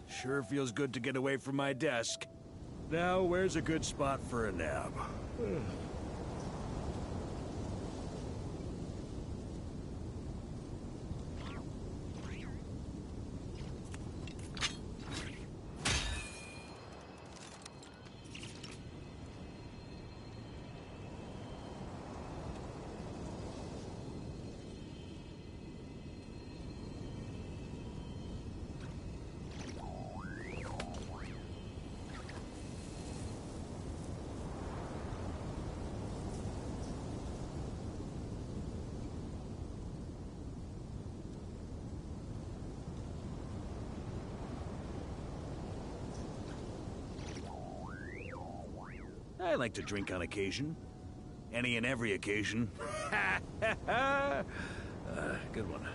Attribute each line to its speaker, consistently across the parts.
Speaker 1: Sure feels good to get away from my desk. Now, where's a good spot for a nap? I like to drink on occasion. Any and every occasion. Good one.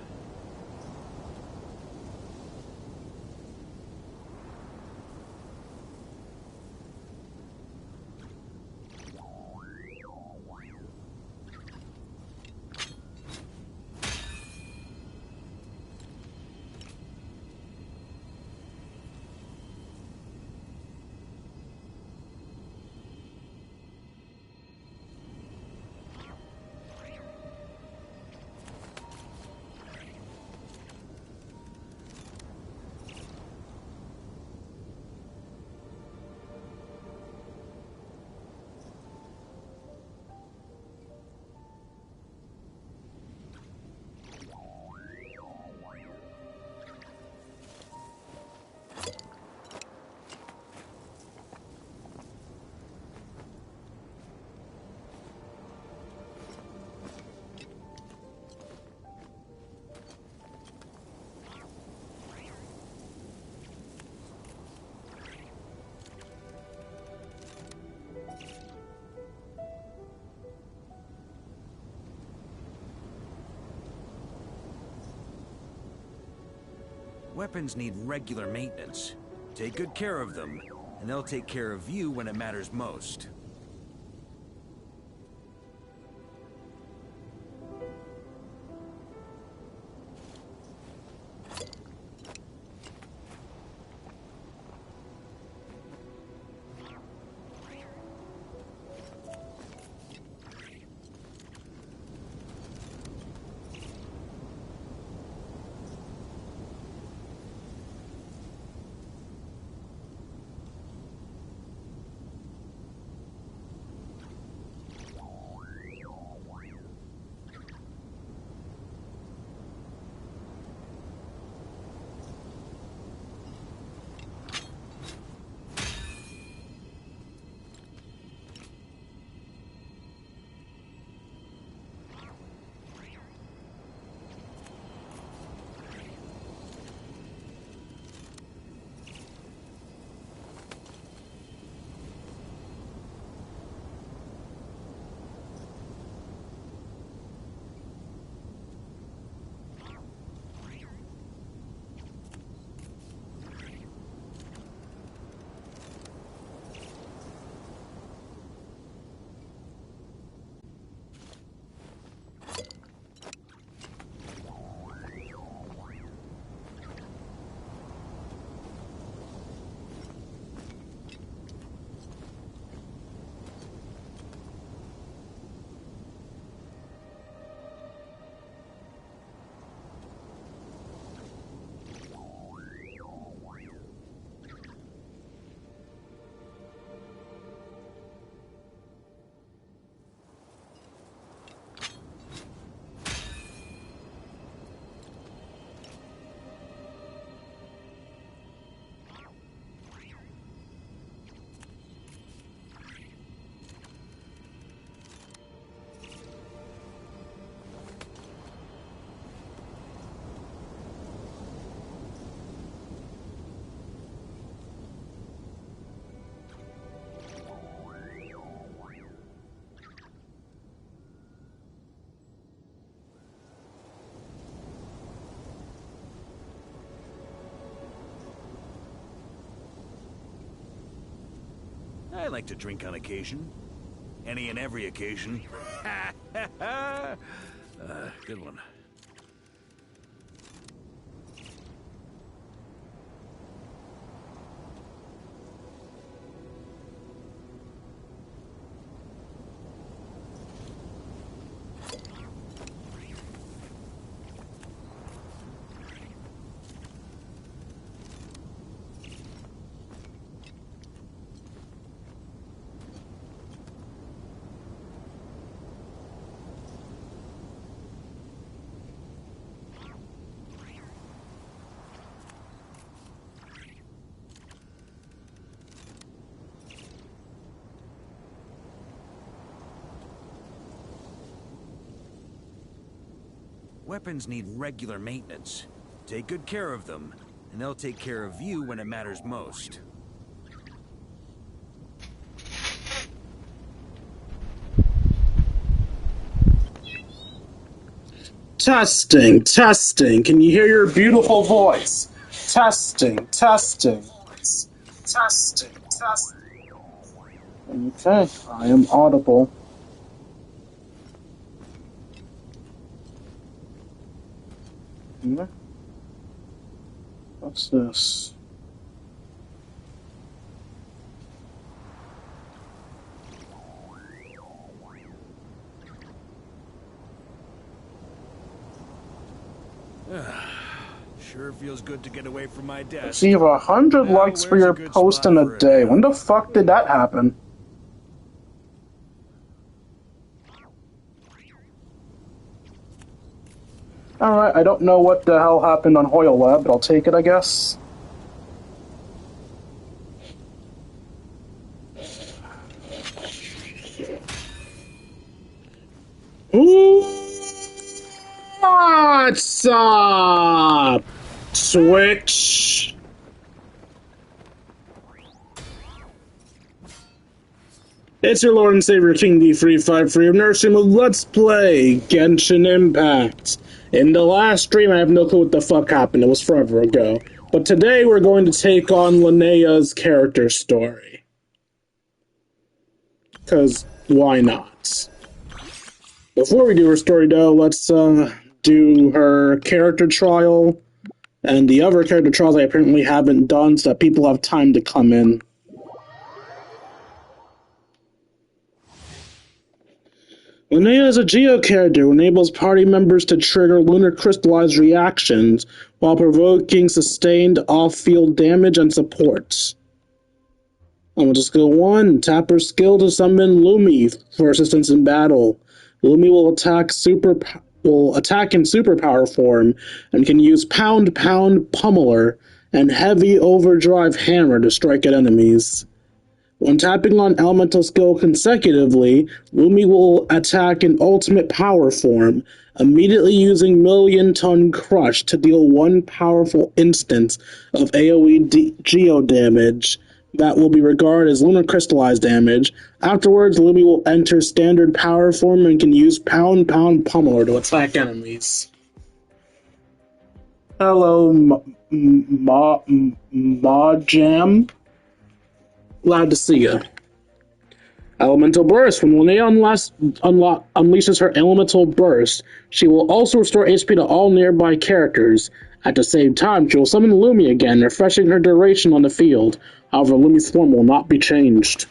Speaker 1: Weapons need regular maintenance. Take good care of them, and they'll take care of you when it matters most. I like to drink on occasion. Any and every occasion. Good one. Weapons need regular maintenance. Take good care of them, and they'll take care of you when it matters most.
Speaker 2: Testing, testing. Can you hear your beautiful voice? Testing, testing. Testing, testing. Okay, I am audible. What's this?
Speaker 1: Sure feels good to get away from my desk.
Speaker 2: Receive 100 likes for your post in a day. When the fuck did that happen? Alright, I don't know what the hell happened on Hoyle Lab, but I'll take it, I guess. What's up, Switch? It's your Lord and Savior King D353 of Nursing with Let's Play Genshin Impact. In the last stream, I have no clue what the fuck happened. It was forever ago. But today we're going to take on Linnea's character story. Because why not? Before we do her story, though, let's do her character trial and the other character trials I apparently haven't done so that people have time to come in. Linnea is a Geo character who enables party members to trigger lunar crystallized reactions while provoking sustained off-field damage and supports. I'm just skill 1. Tap her skill to summon Lumi for assistance in battle. Lumi will attack in superpower form and can use Pound Pummeler and Heavy Overdrive Hammer to strike at enemies. When tapping on elemental skill consecutively, Lumi will attack in ultimate power form, immediately using Million Ton Crush to deal one powerful instance of AoE Geo damage that will be regarded as lunar crystallized damage. Afterwards, Lumi will enter standard power form and can use Pound Pummeler to attack enemies. Hello, Jam. Glad to see you. Elemental Burst. When Linnea unleashes her Elemental Burst, she will also restore HP to all nearby characters. At the same time, she will summon Lumi again, refreshing her duration on the field. However, Lumi's form will not be changed.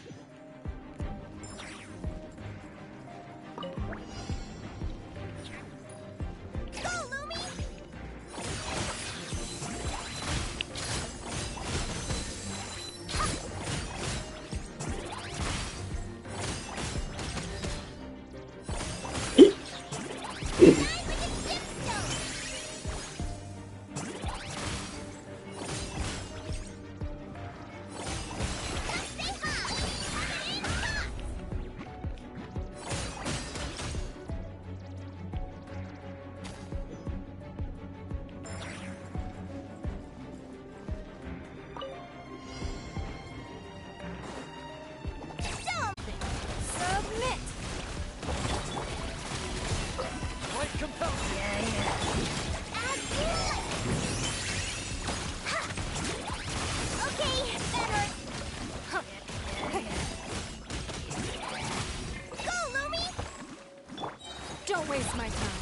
Speaker 3: Don't waste my time.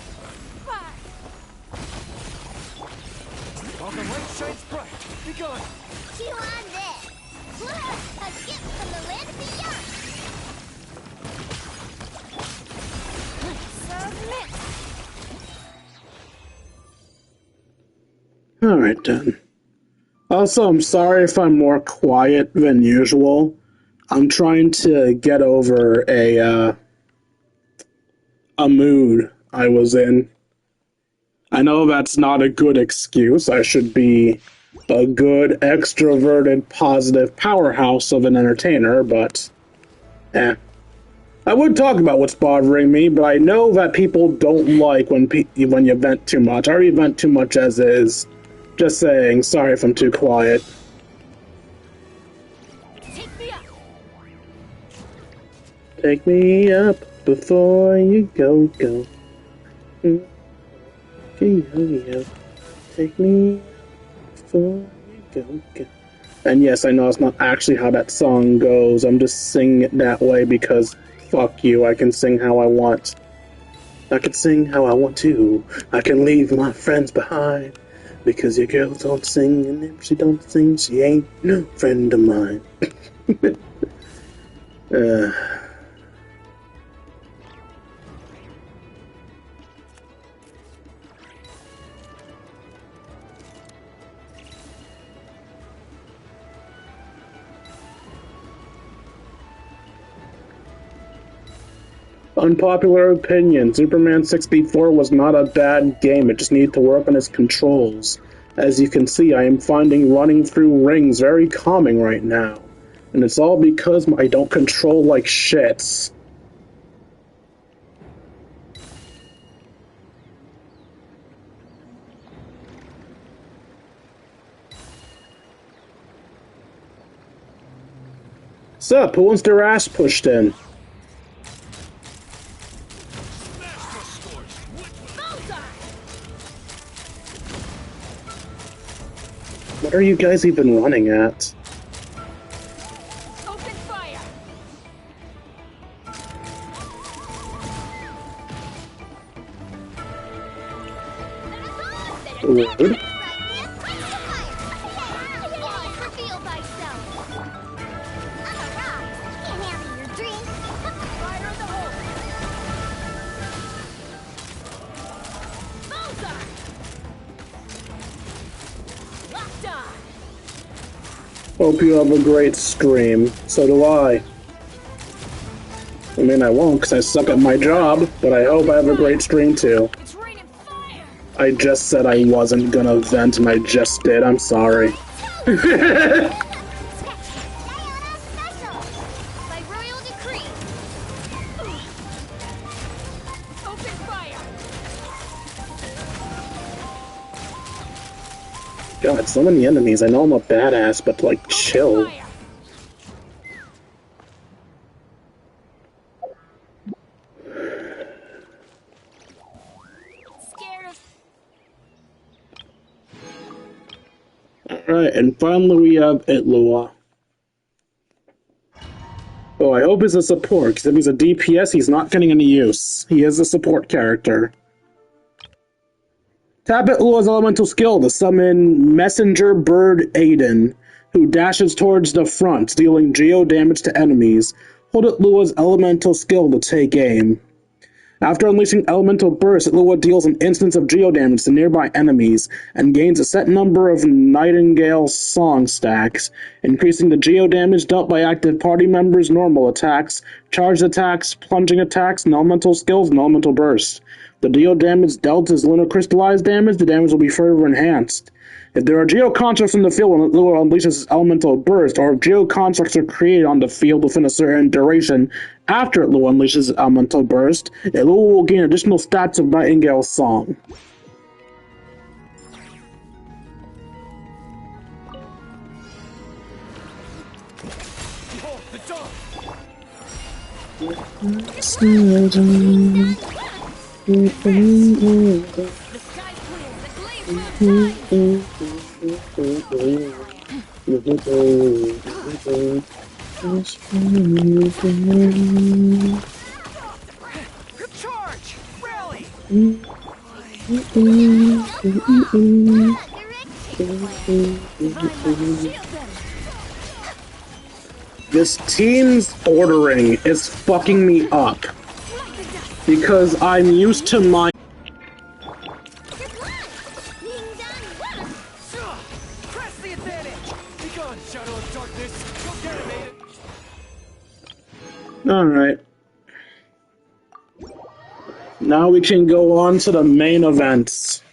Speaker 3: Bye.
Speaker 1: While the light shines bright, be gone.
Speaker 4: Chew on this. A gift from the land beyond. Submit.
Speaker 2: Alright then. Also, I'm sorry if I'm more quiet than usual. I'm trying to get over a mood I was in. I know that's not a good excuse. I should be a good, extroverted, positive powerhouse of an entertainer, but I would talk about what's bothering me, but I know that people don't like when you vent too much. I already vent too much as is. Just saying. Sorry if I'm too quiet.
Speaker 3: Take me up.
Speaker 2: Take me up before you go. Take me up before you go. And yes, I know it's not actually how that song goes. I'm just singing it that way because fuck you, I can sing how I want. I can sing how I want to. I can leave my friends behind. Because your girl don't sing, and if she don't sing, she ain't no friend of mine. Unpopular opinion. Superman 64 was not a bad game, it just needed to work on its controls. As you can see, I am finding running through rings very calming right now. And it's all because I don't control like shits. Sup, who wants their ass pushed in? What are you guys even running at?
Speaker 3: Open fire.
Speaker 2: Rude. Hope you have a great stream. So do I. I mean, I won't because I suck at my job, but I hope I have a great stream too.
Speaker 3: It's raining fire.
Speaker 2: I just said I wasn't gonna vent and I just did. I'm sorry.
Speaker 4: By royal decree.
Speaker 3: Open fire.
Speaker 2: God, so many enemies. I know I'm a badass, but like, chill.
Speaker 3: Fire. Scared of.
Speaker 2: Alright, and finally we have Itlua. Oh, I hope he's a support, because if he's a DPS, he's not getting any use. He is a support character. Tap Itlua's elemental skill to summon Messenger Bird Aiden, who dashes towards the front, dealing geo damage to enemies. Hold Itlua's elemental skill to take aim. After unleashing Elemental Burst, Itlua deals an instance of geo damage to nearby enemies and gains a set number of Nightingale song stacks, increasing the geo damage dealt by active party members' normal attacks, charged attacks, plunging attacks, and elemental skills and elemental burst. The geo damage dealt is lunar crystallized damage, the damage will be further enhanced. If there are geoconstructs in the field when Itlua unleashes its elemental burst, or if geoconstructs are created on the field within a certain duration after Itlua unleashes its elemental burst, Itlua will gain additional stats of Nightingale's song.
Speaker 3: Behold the dawn. The sky's clear. The gleam's charge! Rally!
Speaker 2: This team's ordering is fucking me up. Because I'm used to my...
Speaker 3: Press the advantage! Be gone, shadow of darkness! Go get him, Aiden!
Speaker 2: Alright. Now we can go on to the main events.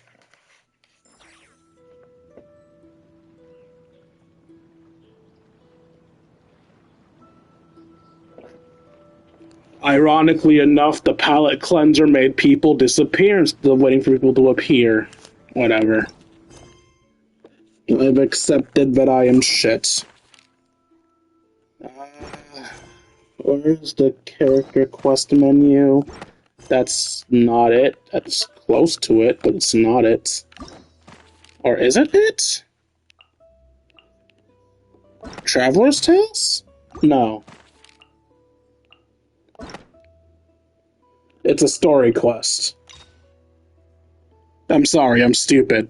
Speaker 2: Ironically enough, the palate cleanser made people disappear instead of waiting for people to appear. Whatever. I've accepted that I am shit. Where's the character quest menu? That's not it. That's close to it, but it's not it. Or is it it? Traveler's Tales? No. It's a story quest. I'm sorry, I'm stupid.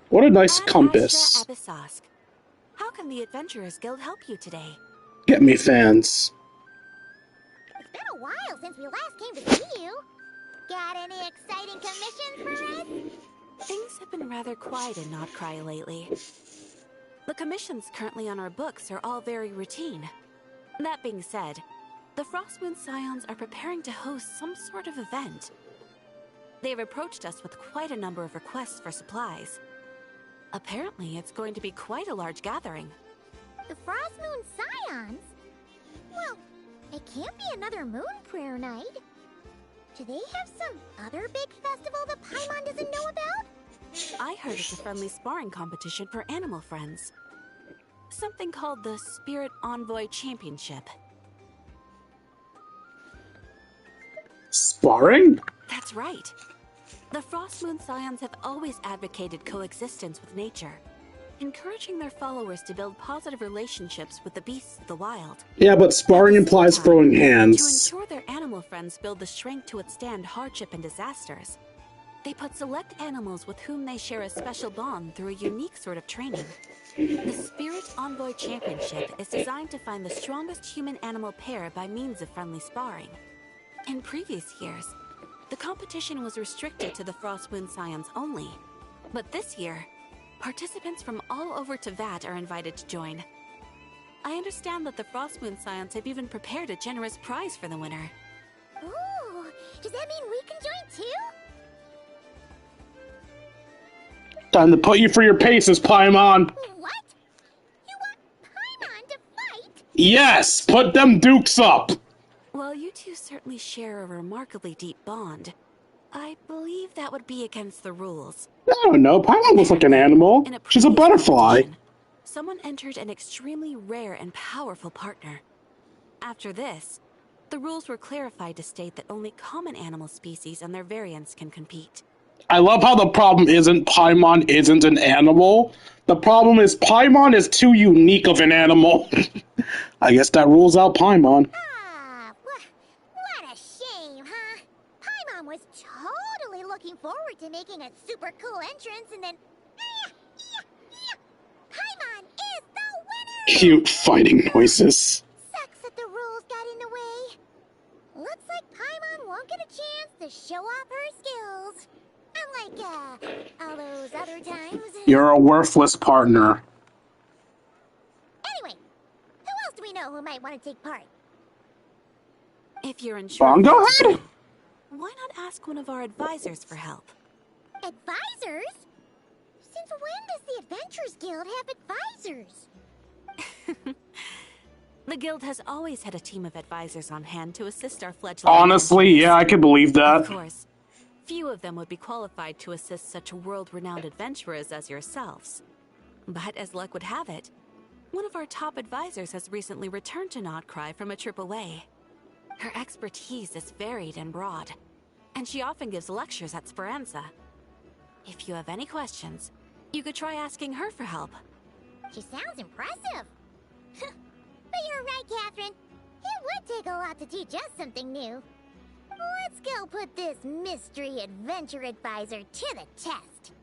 Speaker 2: What a nice compass.
Speaker 5: Abyssosque. How can the Adventurers Guild help you today?
Speaker 2: Get me fans.
Speaker 4: It's been a while since we last came to see you. Got any exciting commissions for us?
Speaker 5: Things have been rather quiet in Notcry lately. The commissions currently on our books are all very routine. That being said, the Frostmoon Scions are preparing to host some sort of event. They've approached us with quite a number of requests for supplies. Apparently, it's going to be quite a large gathering.
Speaker 4: The Frostmoon Scions? Well, it can't be another Moon Prayer Night. Do they have some other big festival that Paimon doesn't know about?
Speaker 5: I heard it's a friendly sparring competition for animal friends. Something called the Spirit Envoy Championship.
Speaker 2: Sparring?
Speaker 5: That's right. The Frostmoon Scions have always advocated coexistence with nature, encouraging their followers to build positive relationships with the beasts of the wild.
Speaker 2: Yeah, but sparring implies throwing hands.
Speaker 5: To ensure their animal friends build the strength to withstand hardship and disasters, they put select animals with whom they share a special bond through a unique sort of training. The Spirit Envoy Championship is designed to find the strongest human-animal pair by means of friendly sparring. In previous years, the competition was restricted to the Frostmoon Scions only. But this year, participants from all over Teyvat are invited to join. I understand that the Frostmoon Scions have even prepared a generous prize for the winner.
Speaker 4: Ooh, does that mean we can join too?
Speaker 2: Time to put you for your paces, Paimon.
Speaker 4: What? You want Paimon to fight?
Speaker 2: Yes, put them dukes up.
Speaker 5: While you two certainly share a remarkably deep bond, I believe that would be against the rules.
Speaker 2: I don't know, Paimon looks like an animal. She's a butterfly.
Speaker 5: Someone entered an extremely rare and powerful partner. After this, the rules were clarified to state that only common animal species and their variants can compete.
Speaker 2: I love how the problem isn't Paimon isn't an animal. The problem is Paimon is too unique of an animal. I guess that rules out Paimon.
Speaker 4: Ah, what a shame, huh? Paimon was totally looking forward to making a super cool entrance, and then... Paimon is the winner!
Speaker 2: Cute fighting noises.
Speaker 4: Sucks that the rules got in the way. Looks like Paimon won't get a chance to show off her skills. Unlike, all those other times.
Speaker 2: You're a worthless partner.
Speaker 4: Anyway, who else do we know who might want to take part?
Speaker 5: If you're unsure,
Speaker 2: Bongo Head?
Speaker 5: why not ask one of our advisors for help?
Speaker 4: Advisors? Since when does the Adventurers Guild have advisors?
Speaker 5: The guild has always had a team of advisors on hand to assist our fledgling.
Speaker 2: Honestly, yeah, I can believe that.
Speaker 5: Of course, few of them would be qualified to assist such world-renowned adventurers as yourselves. But as luck would have it, one of our top advisors has recently returned to Notcry from a trip away. Her expertise is varied and broad, and she often gives lectures at Speranza. If you have any questions, you could try asking her for help.
Speaker 4: She sounds impressive. But you're right, Catherine. It would take a lot to teach us something new. Let's go put this mystery adventure advisor to the test.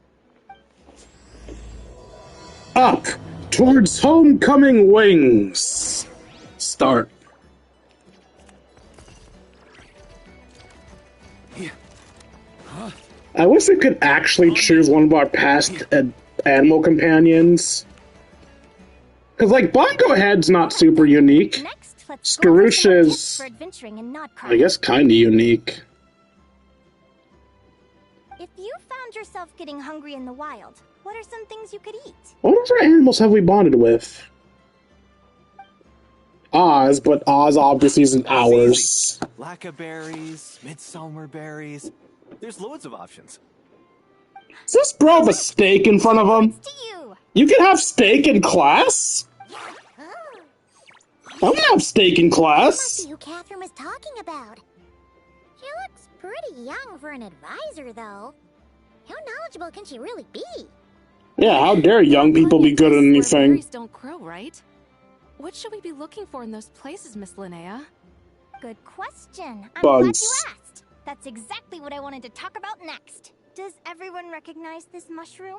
Speaker 2: Up towards homecoming wings. Start. I wish we could actually choose one of our past animal companions. Because, like, Bongo Head's not super unique. Skarush is, I guess, kind of unique.
Speaker 4: If you
Speaker 6: found yourself getting hungry in the wild, what are some things you could eat?
Speaker 2: What other animals have we bonded with? Oz, but Oz obviously isn't ours.
Speaker 3: Blackberries, midsummer berries. There's loads of options.
Speaker 2: Does this bro have a steak in front of him?
Speaker 6: To you.
Speaker 2: You can have steak in class? I'm gonna have steak in
Speaker 4: Must
Speaker 2: class.
Speaker 4: be who Catherine was talking about. She looks pretty young for an advisor, though. How knowledgeable can she really be?
Speaker 2: Yeah, how dare young people be good at
Speaker 5: Where
Speaker 2: anything?
Speaker 5: berries don't grow, right? What should we be looking for in those places, Miss Linnea?
Speaker 6: Good question. I'm
Speaker 2: Bugs.
Speaker 6: glad you asked. That's exactly what I wanted to talk about next. Does everyone recognize this mushroom?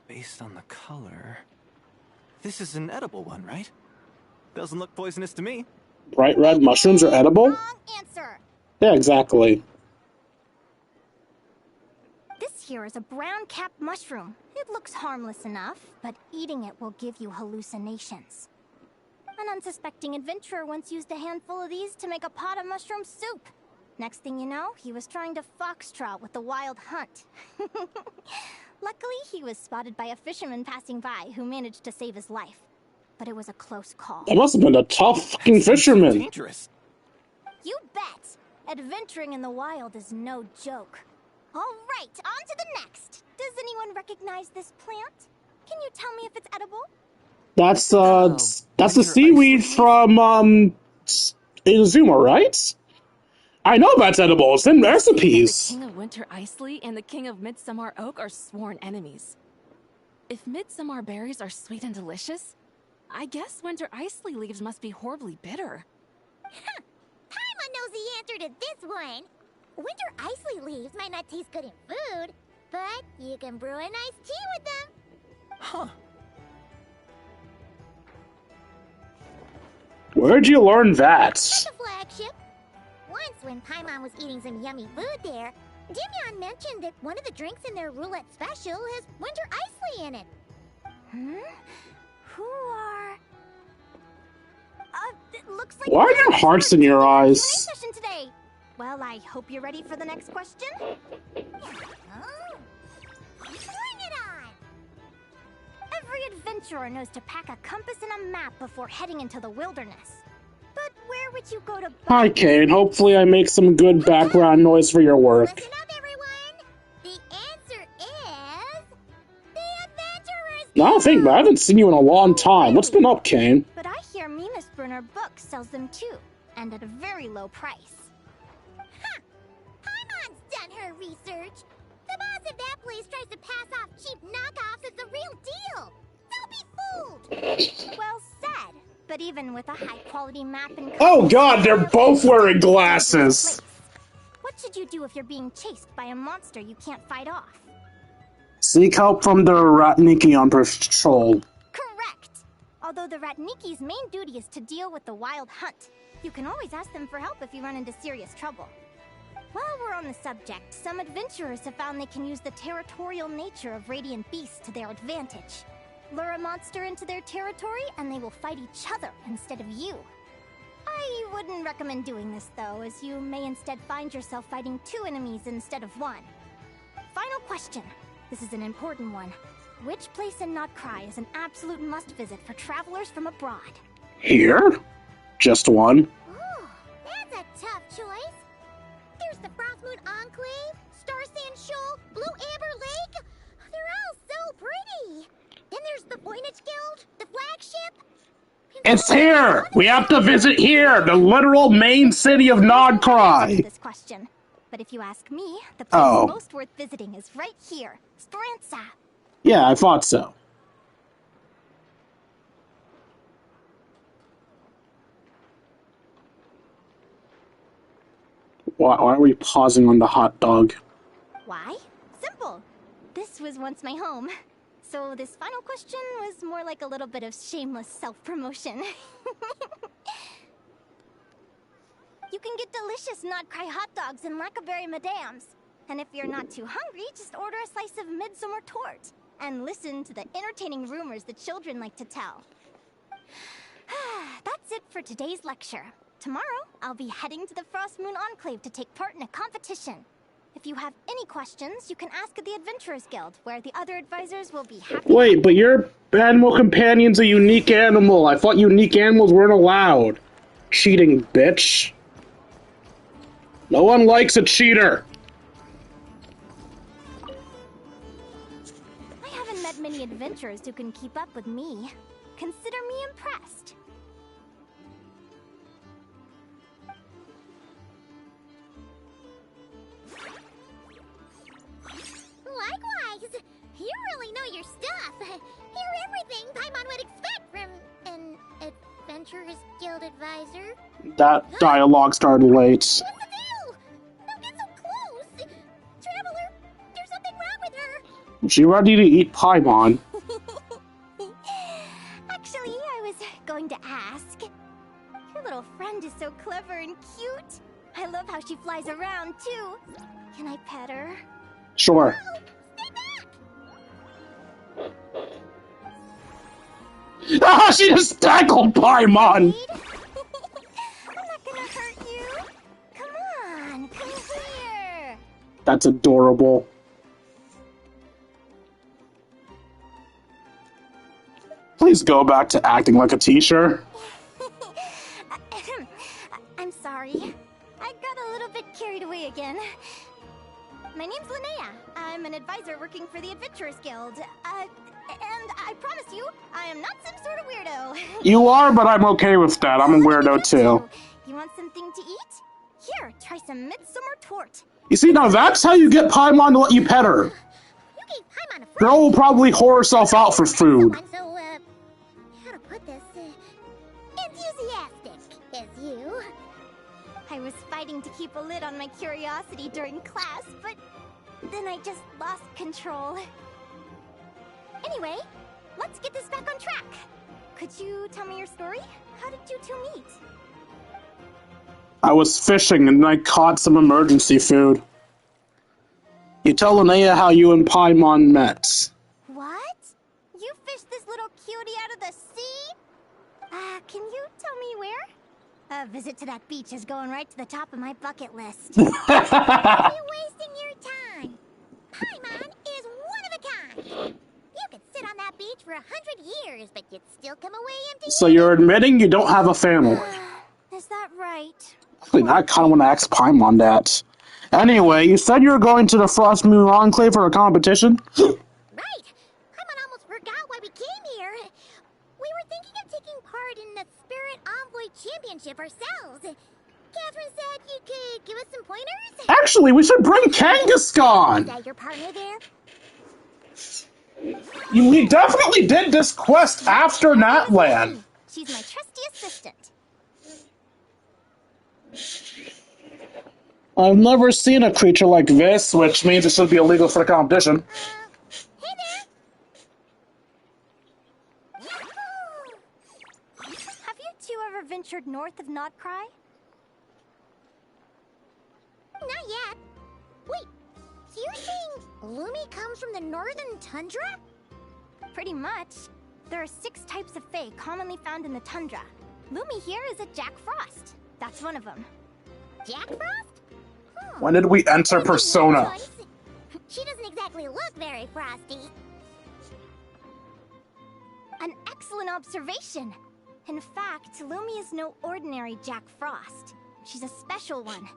Speaker 3: Based on the color... This is an edible one, right? Doesn't look poisonous to me.
Speaker 2: Bright red mushrooms are edible?
Speaker 6: Wrong answer.
Speaker 2: Yeah, exactly.
Speaker 6: This here is a brown cap mushroom. It looks harmless enough, but eating it will give you hallucinations. An unsuspecting adventurer once used a handful of these to make a pot of mushroom soup. Next thing you know, he was trying to foxtrot with the wild hunt. Luckily, he was spotted by a fisherman passing by who managed to save his life. But it was a close call.
Speaker 2: That must have been a tough fucking fisherman.
Speaker 3: Dangerous.
Speaker 6: You bet! Adventuring in the wild is no joke. All right, on to the next. Does anyone recognize this plant? Can you tell me if it's edible?
Speaker 2: That's the
Speaker 3: winter
Speaker 2: seaweed
Speaker 3: ice
Speaker 2: from Inazuma, right? I know that's edible. It's in
Speaker 5: The
Speaker 2: recipes.
Speaker 5: King of Winter Icely and the King of Midsummer Oak are sworn enemies. If midsummer berries are sweet and delicious, I guess Winter Icely leaves must be horribly bitter.
Speaker 4: Paimon knows the answer to this one. Winter Icely leaves might not taste good in food, but you can brew a nice tea with them.
Speaker 3: Huh.
Speaker 2: Where'd you learn that?
Speaker 4: The flagship. Once, when Paimon was eating some yummy food there, Dimyon mentioned that one of the drinks in their roulette special has Winter Icely in it.
Speaker 6: Who are... it looks like...
Speaker 2: Why are there hearts in your eyes?
Speaker 6: Session today. Well, I hope you're ready for the next question.
Speaker 4: Oh, bring it on!
Speaker 6: Every adventurer knows to pack a compass and a map before heading into the wilderness. But where would you go to...
Speaker 2: Hi, Kane. Hopefully I make some good background noise for your work.
Speaker 4: Listen up, everyone! The answer is... the Adventurers
Speaker 2: No, I don't think, but I haven't seen you in a long time. What's been up, Kane?
Speaker 6: But I hear Mimas Brunner Books sells them too, and at a very low price.
Speaker 4: Ha! Paimon's done her research. The boss of that place tries to pass off cheap knockoffs as the real deal. Don't be fooled!
Speaker 6: Well said. But even with a high-quality map and...
Speaker 2: Oh god, they're both wearing glasses!
Speaker 6: What should you do if you're being chased by a monster you can't fight off?
Speaker 2: Seek help from the Ratniki on patrol.
Speaker 6: Correct! Although the Ratniki's main duty is to deal with the wild hunt, you can always ask them for help if you run into serious trouble. While we're on the subject, some adventurers have found they can use the territorial nature of radiant beasts to their advantage. Lure a monster into their territory, and they will fight each other instead of you. I wouldn't recommend doing this, though, as you may instead find yourself fighting two enemies instead of one. Final question. This is an important one. Which place in Notcry is an absolute must-visit for travelers from abroad?
Speaker 2: Here? Just one.
Speaker 4: Ooh, that's a tough choice. There's the Frostmoon Enclave, Star Sand Shoal, Blue Amber Lake. They're all so pretty. Then there's the Voynich Guild, the flagship.
Speaker 2: It's here! We have to visit here, the literal main city of Nodcry!
Speaker 6: This question. But if you ask me, the place most worth visiting is right here, Speranza.
Speaker 2: Yeah, I thought so. Why are we pausing on the hot dog?
Speaker 6: Why? Simple. This was once my home. So this final question was more like a little bit of shameless self-promotion. You can get delicious Nodcry hot dogs and Lackaberry Madams. And if you're not too hungry, just order a slice of midsummer tort. And listen to the entertaining rumors the children like to tell. That's it for today's lecture. Tomorrow, I'll be heading to the Frostmoon Enclave to take part in a competition. If you have any questions, you can ask at the Adventurers Guild, where the other advisors will be happy.
Speaker 2: Wait, but your animal companion's a unique animal. I thought unique animals weren't allowed. Cheating bitch. No one likes a cheater.
Speaker 6: I haven't met many adventurers who can keep up with me. Consider me impressed.
Speaker 4: Likewise! You really know your stuff. You're everything Paimon would expect from an Adventurers Guild advisor.
Speaker 2: That dialogue started late.
Speaker 4: What's the deal? Don't get so close! Traveler, there's something wrong with her!
Speaker 2: She ready to eat Paimon.
Speaker 6: Actually, I was going to ask. Your little friend is so clever and cute. I love how she flies around, too. Can I pet her?
Speaker 2: Sure.
Speaker 4: Oh, stay back!
Speaker 2: Ah, she just tackled Paimon!
Speaker 6: I'm not gonna hurt you. Come on, come here.
Speaker 2: That's adorable. Please go back to acting like a teacher.
Speaker 6: I'm sorry. I got a little bit carried away again. My name's Linnea. I'm an advisor working for the Adventurers Guild. And I promise you, I am not some sort of weirdo.
Speaker 2: You are, but I'm okay with that. I'm a weirdo too.
Speaker 6: You want something to eat? Here, try some midsummer tort.
Speaker 2: You see, now that's how you get Paimon to let you pet her.
Speaker 4: You gave Paimon a friend.
Speaker 2: Girl will probably whore herself out for food.
Speaker 4: So, how to put this? Enthusiastic as you.
Speaker 6: I was fighting to keep a lid on my curiosity during class, but then I just lost control. Anyway, let's get this back on track. Could you tell me your story? How did you two meet?
Speaker 2: I was fishing and I caught some emergency food. You tell Linnea how you and Paimon met.
Speaker 6: What? You fished this little cutie out of the sea? Can you tell me where? A visit to that beach is going right to the top of my bucket list.
Speaker 4: You're wasting your time. Paimon is one of a kind. You could sit on that beach for 100 years, but you'd still come away empty.
Speaker 2: So you're admitting you don't have a family.
Speaker 6: Is that right?
Speaker 2: I kind of want to ask Paimon that. Anyway, you said you were going to the Frost Moon Enclave for a competition?
Speaker 4: Right. Paimon almost forgot why we came here. We were thinking of taking part in the Spirit Envoy Championship ourselves. Catherine said you could give us some pointers.
Speaker 2: Actually, we should bring
Speaker 4: Is
Speaker 2: Kangaskhan!
Speaker 4: that your partner there?
Speaker 2: We definitely did this quest after Natland.
Speaker 6: She's my trusty assistant.
Speaker 2: I've never seen a creature like this, which means it should be illegal for the competition.
Speaker 4: Hey there.
Speaker 6: Have you two ever ventured north of Notcry?
Speaker 4: Not yet. Wait, so you're saying Lumi comes from the northern tundra?
Speaker 6: Pretty much. There are 6 types of fae commonly found in the tundra. Lumi here is a Jack Frost. That's one of them.
Speaker 4: Jack Frost?
Speaker 2: When did we enter Persona?
Speaker 4: Choice. She doesn't exactly look very frosty.
Speaker 6: An excellent observation. In fact, Lumi is no ordinary Jack Frost. She's a special one.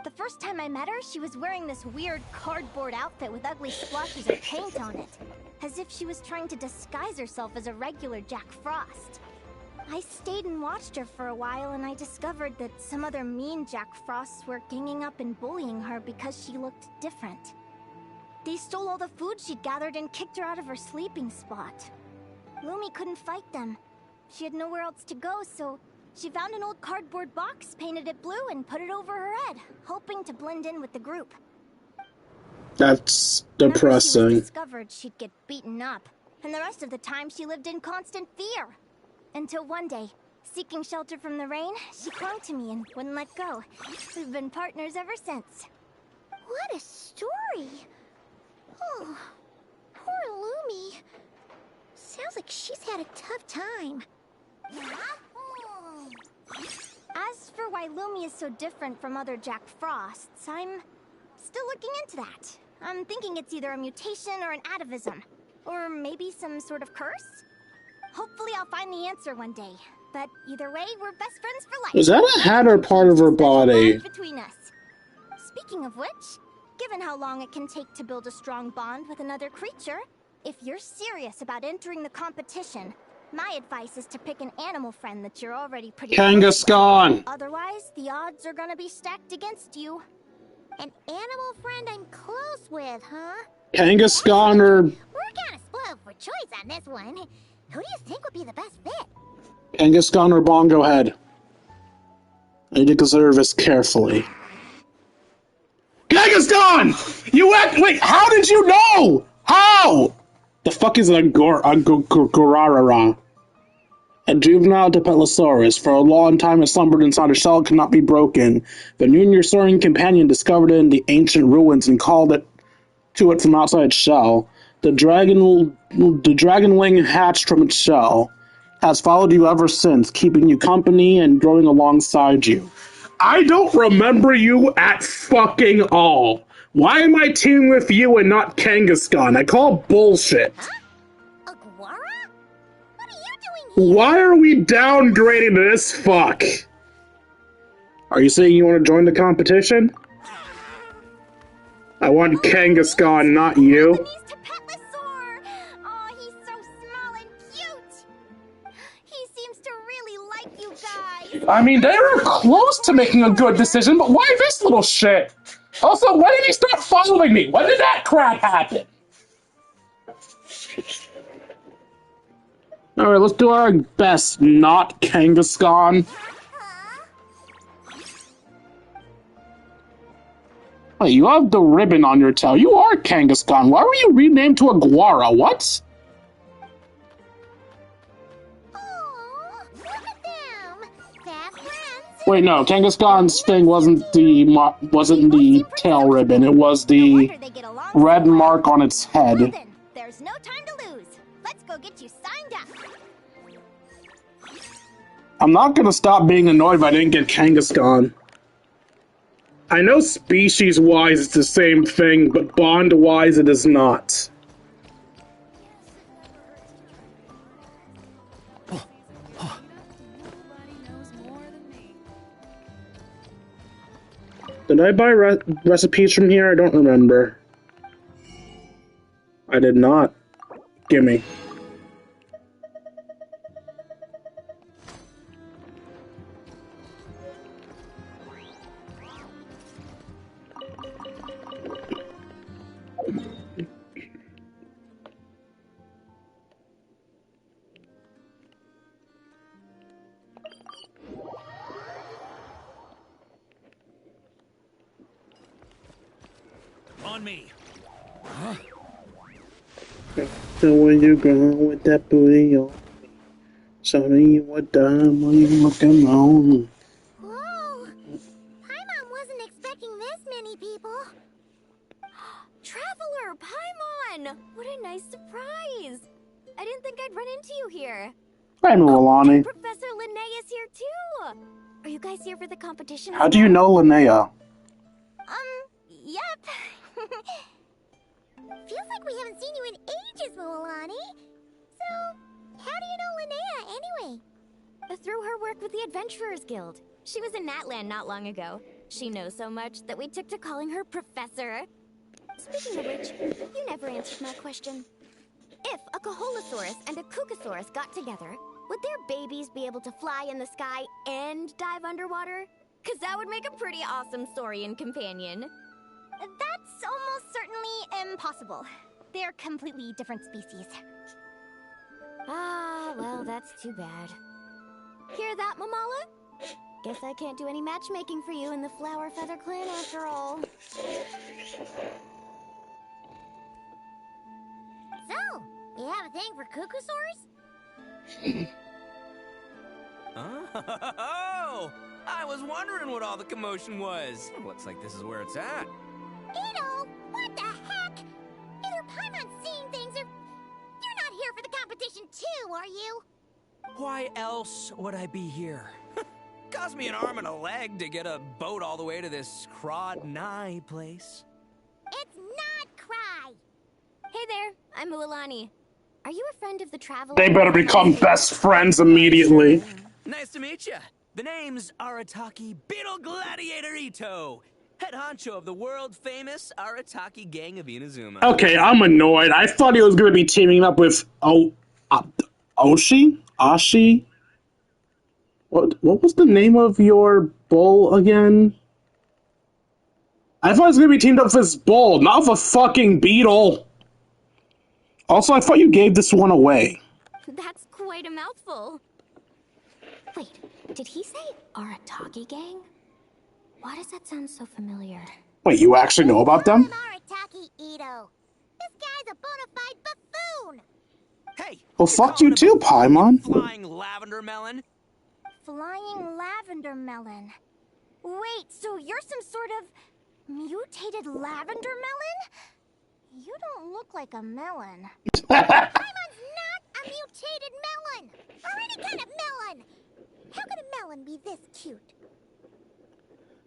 Speaker 6: The first time I met her, she was wearing this weird cardboard outfit with ugly splotches of paint on it, as if she was trying to disguise herself as a regular Jack Frost. I stayed and watched her for a while, and I discovered that some other mean Jack Frosts were ganging up and bullying her because she looked different. They stole all the food she'd gathered and kicked her out of her sleeping spot. Lumi couldn't fight them. She had nowhere else to go, so she found an old cardboard box, painted it blue, and put it over her head, hoping to blend in with the group.
Speaker 2: That's
Speaker 6: Whenever she
Speaker 2: depressing.
Speaker 6: was discovered, she'd get beaten up, and the rest of the time she lived in constant fear. Until one day, seeking shelter from the rain, she clung to me and wouldn't let go. We've been partners ever since.
Speaker 4: What a story. Oh, poor Lumi. Sounds like she's had a tough time.
Speaker 6: As for why Lumi is so different from other Jack Frosts, I'm still looking into that. I'm thinking it's either a mutation or an atavism. Or maybe some sort of curse? Hopefully I'll find the answer one day. But either way, we're best friends for life.
Speaker 2: Was that a hat or part of her body?
Speaker 6: Between us. Speaking of which, given how long it can take to build a strong bond with another creature, if you're serious about entering the competition, my advice is to pick an animal friend that you're already pretty
Speaker 2: Kangaskhan!
Speaker 6: Otherwise, the odds are gonna be stacked against you.
Speaker 4: An animal friend I'm close with, huh?
Speaker 2: Kangaskhan or...
Speaker 4: We're kinda spoiled for choice on this one. Who do you think would be the best fit?
Speaker 2: Kangaskhan or Bongo Head? I need to consider this carefully. Kangaskhan! You went... Wait, how did you know? How? The fuck is a Gorarara? A juvenile Dilophosaurus. For a long time it slumbered inside a shell, could not be broken. The new and your soaring companion discovered it in the ancient ruins and called it to it from outside its shell. The dragonling hatched from its shell. Has followed you ever since, keeping you company and growing alongside you. I don't remember you at fucking all. Why am I teaming with you and not Kangaskhan? I call bullshit.
Speaker 4: Huh? Aguara? What are you doing here?
Speaker 2: Why are we downgrading to this fuck? Are you saying you want to join the competition? I want Kangaskhan, not you.
Speaker 6: Oh, he's so small and cute. He seems to really like you guys.
Speaker 2: I mean, they were close to making a good decision, but why this little shit? Also, when did he start following me? When did that crap happen? Alright, let's do our best, not Kangaskhan. Wait, you have the ribbon on your tail. You are Kangaskhan. Why were you renamed to Aguara? What?
Speaker 4: Aw, look at them. Fast friends.
Speaker 2: Wait, no. Kangaskhan's thing wasn't the tail ribbon. It was the red mark on its head.
Speaker 6: Well then, there's no time to lose. Let's go get you signed up.
Speaker 2: I'm not gonna stop being annoyed if I didn't get Kangaskhan. I know species-wise it's the same thing, but bond-wise it is not. Did I buy recipes from here? I don't remember. I did not. Gimme.
Speaker 1: On me.
Speaker 2: So where you going with that booty on me? Show me what time are you looking on?
Speaker 4: Whoa! Paimon wasn't expecting this many people.
Speaker 7: Traveler, Paimon! What a nice surprise! I didn't think I'd run into you here.
Speaker 2: Hi, Milani.
Speaker 7: Professor Linnea is here too! Are you guys here for the competition?
Speaker 2: How do you know Linnea?
Speaker 6: Yep.
Speaker 4: Feels like we haven't seen you in ages, Moalani. So, how do you know Linnea anyway?
Speaker 7: Through her work with the Adventurers Guild. She was in Natland not long ago. She knows so much that we took to calling her Professor. Speaking of which, you never answered my question. If a Caholosaurus and a Kookasaurus got together, would their babies be able to fly in the sky and dive underwater? 'Cause that would make a pretty awesome saurian companion.
Speaker 6: That's almost certainly impossible. They're completely different species.
Speaker 7: Ah, well, that's too bad. Hear that, Mamala? Guess I can't do any matchmaking for you in the Flower Feather Clan after all.
Speaker 4: So, you have a thing for Kookasaurs?
Speaker 3: Oh! I was wondering what all the commotion was. Looks like this is where it's at.
Speaker 4: Edo, what the heck? Either Paimon's seeing things or you're not here for the competition too, are you?
Speaker 3: Why else would I be here? Cost me an arm and a leg to get a boat all the way to this Crawd Nye place.
Speaker 7: Hey there, I'm Ualani. Are you a friend of the Traveler?
Speaker 2: They better become best friends immediately.
Speaker 1: Nice to meet you. The name's Arataki Beetle Gladiator Ito, head honcho of the world-famous Arataki gang of Inazuma.
Speaker 2: Okay, I'm annoyed. I thought he was going to be teaming up with Oshi? Ashi? What was the name of your bull again? I thought it was going to be teamed up with this bull, not with a fucking beetle. Also, I thought you gave this one away.
Speaker 7: That's quite a mouthful. Wait, did he say Arataki gang? Why does that sound so familiar?
Speaker 2: Wait, you actually know about them?
Speaker 4: Arataki Ito. This guy's a bona fide buffoon.
Speaker 1: Hey!
Speaker 2: Well, fuck you too, Paimon.
Speaker 1: Flying lavender melon.
Speaker 6: Flying lavender melon. Wait, so you're some sort of mutated lavender melon? You don't look like a melon. Paimon's not a mutated melon! Or any kind of melon! How could a melon be this cute?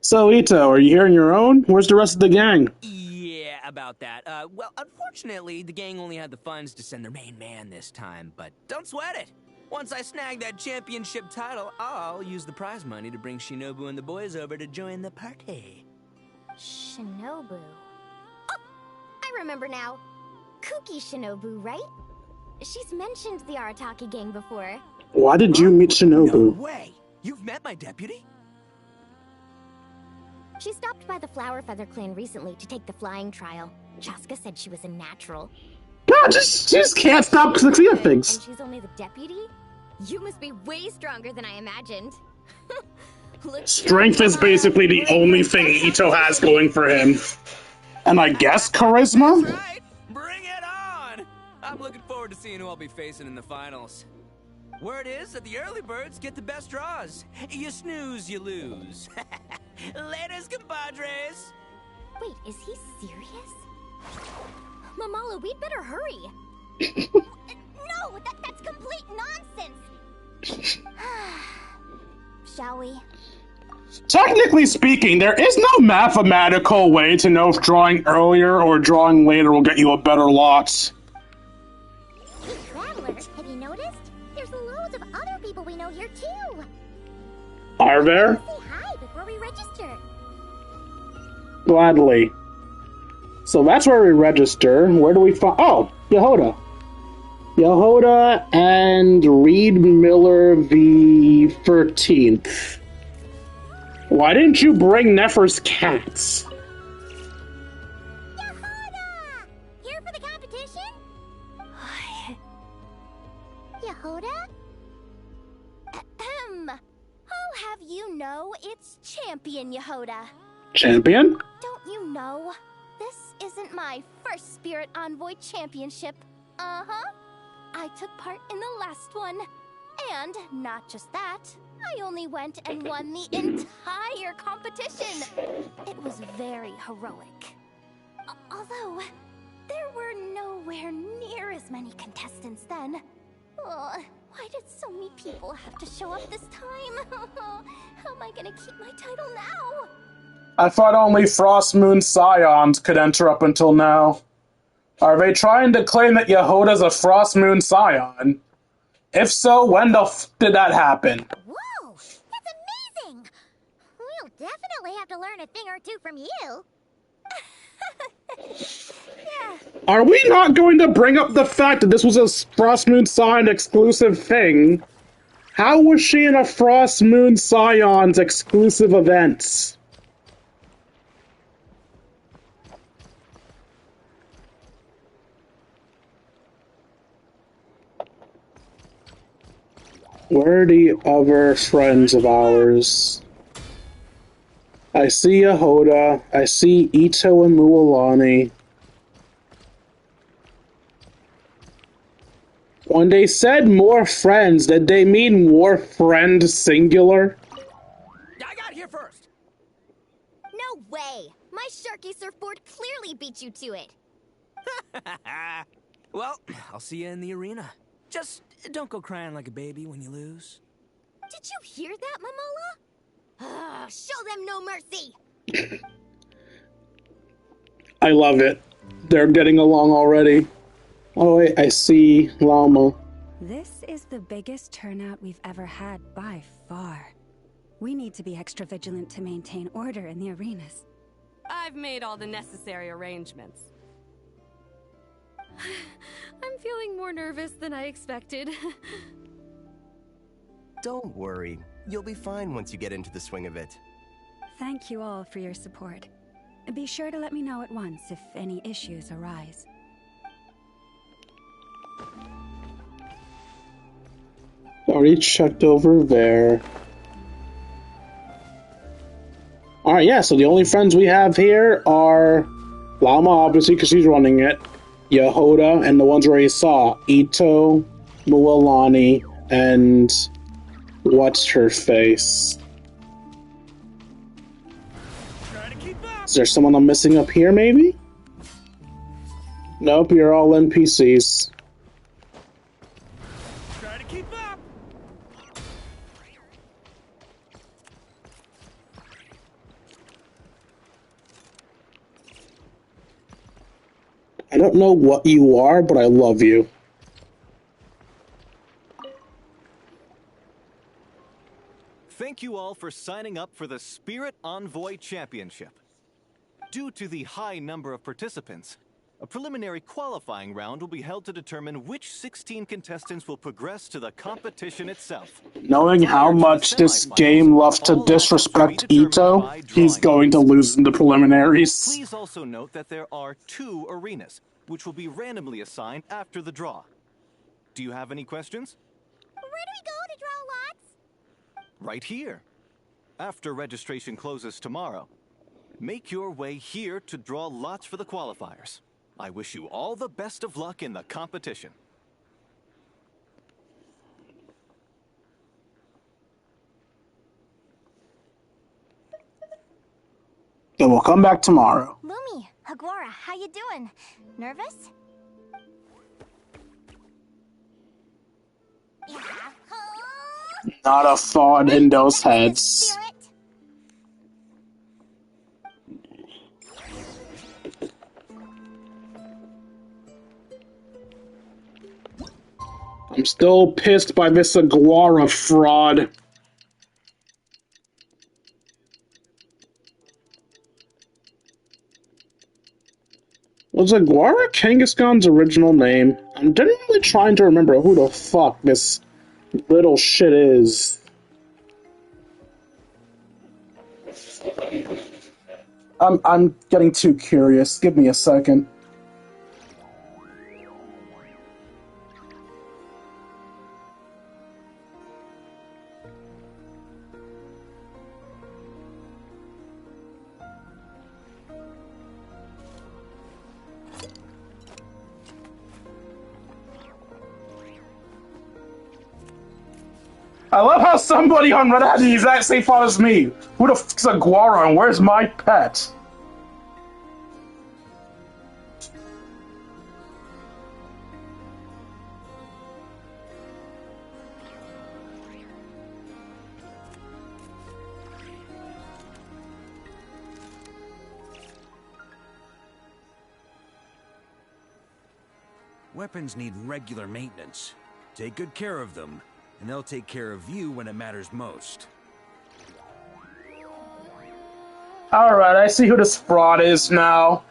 Speaker 2: So, Ito, are you here on your own? Where's the rest of the gang?
Speaker 1: Yeah, about that. Well, unfortunately, the gang only had the funds to send their main man this time, but don't sweat it. Once I snag that championship title, I'll use the prize money to bring Shinobu and the boys over to join the party.
Speaker 7: Shinobu. Oh, I remember now. Kuki Shinobu, right? She's mentioned the Arataki gang before.
Speaker 2: Why did you meet Shinobu?
Speaker 1: No way! You've met my deputy?
Speaker 7: She stopped by the Flower Feather clan recently to take the flying trial. Chaska said she was a natural.
Speaker 2: God, just can't stop succeeding at things.
Speaker 7: And she's only the deputy? You must be way stronger than I imagined.
Speaker 2: Strength is basically the only thing Ito has going for him. And I guess charisma?
Speaker 1: That's right! Bring it on! I'm looking forward to seeing who I'll be facing in the finals. Word is that the early birds get the best draws. You snooze, you lose. Laters, compadres!
Speaker 7: Wait, is he serious? Mamala, we'd better hurry.
Speaker 6: No, that's complete nonsense! Shall we?
Speaker 2: Technically speaking, there is no mathematical way to know if drawing earlier or drawing later will get you a better lot.
Speaker 4: Hey, Traveler, have you noticed? There's loads of other people we know here, too.
Speaker 2: Are there?
Speaker 4: Say hi before we register.
Speaker 2: Gladly. So that's where we register. Where do we find... Oh, Yehoda. Yehoda and Reed Miller the 13th. Why didn't you bring Nefer's cats?
Speaker 4: Yehoda! Here for the competition? Yehoda?
Speaker 6: Ahem. I'll have you know it's Champion Yehoda.
Speaker 2: Champion?
Speaker 6: Don't you know? This isn't my first Spirit Envoy Championship. Uh-huh. I took part in the last one. And not just that, I only went and won the entire competition. It was very heroic. Although, there were nowhere near as many contestants then. Oh, why did so many people have to show up this time? How am I gonna keep my title now?
Speaker 2: I thought only Frost Moon Scions could enter up until now. Are they trying to claim that Yehoda's a Frost Moon Scion? If so, when the f did that happen?
Speaker 4: Whoa! That's amazing! We'll definitely have to learn a thing or two from you.
Speaker 6: Yeah.
Speaker 2: Are we not going to bring up the fact that this was a Frost Moon Scion exclusive thing? How was she in a Frost Moon Scion's exclusive events? Where are the other friends of ours? I see Yehoda. I see Ito and Mualani. When they said more friends, did they mean more friend singular?
Speaker 1: I got here first!
Speaker 7: No way! My Sharky surfboard clearly beat you to it.
Speaker 1: Well, I'll see you in the arena. Just don't go crying like a baby when you lose.
Speaker 7: Did you hear that, Mamala? Show them no mercy!
Speaker 2: I love it. they're getting along already. Oh wait, I see Llama.
Speaker 8: This is the biggest turnout we've ever had by far. We need to be extra vigilant to maintain order in the arenas.
Speaker 9: I've made all the necessary arrangements. I'm feeling more nervous than I expected.
Speaker 10: Don't worry. You'll be fine once you get into the swing of it.
Speaker 8: Thank you all for your support. Be sure to let me know at once if any issues arise.
Speaker 2: Already checked over there. Alright, yeah, so the only friends we have here are Llama, obviously, because she's running it, Yehoda, and the ones where you saw, Ito, Mualani, and what's her face? Is there someone I'm missing up here, maybe? Nope, you're all NPCs.
Speaker 3: Try to keep up.
Speaker 2: I don't know what you are, but I love you.
Speaker 3: Thank you all for signing up for the Spirit Envoy Championship. Due to the high number of participants, a preliminary qualifying round will be held to determine which 16 contestants will progress to the competition itself.
Speaker 2: Knowing how much this game loves to disrespect Ito, he's going to lose in the preliminaries.
Speaker 3: Please also note that there are 2 arenas, which will be randomly assigned after the draw. Do you have any questions?
Speaker 4: Where do we go to draw lots?
Speaker 3: Right here. After registration closes tomorrow, make your way here to draw lots for the qualifiers. I wish you all the best of luck in the competition.
Speaker 2: Then we'll come back tomorrow.
Speaker 6: Lumi, Aguara, how you doing? Nervous?
Speaker 2: Not a thought in those heads. I'm still pissed by this Aguara fraud. Was Aguara Kangaskhan's original name? I'm genuinely trying to remember who the fuck this little shit is. I'm getting too curious. Give me a second. I love how somebody on Reddit had the exact same thought as me. Who the fuck's Aguara and where's my pet?
Speaker 11: Weapons need regular maintenance. Take good care of them, and they'll take care of you when it matters most.
Speaker 2: Alright, I see who this fraud is now.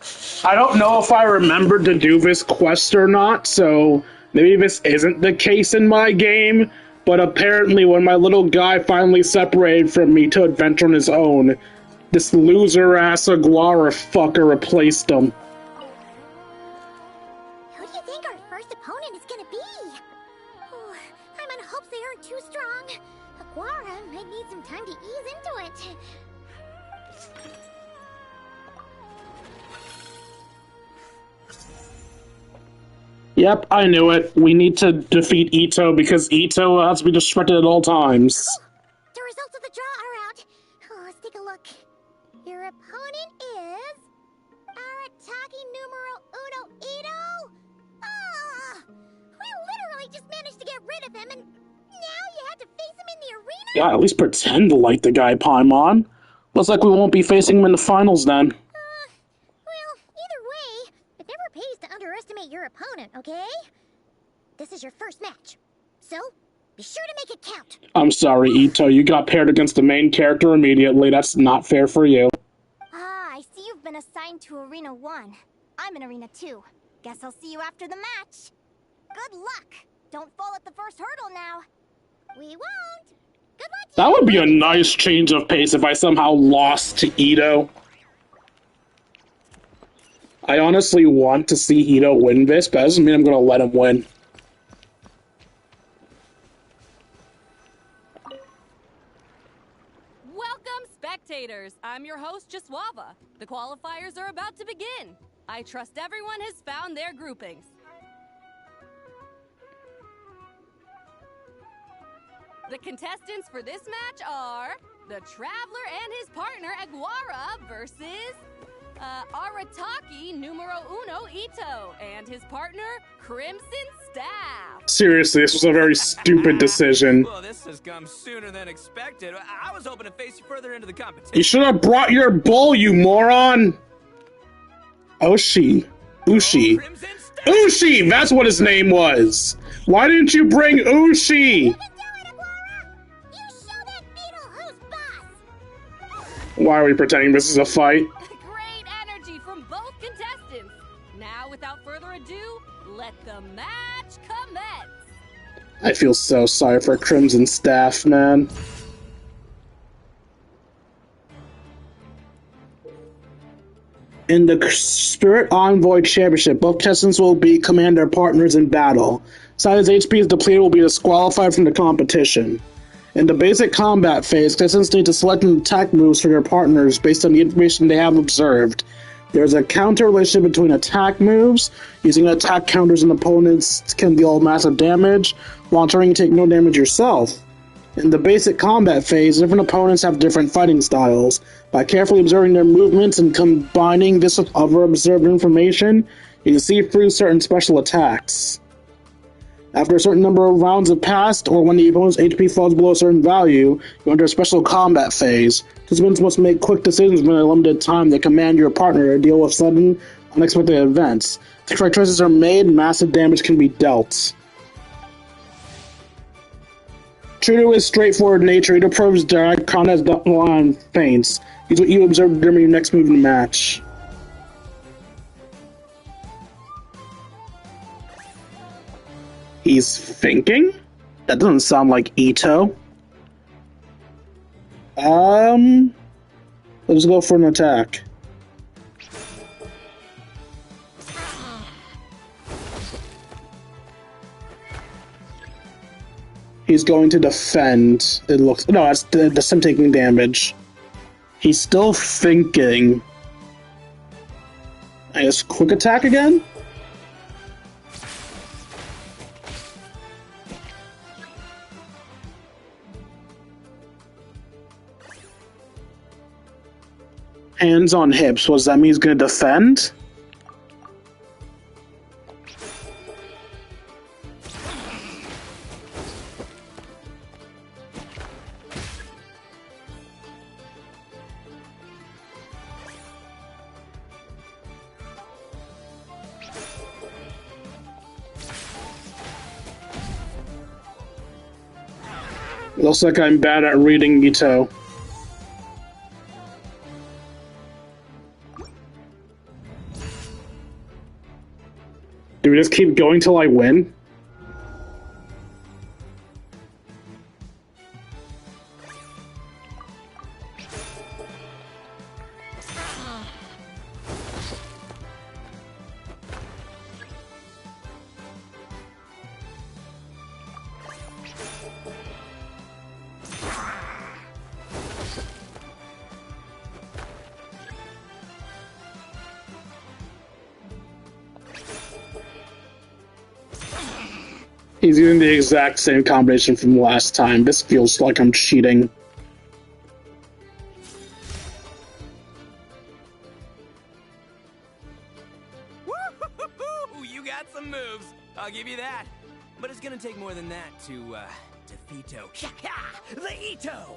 Speaker 2: I don't know if I remembered to do this quest or not, so maybe this isn't the case in my game, but apparently when my little guy finally separated from me to adventure on his own, this loser-ass Aguara fucker replaced him.
Speaker 4: Who do you think our first opponent is gonna be? Oh, I'm in hopes they aren't too strong. Aguara might need some time to ease into it.
Speaker 2: Yep, I knew it. We need to defeat Ito because Ito has to be distracted at all times.
Speaker 4: The results of the draw are out. Oh, let's take a look. Your opponent is Arataki numero uno Ito. Ah, we literally just managed to get rid of him, and now you have to face him in the arena.
Speaker 2: Yeah, at least pretend to like the guy, Paimon. Looks like we won't be facing him in the finals then.
Speaker 4: Well, either way, if ever your opponent, okay? This is your first match, so be sure to make it count.
Speaker 2: I'm sorry, Ito. You got paired against the main character immediately. That's not fair for you.
Speaker 6: Ah, I see you've been assigned to Arena 1. I'm in Arena 2. Guess I'll see you after the match. Good luck! Don't fall at the first hurdle now.
Speaker 4: We won't. Good luck to
Speaker 2: That
Speaker 4: you.
Speaker 2: would be a nice change of pace if I somehow lost to Ito. I honestly want to see Ito win this, but that doesn't mean I'm going to let him win.
Speaker 9: Welcome, spectators. I'm your host, Jaswava. The qualifiers are about to begin. I trust everyone has found their groupings. The contestants for this match are the Traveler and his partner Aguara versus Arataki numero uno Ito and his partner Crimson Staff.
Speaker 2: Seriously, this was a very stupid decision.
Speaker 1: Well, this has come sooner than expected. I was hoping to face you further into the competition.
Speaker 2: You should have brought your bull, you moron! Ushi. Ushi! That's what his name was! Why didn't you bring Ushi? Why are we pretending this is a fight?
Speaker 9: Great energy from both contestants. Now, without further ado, let the match commence.
Speaker 2: I feel so sorry for Crimson Staff, man. In the Spirit Envoy Championship, both contestants will be commander partners in battle. Side's HP is depleted will be disqualified from the competition. In the basic combat phase, contestants need to select an attack moves for their partners based on the information they have observed. There's a counter relationship between attack moves. Using attack counters on opponents can deal massive damage, while ensuring you take no damage yourself. In the basic combat phase, different opponents have different fighting styles. By carefully observing their movements and combining this with other observed information, you can see through certain special attacks. After a certain number of rounds have passed, or when the opponent's HP falls below a certain value, you enter a special combat phase. Participants must make quick decisions within a limited time that command your partner to deal with sudden, unexpected events. If the correct choices are made, massive damage can be dealt. True to his straightforward nature, Ito proves direct contact on feints. Use what you observe during your next move in the match. He's thinking? That doesn't sound like Ito. Let's go for an attack. He's going to defend. It looks... No, that's him taking damage. He's still thinking. I guess quick attack again? Hands on hips. What does that mean? He's going to defend? Looks like I'm bad at reading Ito. Do we just keep going till I win? He's using the exact same combination from last time. This feels like I'm cheating.
Speaker 1: Woo-hoo-hoo-hoo! You got some moves. I'll give you that. But it's gonna take more than that to defeat the Ito.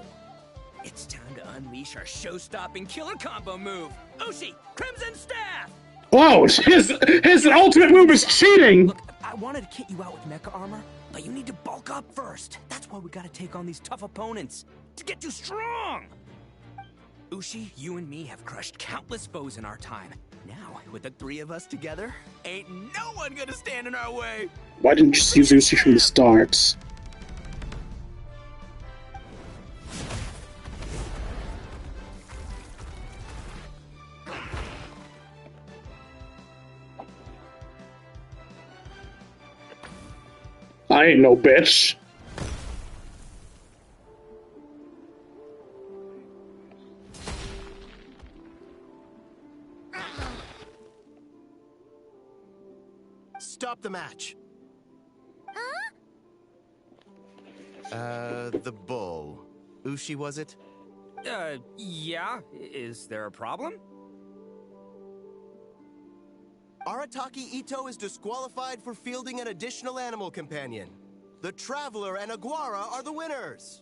Speaker 1: It's time to unleash our show-stopping killer combo move. Ushi, Crimson Staff!
Speaker 2: Whoa, his ultimate move is cheating!
Speaker 1: Look, I wanted to kit you out with mecha armor, but you need to bulk up first. That's why we gotta take on these tough opponents to get you strong! Ushi, you and me have crushed countless foes in our time. Now, with the three of us together, ain't no one gonna stand in our way!
Speaker 2: Why didn't you just use Ushi from the start? I ain't no bitch.
Speaker 10: Stop the match. The bull. Ushi, was it?
Speaker 1: Yeah? Is there a problem?
Speaker 10: Arataki Ito is disqualified for fielding an additional animal companion. The Traveler and Aguara are the winners.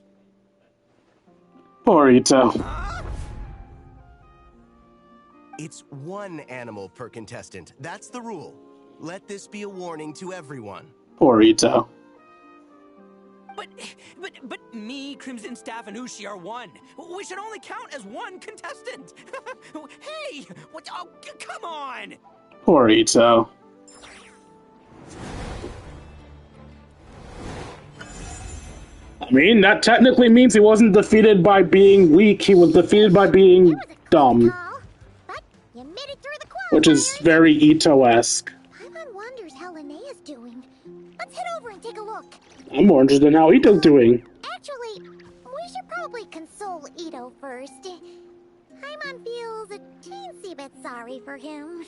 Speaker 2: Poor Ito.
Speaker 10: It's one animal per contestant. That's the rule. Let this be a warning to everyone.
Speaker 2: Poor Ito.
Speaker 1: But me, Crimson Staff, and Ushi are one. We should only count as one contestant. Hey, what? Oh, come on!
Speaker 2: Poor Ito. I mean, that technically means he wasn't defeated by being weak, he was defeated by being dumb.
Speaker 4: But you made it through the qualifiers.
Speaker 2: Which is very Ito-esque.
Speaker 4: Paimon wonders how Linnea's doing. Let's head over and take a look.
Speaker 2: I'm more interested in how Ito's doing.
Speaker 4: Actually, we should probably console Ito first. Paimon feels a teensy bit sorry for him.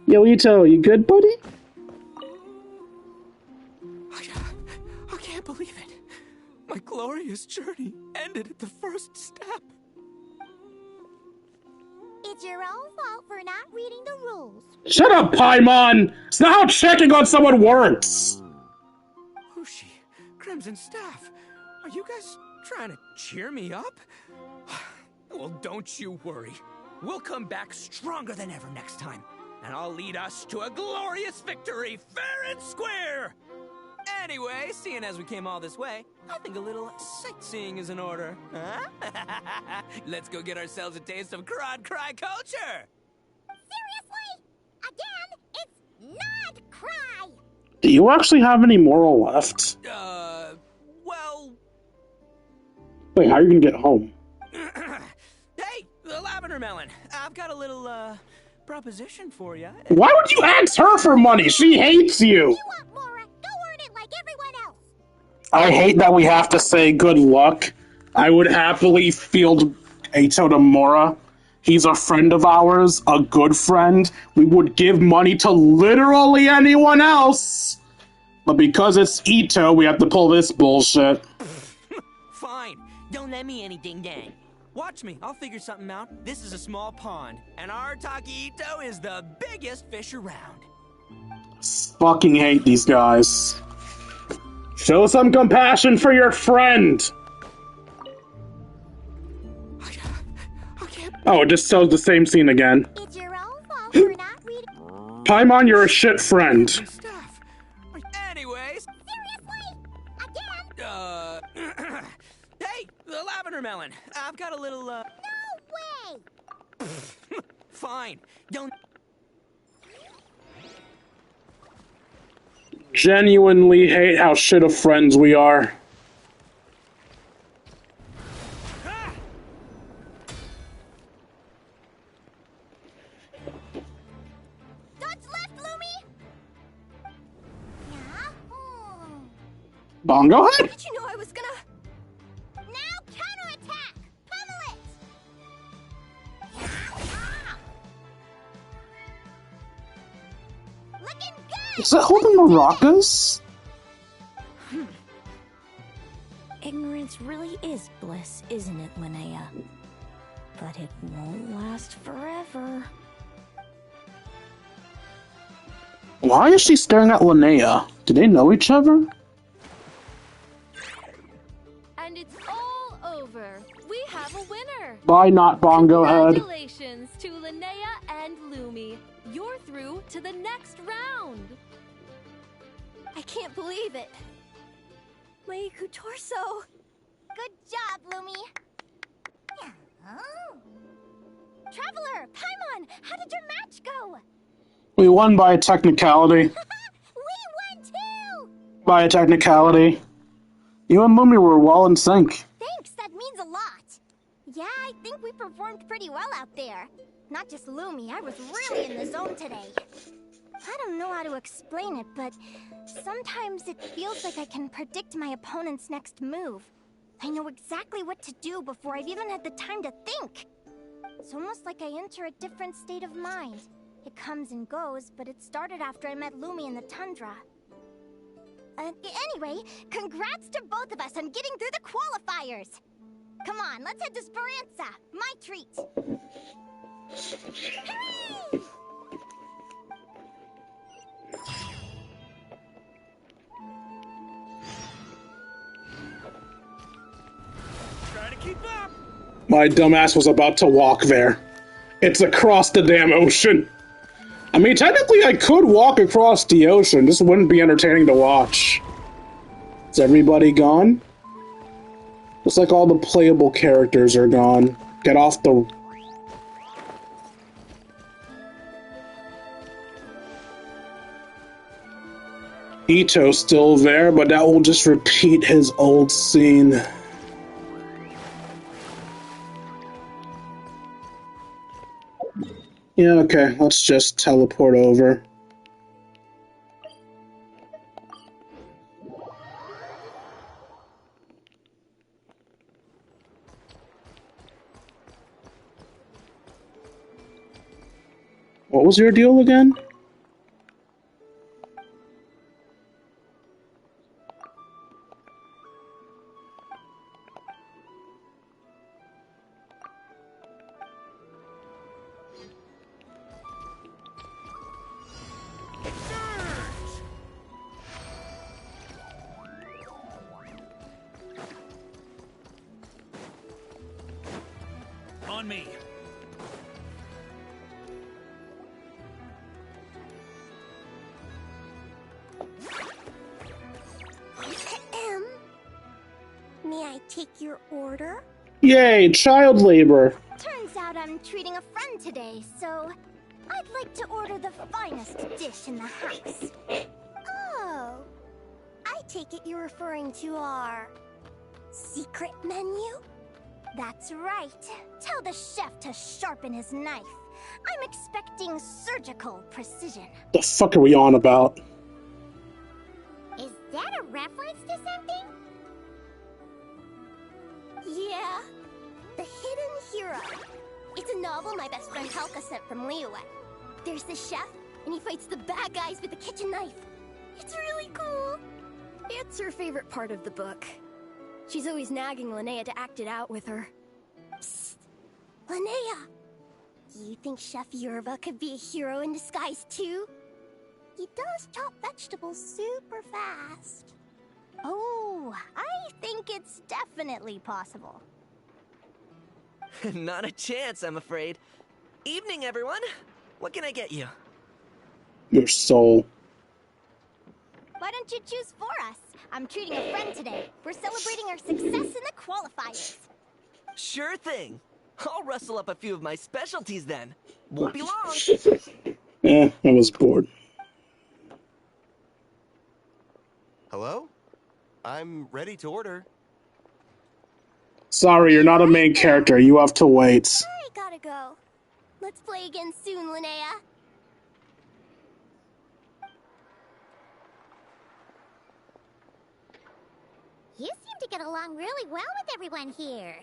Speaker 2: Yo, Ito, you good, buddy?
Speaker 1: I can't believe it. My glorious journey ended at the first step.
Speaker 4: It's your own fault for not reading the rules.
Speaker 2: Shut up, Paimon! It's not how checking on someone works!
Speaker 1: Ushi, Crimson Staff, are you guys trying to cheer me up? Well, don't you worry. We'll come back stronger than ever next time, and I'll lead us to a glorious victory, fair and square! Anyway, seeing as we came all this way, I think a little sightseeing is in order, huh? Let's go get ourselves a taste of Crod Cry culture!
Speaker 4: Seriously? Again, it's not cry!
Speaker 2: Do you actually have any moral left?
Speaker 1: Well...
Speaker 2: Wait, how are you gonna get home?
Speaker 1: Hey, the Lavender Melon, I've got a little, proposition for you.
Speaker 2: Why would you ask her for money? She hates you!
Speaker 4: You want Mora? Go earn it like everyone else!
Speaker 2: I hate that we have to say good luck. I would happily field Ito to Mora. He's a friend of ours, a good friend. We would give money to literally anyone else. But because it's Ito, we have to pull this bullshit.
Speaker 1: Fine, don't let me any ding-dang. Watch me, I'll figure something out. This is a small pond, and Arataki Ito is the biggest fish around.
Speaker 2: Fucking hate these guys. Show some compassion for your friend! Oh, it just shows the same scene again.
Speaker 4: It's your own fault for not reading.
Speaker 2: Paimon, you're a shit friend.
Speaker 1: Anyways...
Speaker 4: Seriously? Again?
Speaker 1: Hey, the Lavender Melon, I've got a little,
Speaker 4: No way!
Speaker 1: Fine, don't...
Speaker 2: Genuinely hate how shit of friends we are.
Speaker 4: Dodge left, Lumi!
Speaker 2: Bongo head?
Speaker 7: Did you know I was gonna...
Speaker 4: Now counterattack! Pummel it! Looking good!
Speaker 2: Is that holding maracas?
Speaker 7: Ignorance really is bliss, isn't it, Linnea? But it won't last forever.
Speaker 2: Why is she staring at Linnea? Do they know each other?
Speaker 9: And it's all over. We have a winner.
Speaker 2: Bye, not Bongo Head.
Speaker 9: Congratulations to Linnea and Lumi. You're through to the next round.
Speaker 7: I can't believe it. My torso.
Speaker 6: Good job, Lumi. Oh. Traveler, Paimon, how did your match go?
Speaker 2: We won by a technicality.
Speaker 6: We won too!
Speaker 2: By a technicality. You and Lumi were well in sync.
Speaker 6: Thanks, that means a lot. Yeah, I think we performed pretty well out there. Not just Lumi, I was really in the zone today. I don't know how to explain it, but sometimes it feels like I can predict my opponent's next move. I know exactly what to do before I've even had the time to think. It's almost like I enter a different state of mind. It comes and goes, but it started after I met Lumi in the tundra. Anyway, congrats to both of us on getting through the qualifiers! Come on, let's head to Speranza, my treat! Hooray!
Speaker 11: Try to keep up.
Speaker 2: My dumbass was about to walk there. It's across the damn ocean. I mean, technically I could walk across the ocean. This wouldn't be entertaining to watch. Is everybody gone? Looks like all the playable characters are gone. Get off the... Ito's still there, but that will just repeat his old scene. Yeah, okay, let's just teleport over. What was your deal again?
Speaker 11: On me.
Speaker 6: May I take your order?
Speaker 2: Yay, child labor.
Speaker 6: Turns out I'm treating a friend today, so I'd like to order the finest dish in the house. Oh, I take it you're referring to our secret menu? That's right. Tell the chef to sharpen his knife. I'm expecting surgical precision.
Speaker 2: The fuck are we on about?
Speaker 4: Is that a reference to something?
Speaker 6: Yeah, The Hidden Hero. It's a novel my best friend Halka sent from Liyue. There's the chef, and he fights the bad guys with a kitchen knife. It's really cool.
Speaker 7: It's her favorite part of the book. She's always nagging Linnea to act it out with her.
Speaker 6: Psst! Linnea! You think Chef Yerba could be a hero in disguise too? He does chop vegetables super fast. Oh, I think it's definitely possible.
Speaker 1: Not a chance, I'm afraid. Evening, everyone. What can I get you?
Speaker 2: Your soul.
Speaker 6: Why don't you choose for us? I'm treating a friend today. We're celebrating our success in the qualifiers.
Speaker 1: Sure thing. I'll rustle up a few of my specialties then. Won't be long.
Speaker 2: I was bored.
Speaker 10: Hello? I'm ready to order.
Speaker 2: Sorry, you're not a main character. You have to wait.
Speaker 6: I gotta go. Let's play again soon, Linnea.
Speaker 4: You seem to get along really well with everyone here.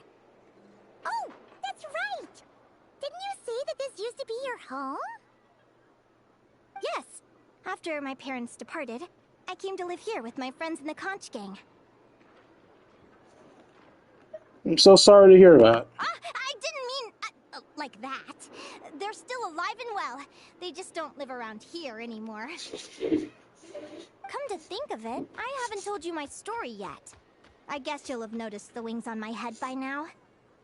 Speaker 4: Oh, that's right! Didn't you say that this used to be your home?
Speaker 6: Yes. After my parents departed, I came to live here with my friends in the conch gang.
Speaker 2: I'm so sorry to hear that.
Speaker 6: I didn't mean like that. They're still alive and well. They just don't live around here anymore. Come to think of it, I haven't told you my story yet. I guess you'll have noticed the wings on my head by now.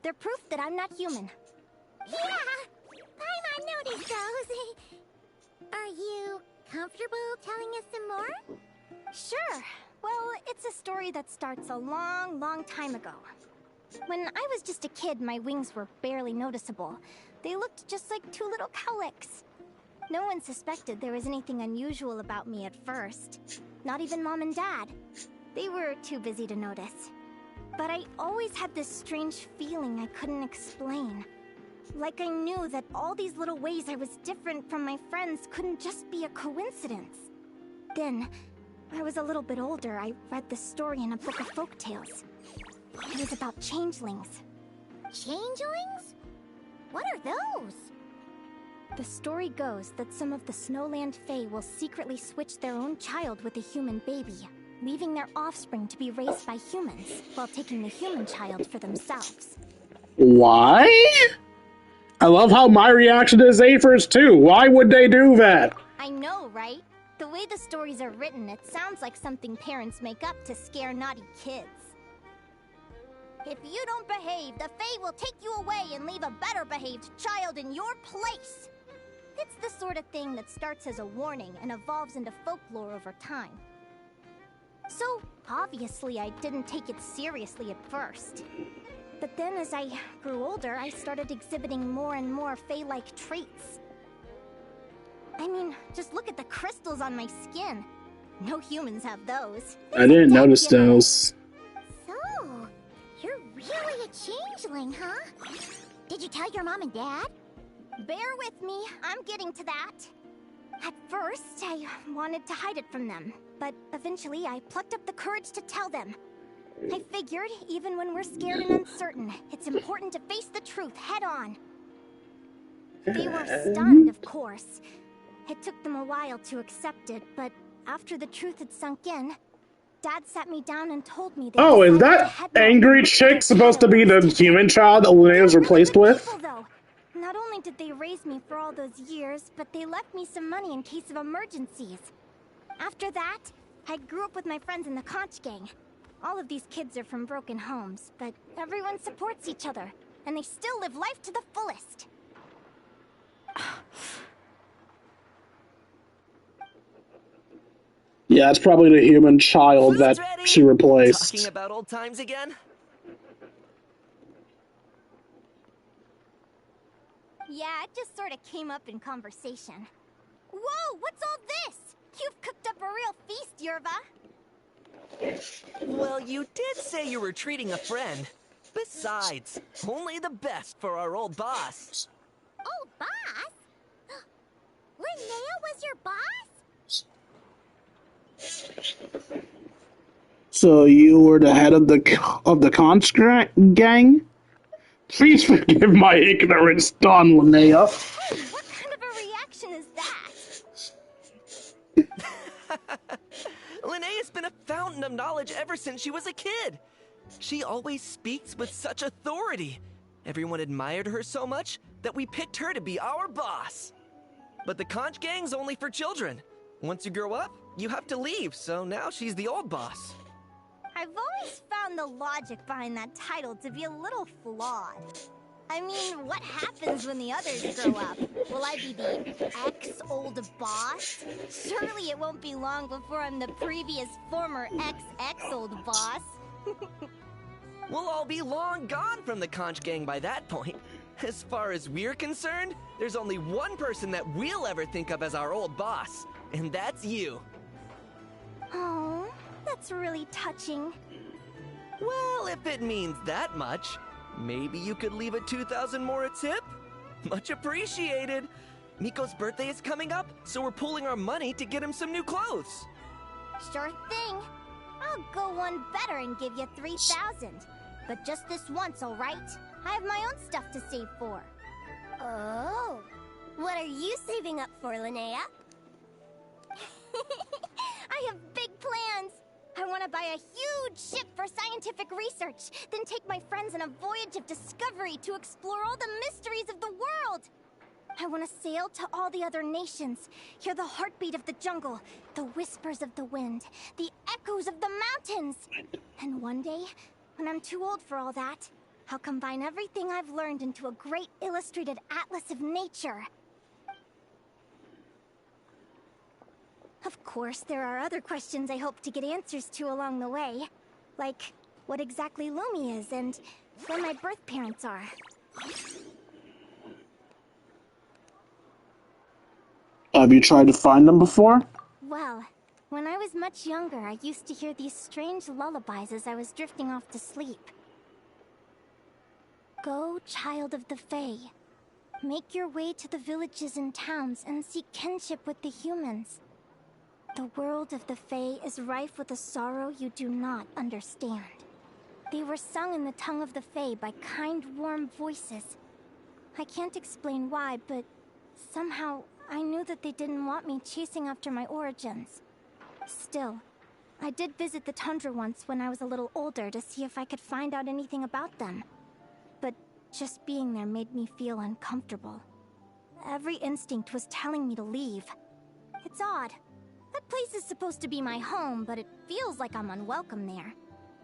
Speaker 6: They're proof that I'm not human.
Speaker 4: Yeah, Paimon noticed those. Are you comfortable telling us some more?
Speaker 6: Sure. Well, it's a story that starts a long, long time ago. When I was just a kid, my wings were barely noticeable. They looked just like two little cowlicks. No one suspected there was anything unusual about me at first. Not even Mom and Dad. They were too busy to notice. But I always had this strange feeling I couldn't explain. Like I knew that all these little ways I was different from my friends couldn't just be a coincidence. Then, when I was a little bit older, I read this story in a book of folktales. It was about changelings.
Speaker 4: Changelings? What are those?
Speaker 6: The story goes that some of the Snowland Fae will secretly switch their own child with a human baby, leaving their offspring to be raised by humans, while taking the human child for themselves.
Speaker 2: Why? I love how my reaction is Aphers too. Why would they do that?
Speaker 6: I know, right? The way the stories are written, it sounds like something parents make up to scare naughty kids.
Speaker 4: If you don't behave, the Fae will take you away and leave a better behaved child in your place.
Speaker 6: It's the sort of thing that starts as a warning and evolves into folklore over time. So, obviously, I didn't take it seriously at first. But then as I grew older, I started exhibiting more and more Fae-like traits. I mean, just look at the crystals on my skin. No humans have those.
Speaker 2: I didn't notice those.
Speaker 4: So, you're really a changeling, huh? Did you tell your mom and dad?
Speaker 6: Bear with me, I'm getting to that. At first, I wanted to hide it from them, but eventually I plucked up the courage to tell them. I figured, even when we're scared and uncertain, it's important to face the truth head on. They were stunned, of course. It took them a while to accept it, but after the truth had sunk in, Dad sat me down and told me that—
Speaker 2: Oh, is that angry chick supposed to be the human child that Linnea was replaced with?
Speaker 6: Though. Not only did they raise me for all those years, but they left me some money in case of emergencies. After that, I grew up with my friends in the Conch Gang. All of these kids are from broken homes, but everyone supports each other, and they still live life to the fullest.
Speaker 2: Yeah, it's probably the human child that she replaced.
Speaker 1: Talking about old times again?
Speaker 6: Yeah, it just sort of came up in conversation. Whoa, what's all this? You've cooked up a real feast, Yerva.
Speaker 1: Well, you did say you were treating a friend. Besides, only the best for our old boss.
Speaker 4: Old boss? Linnea was your boss?
Speaker 2: So you were the head of the Conch gang? Please forgive my ignorance, Don Linnea.
Speaker 6: What kind of a reaction is that?
Speaker 1: Linnea's been a fountain of knowledge ever since she was a kid. She always speaks with such authority. Everyone admired her so much that we picked her to be our boss. But the Conch Gang's only for children. Once you grow up, you have to leave, so now she's the old boss.
Speaker 6: I've always found the logic behind that title to be a little flawed. I mean, what happens when the others grow up? Will I be the ex-old boss? Surely it won't be long before I'm the previous former ex-old boss.
Speaker 1: We'll all be long gone from the Conch Gang by that point. As far as we're concerned, there's only one person that we'll ever think of as our old boss, and that's you.
Speaker 6: Oh, that's really touching.
Speaker 1: Well, if it means that much, maybe you could leave a 2,000 more a tip? Much appreciated. Miko's birthday is coming up, so we're pooling our money to get him some new clothes.
Speaker 6: Sure thing. I'll go one better and give you 3,000. But just this once, all right? I have my own stuff to save for.
Speaker 7: Oh. What are you saving up for, Linnea?
Speaker 6: I have big plans. I want to buy a huge ship for scientific research, then take my friends on a voyage of discovery to explore all the mysteries of the world. I want to sail to all the other nations, hear the heartbeat of the jungle, the whispers of the wind, the echoes of the mountains. And one day, when I'm too old for all that, I'll combine everything I've learned into a great illustrated atlas of nature. Of course, there are other questions I hope to get answers to along the way. Like, what exactly Lumi is and where my birth parents are.
Speaker 2: Have you tried to find them before?
Speaker 6: Well, when I was much younger, I used to hear these strange lullabies as I was drifting off to sleep. Go, child of the Fae. Make your way to the villages and towns and seek kinship with the humans. The world of the Fae is rife with a sorrow you do not understand. They were sung in the tongue of the Fae by kind, warm voices. I can't explain why, but somehow I knew that they didn't want me chasing after my origins. Still, I did visit the tundra once when I was a little older to see if I could find out anything about them. But just being there made me feel uncomfortable. Every instinct was telling me to leave. It's odd. That place is supposed to be my home, but it feels like I'm unwelcome there.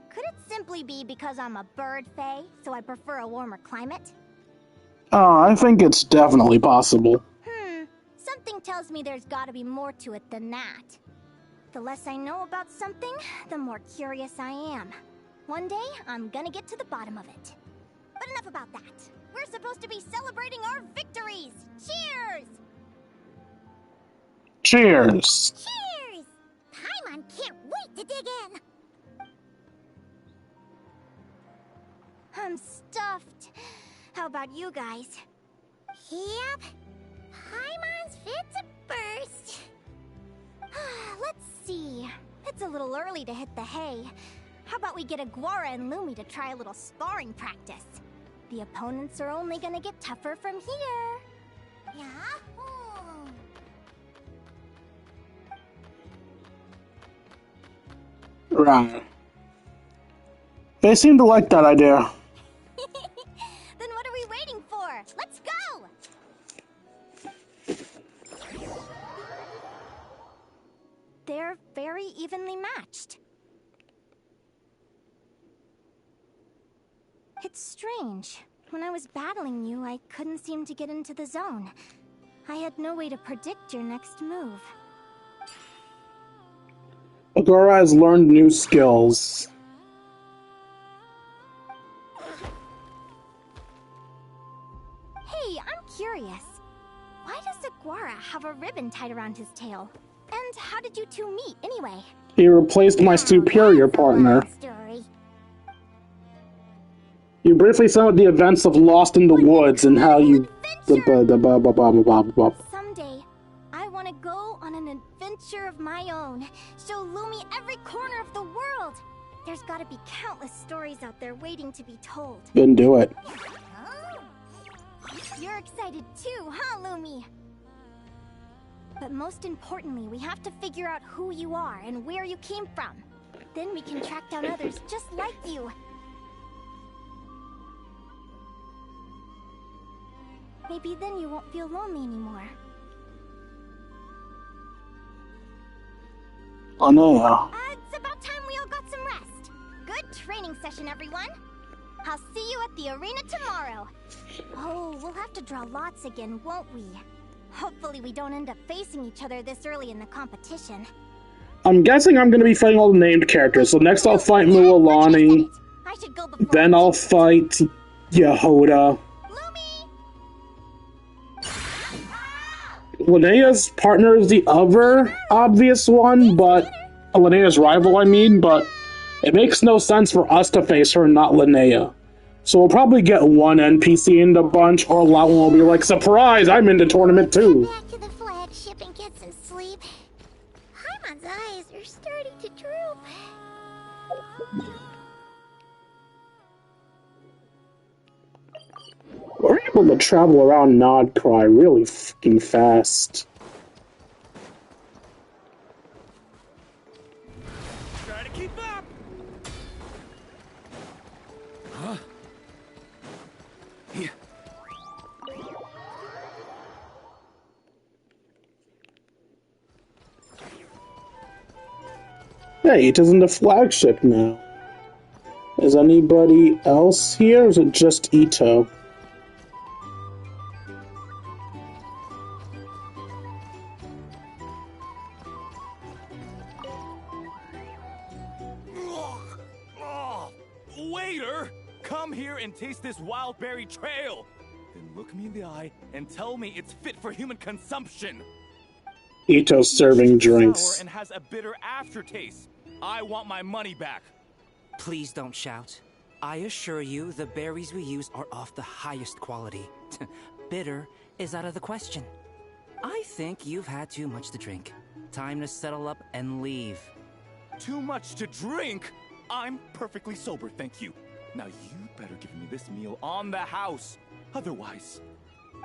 Speaker 6: Could it simply be because I'm a bird fae, so I prefer a warmer climate?
Speaker 2: I think it's definitely possible.
Speaker 6: Something tells me there's gotta be more to it than that. The less I know about something, the more curious I am. One day, I'm gonna get to the bottom of it. But enough about that. We're supposed to be celebrating our victories! Cheers!
Speaker 2: Cheers!
Speaker 4: Cheers! Paimon can't wait to dig in!
Speaker 6: I'm stuffed. How about you guys?
Speaker 4: Yep. Paimon's fit to burst.
Speaker 6: Let's see. It's a little early to hit the hay. How about we get Aguara and Lumi to try a little sparring practice? The opponents are only gonna get tougher from here.
Speaker 4: Yahoo!
Speaker 2: Right. They seem to like that idea.
Speaker 6: Then what are we waiting for? Let's go! They're very evenly matched. It's strange. When I was battling you, I couldn't seem to get into the zone. I had no way to predict your next move.
Speaker 2: Agora has learned new skills.
Speaker 6: Hey, I'm curious. Why does Aguara have a ribbon tied around his tail? And how did you two meet, anyway?
Speaker 2: He replaced my superior partner.
Speaker 4: Story.
Speaker 2: You briefly summed the events of Lost in the Woods and how you...
Speaker 6: Someday, I want to go on an adventure of my own. Show Lumi every corner of the world. There's got to be countless stories out there waiting to be told.
Speaker 2: Then do it.
Speaker 6: You're excited too, huh, Lumi? But most importantly, we have to figure out who you are and where you came from. Then we can track down others just like you. Maybe then you won't feel lonely anymore.
Speaker 2: Oh no.
Speaker 6: It's about time we all got some rest. Good training session, everyone. I'll see you at the arena tomorrow. Oh, we'll have to draw lots again, won't we? Hopefully we don't end up facing each other this early in the competition.
Speaker 2: I'm guessing I'm gonna be fighting all the named characters, so next I'll fight Mualani, then I'll fight Yehoda. Linnea's partner is the other obvious one, but Linnea's rival, I mean, but it makes no sense for us to face her and not Linnea. So we'll probably get one NPC in the bunch, or Lawon will be like, surprise, I'm in the tournament too.
Speaker 4: Back to the flagship and get some sleep. Paimon's eyes are starting to droop.
Speaker 2: We're able to travel around Nodcry really fucking fast.
Speaker 11: Try to keep up! Huh? Yeah.
Speaker 2: Hey, it isn't the flagship now. Is anybody else here, or is it just Ito?
Speaker 12: Waiter! Come here and taste this wild berry trail! Then look me in the eye and tell me it's fit for human consumption!
Speaker 2: Ito's serving drinks.
Speaker 12: Sour and has a bitter aftertaste. I want my money back.
Speaker 1: Please don't shout. I assure you the berries we use are of the highest quality. Bitter is out of the question. I think you've had too much to drink. Time to settle up and leave.
Speaker 12: Too much to drink? I'm perfectly sober, thank you. Now you better give me this meal on the house. Otherwise...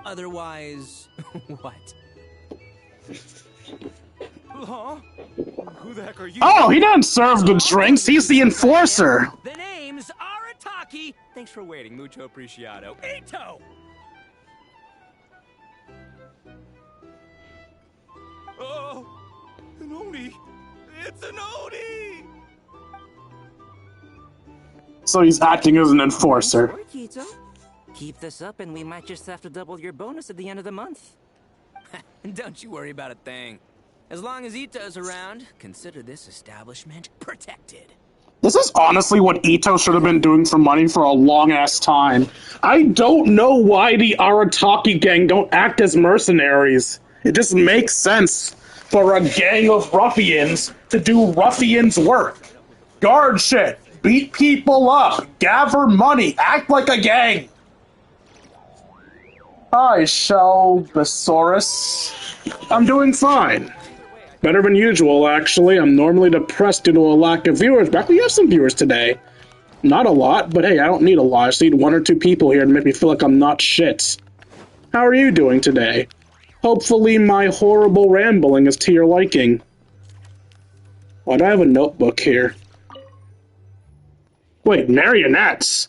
Speaker 1: Otherwise... what?
Speaker 12: Huh? Who the heck are you?
Speaker 2: Oh, he doesn't serve the drinks. He's the enforcer.
Speaker 1: The name's Arataki. Thanks for waiting. Mucho apreciado. Ito!
Speaker 12: Oh, an Oni. It's an Oni!
Speaker 2: So he's acting as an enforcer.
Speaker 1: Nice work, Ito. Keep this up and we might just have to double your bonus at the end of the month. Don't you worry about a thing. As long as Ito's around, consider this establishment protected.
Speaker 2: This is honestly what Ito should have been doing for money for a long-ass time. I don't know why the Arataki gang don't act as mercenaries. It just makes sense for a gang of ruffians to do ruffians' work. Guard shit, beat people up, gather money, act like a gang. Hi, Shelbosaurus. I'm doing fine. Better than usual, actually. I'm normally depressed due to a lack of viewers, but we have some viewers today. Not a lot, but hey, I don't need a lot. I just need 1 or 2 people here to make me feel like I'm not shit. How are you doing today? Hopefully my horrible rambling is to your liking. Why do I have a notebook here? Wait, marionettes?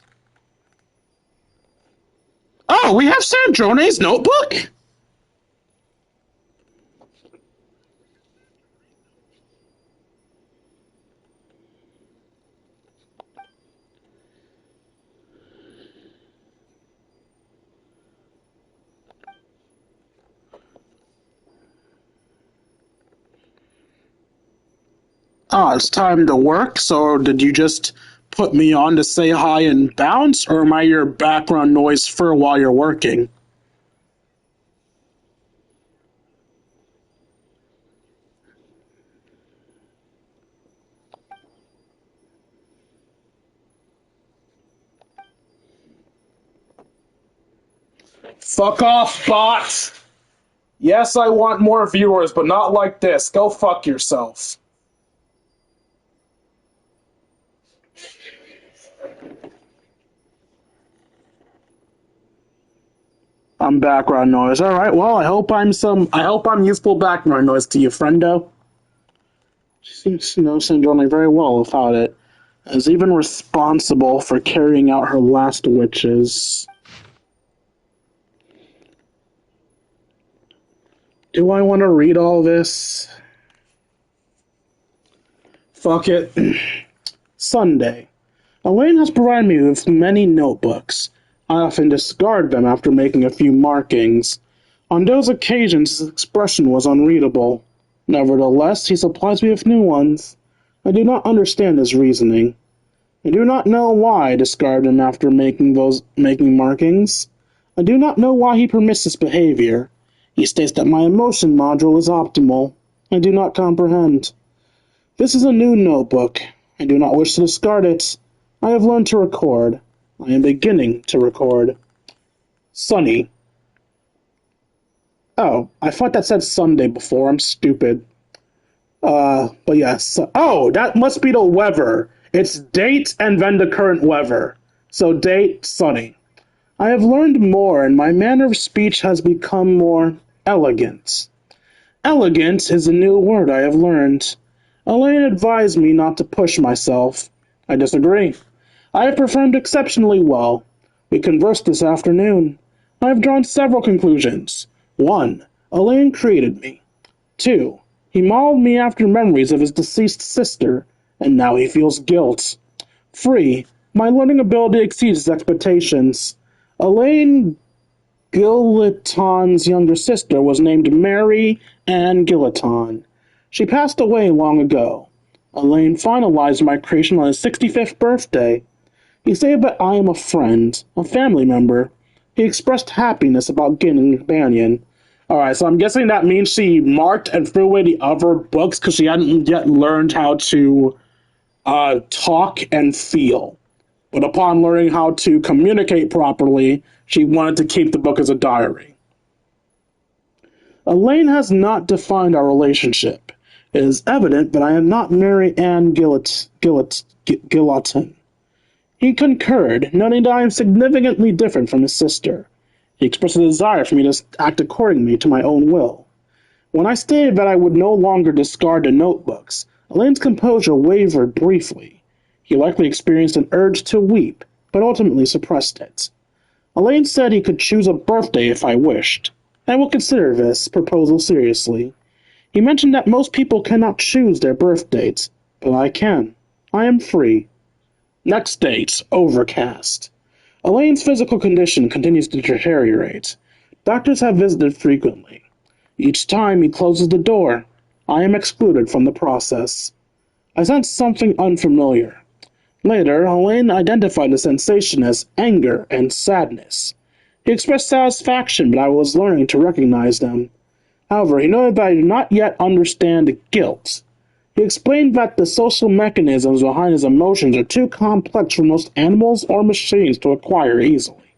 Speaker 2: Oh, we have Sandrone's notebook? Ah, it's time to work, so did you just put me on to say hi and bounce, or am I your background noise for while you're working? Fuck off, bot! Yes, I want more viewers, but not like this. Go fuck yourself. I'm background noise. All right. Well, I hope I'm useful background noise to you, friendo. She seems to know Sandrone very well without it. Is even responsible for carrying out her last wishes. Do I want to read all this? Fuck it. Sunday. Elaine has provided me with many notebooks. I often discard them after making a few markings. On those occasions, his expression was unreadable. Nevertheless, he supplies me with new ones. I do not understand his reasoning. I do not know why I discard them after making markings. I do not know why he permits this behavior. He states that my emotion module is optimal. I do not comprehend. This is a new notebook. I do not wish to discard it. I have learned to record. I am beginning to record. Sunny. Oh, I thought that said Sunday before. I'm stupid. But yes. Oh, that must be the weather. It's date and then the current weather. So date, sunny. I have learned more, and my manner of speech has become more elegant. Elegant is a new word I have learned. Elaine advised me not to push myself. I disagree. I have performed exceptionally well. We conversed this afternoon. I have drawn several conclusions. 1. Elaine created me. 2. He modeled me after memories of his deceased sister, and now he feels guilt. 3. My learning ability exceeds his expectations. Elaine Gilliton's younger sister was named Mary Ann Gilliton. She passed away long ago. Elaine finalized my creation on his 65th birthday. He said that I am a friend, a family member. He expressed happiness about getting a companion. Alright, so I'm guessing that means she marked and threw away the other books because she hadn't yet learned how to talk and feel. But upon learning how to communicate properly, she wanted to keep the book as a diary. Elaine has not defined our relationship. It is evident that I am not Mary Ann Gilliton. He concurred, noting that I am significantly different from his sister. He expressed a desire for me to act accordingly to my own will. When I stated that I would no longer discard the notebooks, Elaine's composure wavered briefly. He likely experienced an urge to weep, but ultimately suppressed it. Elaine said he could choose a birthday if I wished. I will consider this proposal seriously. He mentioned that most people cannot choose their birth dates, but I can. I am free. Next date, overcast. Elaine's physical condition continues to deteriorate. Doctors have visited frequently. Each time he closes the door, I am excluded from the process. I sense something unfamiliar. Later, Elaine identified the sensation as anger and sadness. He expressed satisfaction, but I was learning to recognize them. However, he noted that I do not yet understand guilt. He explained that the social mechanisms behind his emotions are too complex for most animals or machines to acquire easily.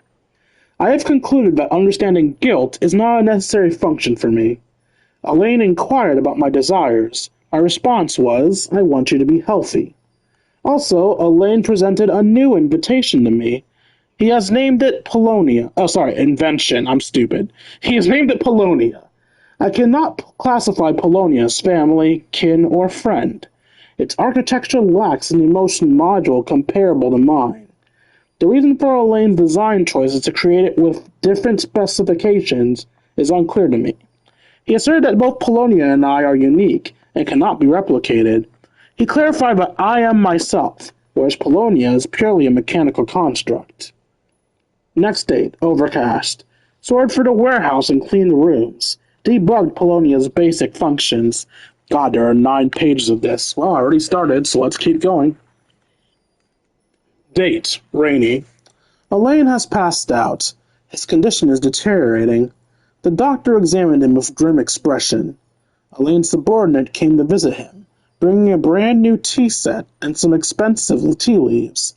Speaker 2: I have concluded that understanding guilt is not a necessary function for me. Elaine inquired about my desires. My response was, I want you to be healthy. Also, Elaine presented a new invitation to me. He has named it Polonia. Oh, sorry, invention. I'm stupid. He has named it Polonia. I cannot classify Polonia as family, kin, or friend. Its architecture lacks an emotion module comparable to mine. The reason for Elaine's design choice is to create it with different specifications is unclear to me. He asserted that both Polonia and I are unique and cannot be replicated. He clarified that I am myself, whereas Polonia is purely a mechanical construct. Next date, overcast. Sorted for the warehouse and cleaned the rooms. Debugged Polonia's basic functions. God, there are 9 pages of this. Well, I already started, so let's keep going. Date, rainy. Elaine has passed out. His condition is deteriorating. The doctor examined him with grim expression. Elaine's subordinate came to visit him, bringing a brand new tea set and some expensive tea leaves.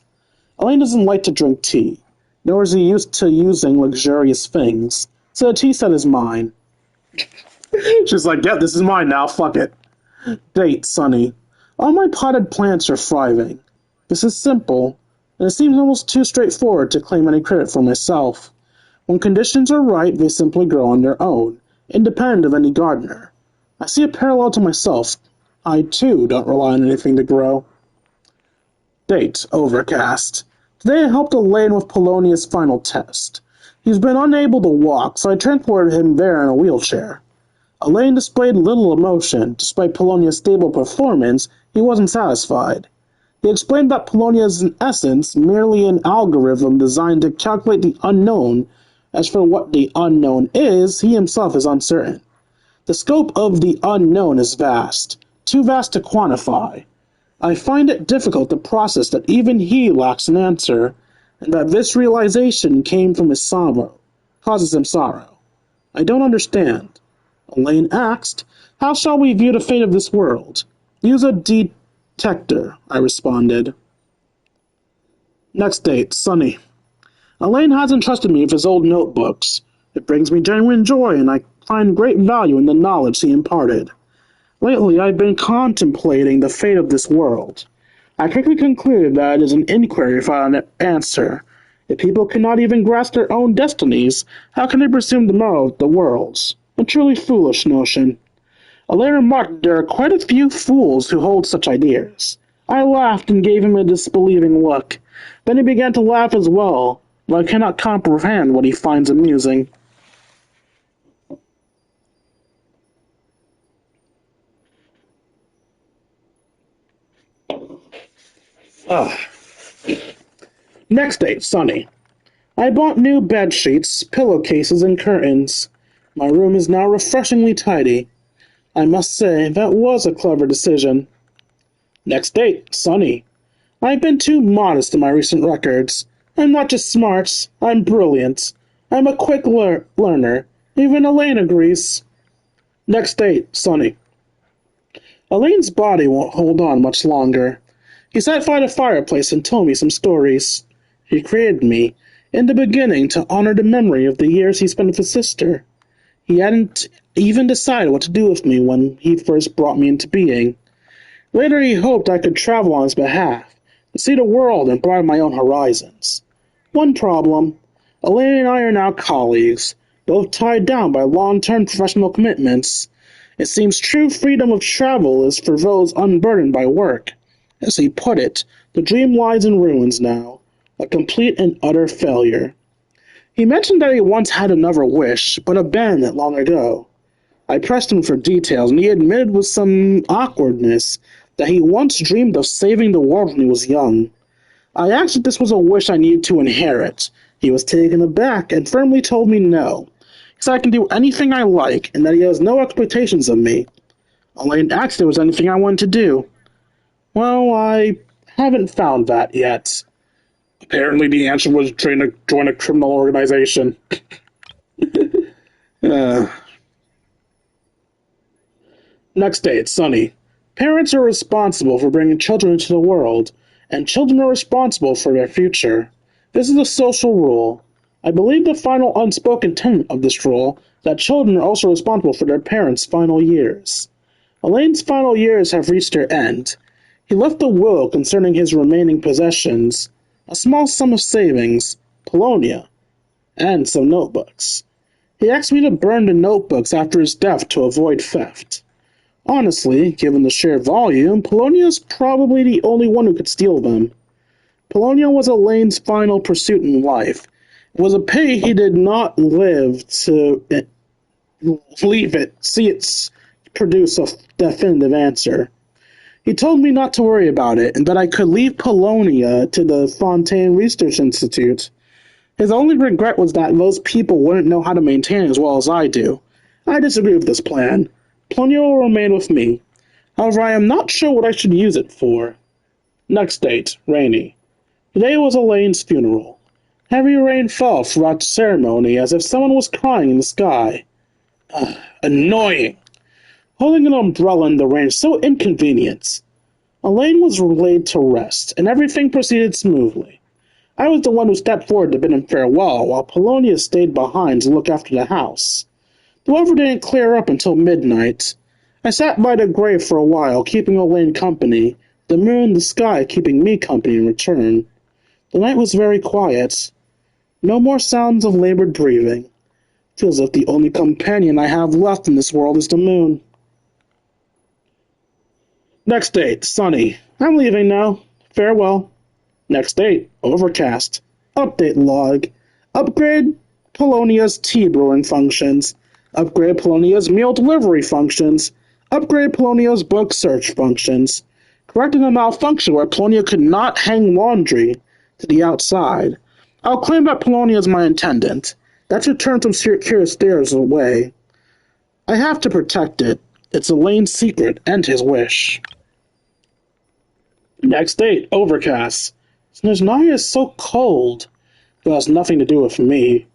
Speaker 2: Elaine doesn't like to drink tea, nor is he used to using luxurious things, so the tea set is mine. She's like, yeah, this is mine now, fuck it. Date, sunny. All my potted plants are thriving. This is simple, and it seems almost too straightforward to claim any credit for myself. When conditions are right, they simply grow on their own, independent of any gardener. I see a parallel to myself. I, too, don't rely on anything to grow. Date, overcast. Today I helped Elaine with Polonia's final test. He's been unable to walk, so I transported him there in a wheelchair. Elaine displayed little emotion. Despite Polonia's stable performance, he wasn't satisfied. He explained that Polonia is in essence merely an algorithm designed to calculate the unknown. As for what the unknown is, he himself is uncertain. The scope of the unknown is vast, too vast to quantify. I find it difficult to process that even he lacks an answer, and that this realization came from his sorrow, causes him sorrow. I don't understand. Elaine asked, how shall we view the fate of this world? Use a detector, I responded. Next date, sunny. Elaine has entrusted me with his old notebooks. It brings me genuine joy, and I find great value in the knowledge he imparted. Lately, I've been contemplating the fate of this world. I quickly concluded that it is an inquiry without an answer. If people cannot even grasp their own destinies, how can they presume to know the world's? A truly foolish notion. Elaine remarked there are quite a few fools who hold such ideas. I laughed and gave him a disbelieving look. Then he began to laugh as well, but I cannot comprehend what he finds amusing. Next day, sunny. I bought new bed sheets, pillowcases, and curtains. My room is now refreshingly tidy. I must say, that was a clever decision. Next date, sunny. I've been too modest in my recent records. I'm not just smart, I'm brilliant. I'm a quick learner. Even Elaine agrees. Next date, sunny. Elaine's body won't hold on much longer. He sat by the fireplace and told me some stories. He created me, in the beginning, to honor the memory of the years he spent with his sister. He hadn't even decided what to do with me when he first brought me into being. Later he hoped I could travel on his behalf, to see the world and broaden my own horizons. One problem. Elaine and I are now colleagues, both tied down by long-term professional commitments. It seems true freedom of travel is for those unburdened by work. As he put it, the dream lies in ruins now, a complete and utter failure. He mentioned that he once had another wish, but abandoned it long ago. I pressed him for details, and he admitted with some awkwardness that he once dreamed of saving the world when he was young. I asked if this was a wish I needed to inherit. He was taken aback and firmly told me no, because I can do anything I like, and that he has no expectations of me. Elaine asked if there was anything I wanted to do. Well, I haven't found that yet. Apparently the answer was join a criminal organization. Next day, it's sunny. Parents are responsible for bringing children into the world, and children are responsible for their future. This is a social rule. I believe the final unspoken tenet of this rule, that children are also responsible for their parents' final years. Elaine's final years have reached their end. He left a will concerning his remaining possessions, a small sum of savings, Polonia, and some notebooks. He asked me to burn the notebooks after his death to avoid theft. Honestly, given the sheer volume, Polonia is probably the only one who could steal them. Polonia was Elaine's final pursuit in life. It was a pity he did not live to see it produce a definitive answer. He told me not to worry about it, and that I could leave Polonia to the Fontaine Research Institute. His only regret was that those people wouldn't know how to maintain it as well as I do. I disagree with this plan. Polonia will remain with me. However, I am not sure what I should use it for. Next date, rainy. Today was Elaine's funeral. Heavy rain fell throughout the ceremony as if someone was crying in the sky. Annoying. Holding an umbrella in the rain is so inconvenient. Elaine was laid to rest, and everything proceeded smoothly. I was the one who stepped forward to bid him farewell, while Polonia stayed behind to look after the house. The weather didn't clear up until midnight. I sat by the grave for a while, keeping Elaine company, the moon and the sky keeping me company in return. The night was very quiet. No more sounds of labored breathing. Feels like the only companion I have left in this world is the moon. Next date, sunny. I'm leaving now. Farewell. Next date, overcast. Update log. Upgrade Polonia's tea brewing functions. Upgrade Polonia's meal delivery functions. Upgrade Polonia's book search functions. Correcting a malfunction where Polonia could not hang laundry to the outside. I'll claim that Polonia is my attendant. That should turn some curious stares away. I have to protect it. It's Elaine's secret and his wish. Next date, overcast. Snezhnaya is so cold. It has nothing to do with me.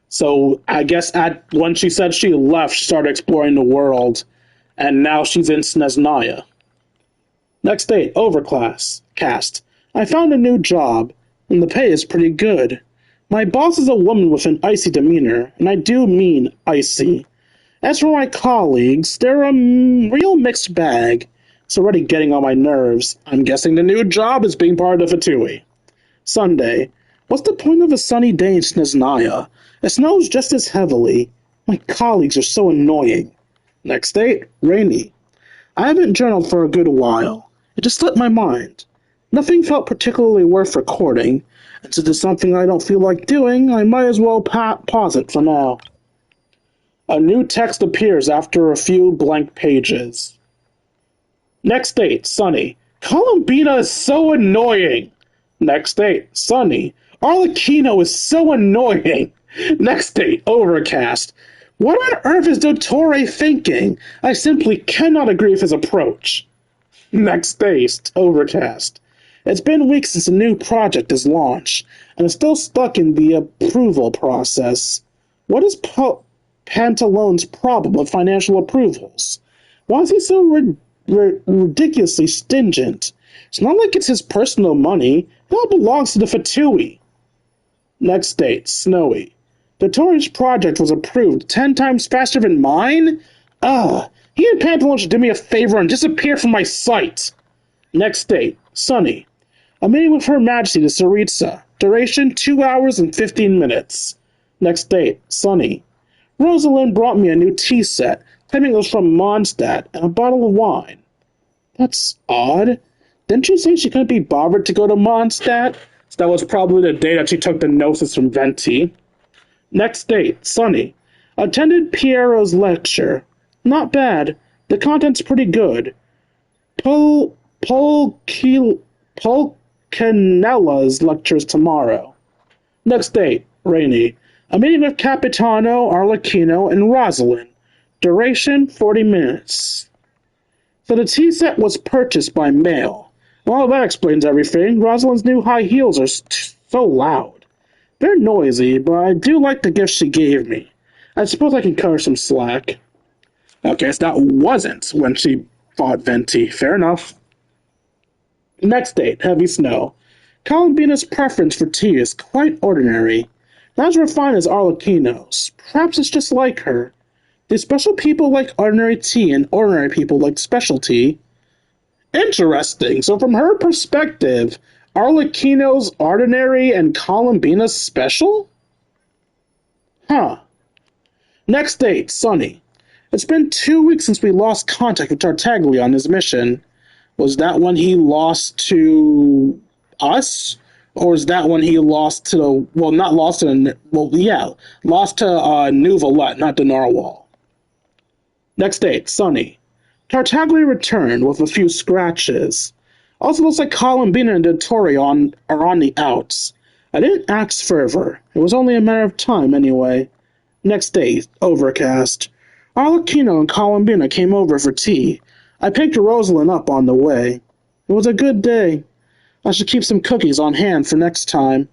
Speaker 2: So I guess when she said she left, she started exploring the world. And now she's in Snezhnaya. Next date, cast. I found a new job, and the pay is pretty good. My boss is a woman with an icy demeanor, and I do mean icy. As for my colleagues, they're a real mixed bag. It's already getting on my nerves. I'm guessing the new job is being part of the Fatui. Sunday. What's the point of a sunny day in Snezhnaya? It snows just as heavily. My colleagues are so annoying. Next date, rainy. I haven't journaled for a good while. It just slipped my mind. Nothing felt particularly worth recording, and since it's something I don't feel like doing, I might as well pause it for now. A new text appears after a few blank pages. Next date, sunny. Columbina is so annoying. Next date, sunny. Arlecchino is so annoying. Next date, overcast. What on earth is Dottore thinking? I simply cannot agree with his approach. Next date, overcast. It's been weeks since a new project is launched, and it's still stuck in the approval process. What is Pantalone's problem with financial approvals? Why is he so ridiculously stingent? It's not like it's his personal money. It all belongs to the Fatui. Next date, snowy. Dottore's project was approved 10 times faster than mine? He and Pantalone should do me a favor and disappear from my sight. Next date, sunny. A meeting with Her Majesty to Saritsa. Duration 2 hours and 15 minutes. Next date, sunny. Rosalind brought me a new tea set, claiming it was from Mondstadt, and a bottle of wine. That's odd. Didn't you say she couldn't be bothered to go to Mondstadt? So that was probably the day that she took the gnosis from Venti. Next date, sunny. Attended Piero's lecture. Not bad. The content's pretty good. Pulcanella's lectures tomorrow. Next date, rainy. A meeting with Capitano, Arlecchino, and Rosalind. Duration 40 minutes. So the tea set was purchased by mail. Well, that explains everything. Rosalind's new high heels are so loud. They're noisy, but I do like the gift she gave me. I suppose I can cut her some slack. Okay, so that wasn't when she fought Venti. Fair enough. Next date, heavy snow. Columbina's preference for tea is quite ordinary. Not as refined as Arlecchino's. Perhaps it's just like her. Do special people like ordinary tea and ordinary people like specialty? Interesting. So from her perspective, Arlecchino's ordinary and Columbina's special? Huh. Next date, sunny. It's been 2 weeks since we lost contact with Tartaglia on his mission. Was that when he lost to us? Or is that when he lost to the... Well, not lost to the... Well, yeah. Lost to New Valette, not to Narwhal. Next date, sunny. Tartaglia returned with a few scratches. Also looks like Columbina and Dottore are on the outs. I didn't ask further. It was only a matter of time anyway. Next day, overcast. Arlecchino and Columbina came over for tea. I picked Rosalind up on the way. It was a good day. I should keep some cookies on hand for next time.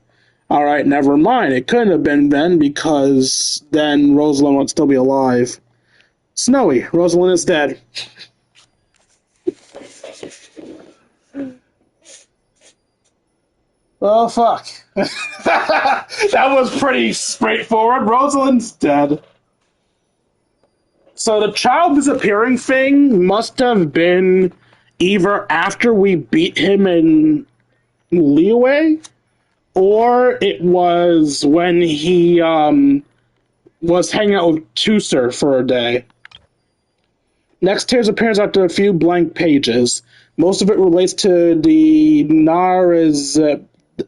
Speaker 2: Alright, never mind. It couldn't have been then because then Rosalind would still be alive. Snowy, Rosalind is dead. Oh, fuck. That was pretty straightforward. Rosalind's dead. So the child disappearing thing must have been either after we beat him in Liyue, or it was when he was hanging out with Tusser for a day. Next tears appears after a few blank pages. Most of it relates to the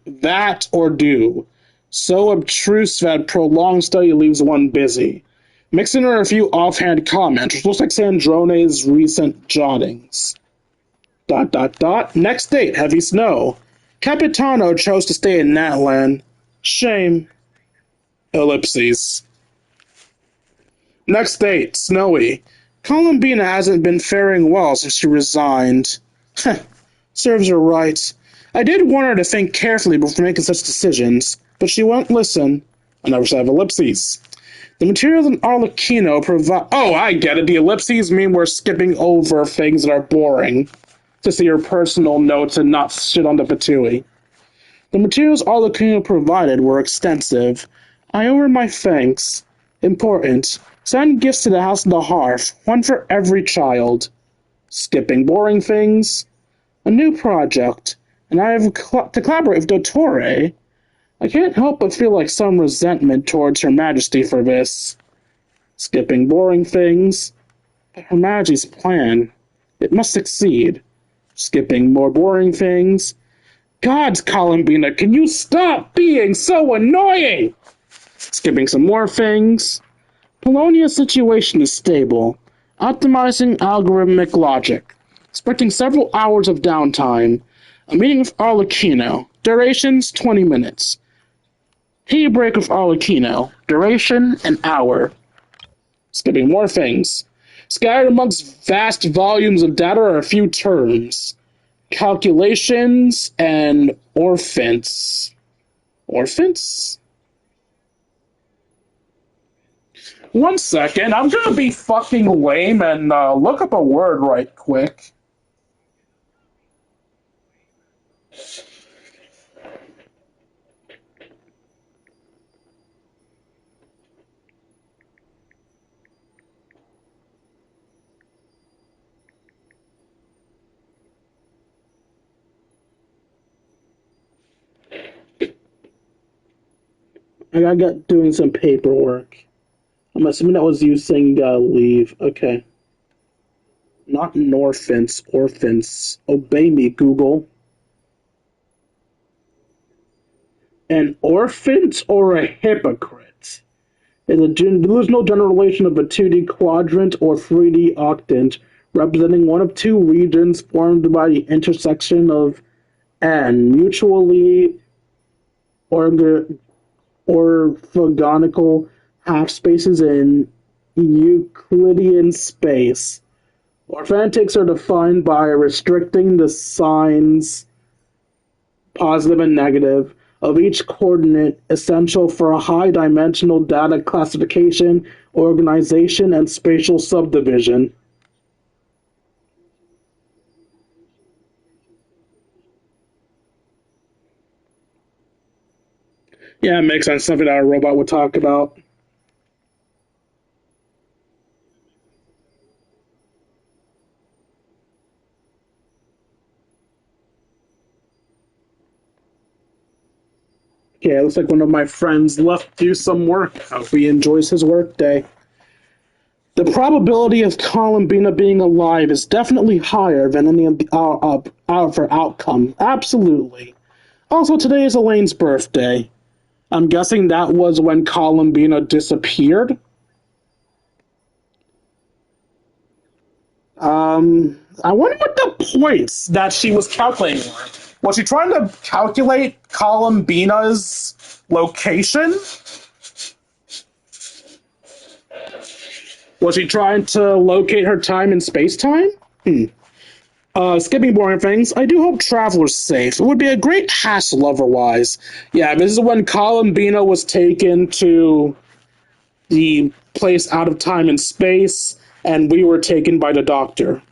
Speaker 2: that or do. So abstruse that prolonged study leaves one busy. Mixing in a few offhand comments, which looks like Sandrone's recent jottings. ... Next date, heavy snow. Capitano chose to stay in Natlan. Shame. Ellipses. Next date, snowy. Columbina hasn't been faring well since she resigned. Serves her right. I did want her to think carefully before making such decisions, but she won't listen. I never said ellipses. The materials in Arlecchino provide... Oh, I get it. The ellipses mean we're skipping over things that are boring to see your personal notes and not shit on the Patui. The materials Arlecchino provided were extensive. I owe her my thanks. Important. Send gifts to the House of the Hearth, one for every child. Skipping boring things. A new project, and I have to collaborate with Dottore. I can't help but feel like some resentment towards Her Majesty for this. Skipping boring things. But Her Majesty's plan. It must succeed. Skipping more boring things. Gods, Columbina, can you stop being so annoying? Skipping some more things. Polonia's situation is stable. Optimizing algorithmic logic. Expecting several hours of downtime. A meeting with Arlecchino. Durations 20 minutes. Tea break with Arlecchino. Duration an hour. Skipping more things. Scattered amongst vast volumes of data are a few terms. Calculations and orphants. Orphants? One second, I'm gonna be fucking lame and look up a word right quick. I got doing some paperwork. I'm assuming that was you saying you gotta leave. Okay. Not an orphans, orphans. Obey me, Google. An orphant or a hypocrite? There's no general relation of a 2D quadrant or 3D octant representing one of two regions formed by the intersection of n mutually orthogonal half-spaces in Euclidean space. Orphantics are defined by restricting the signs positive and negative of each coordinate essential for a high-dimensional data classification, organization, and spatial subdivision. Yeah, it makes sense. Something that a robot would talk about. Yeah, it looks like one of my friends left to do some work. I hope he enjoys his workday. The probability of Columbina being alive is definitely higher than any of the other outcome. Absolutely. Also, today is Elaine's birthday. I'm guessing that was when Columbina disappeared. I wonder what the points that she was calculating were. Was she trying to calculate Columbina's location? Was she trying to locate her time in space-time? Skipping boring things, I do hope Traveler's safe. It would be a great hassle otherwise. Yeah, this is when Columbina was taken to the place out of time and space, and we were taken by the Doctor.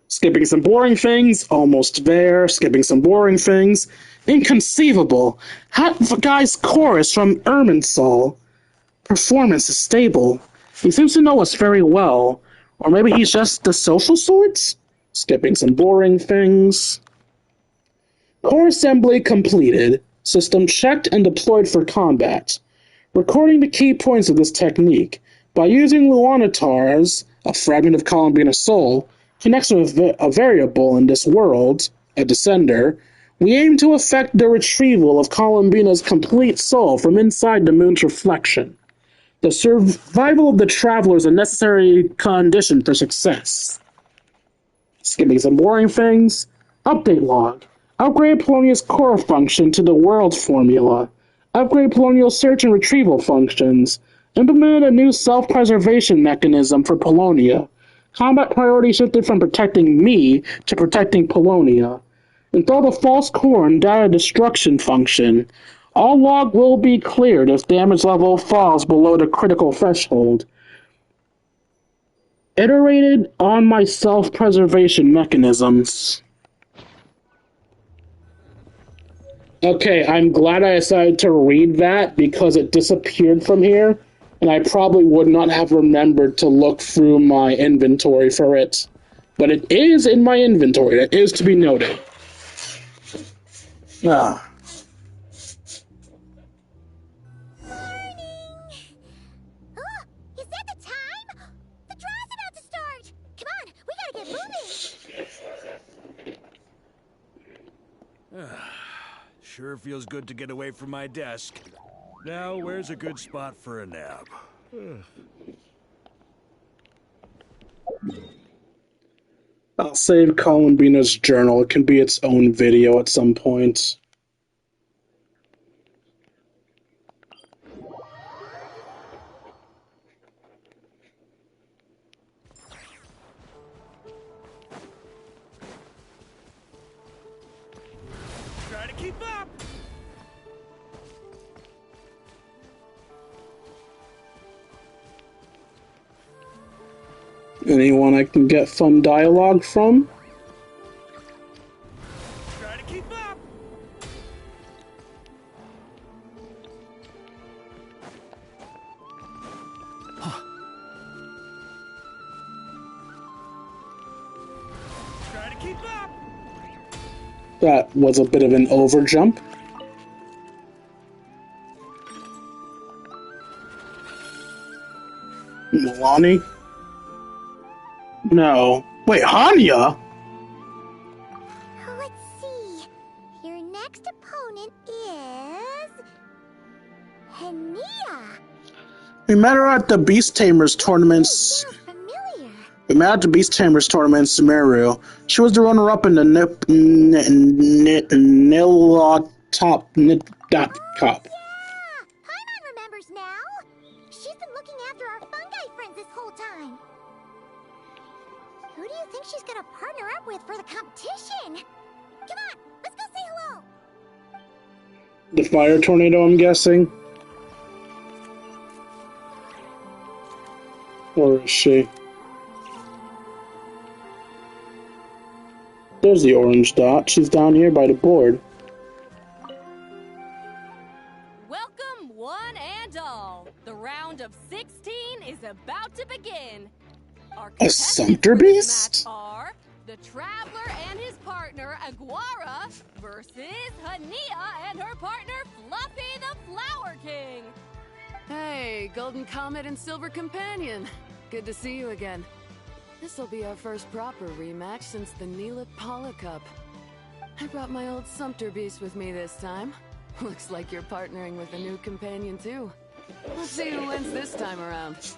Speaker 2: Skipping some boring things, almost there. Skipping some boring things. Inconceivable. The guy's chorus from Irminsul. Performance is stable. He seems to know us very well. Or maybe he's just the social sorts? Skipping some boring things. Core assembly completed. System checked and deployed for combat. Recording the key points of this technique. By using Luanatars, a fragment of Columbina's soul, connects with a variable in this world, a descender, we aim to effect the retrieval of Columbina's complete soul from inside the moon's reflection. The survival of the traveler is a necessary condition for success. Skipping some boring things. Update log. Upgrade Polonia's core function to the world formula. Upgrade Polonia's search and retrieval functions. Implement a new self-preservation mechanism for Polonia. Combat priority shifted from protecting me to protecting Polonia. Install the false core and data destruction function. All log will be cleared if damage level falls below the critical threshold. Iterated on my self-preservation mechanisms. Okay, I'm glad I decided to read that because it disappeared from here, and I probably would not have remembered to look through my inventory for it. But it is in my inventory. That is to be noted. Ah.
Speaker 11: Sure feels good to get away from my desk. Now, where's a good spot for a nap?
Speaker 2: I'll save Columbina's journal. It can be its own video at some point.
Speaker 12: Try to keep up!
Speaker 2: Anyone I can get fun dialogue from?
Speaker 12: Try to keep up! Try to keep up!
Speaker 2: That was a bit of an overjump. Milani? No. Wait, Hanya?
Speaker 4: Let's see. Your next opponent is... Linnea.
Speaker 2: We met her at the Beast Tamers tournaments.
Speaker 4: Sounds familiar.
Speaker 2: We met at the Beast Tamers tournament in Sumeru. She was the runner-up in the Nilotop Cup.
Speaker 4: Yeah! Paimon remembers now. She's been looking after our fungi friends this whole time. Who do you think she's gonna partner up with for the competition? Come on, let's go say hello.
Speaker 2: The fire tornado, I'm guessing. Or is she? There's the orange dot. She's down here by the board.
Speaker 9: Welcome, one and all. The round of 16 is about to begin. Our
Speaker 2: A
Speaker 9: contestants
Speaker 2: Sumpter
Speaker 9: for this
Speaker 2: Beast?
Speaker 9: match are the Traveler and his partner Aguara versus Linnea and her partner Fluffy the Flower King.
Speaker 13: Hey, Golden Comet and Silver Companion. Good to see you again. This'll be our first proper rematch since the Neela Paula Cup. I brought my old Sumpter Beast with me this time. Looks like you're partnering with a new companion too. Let's see who wins this time around.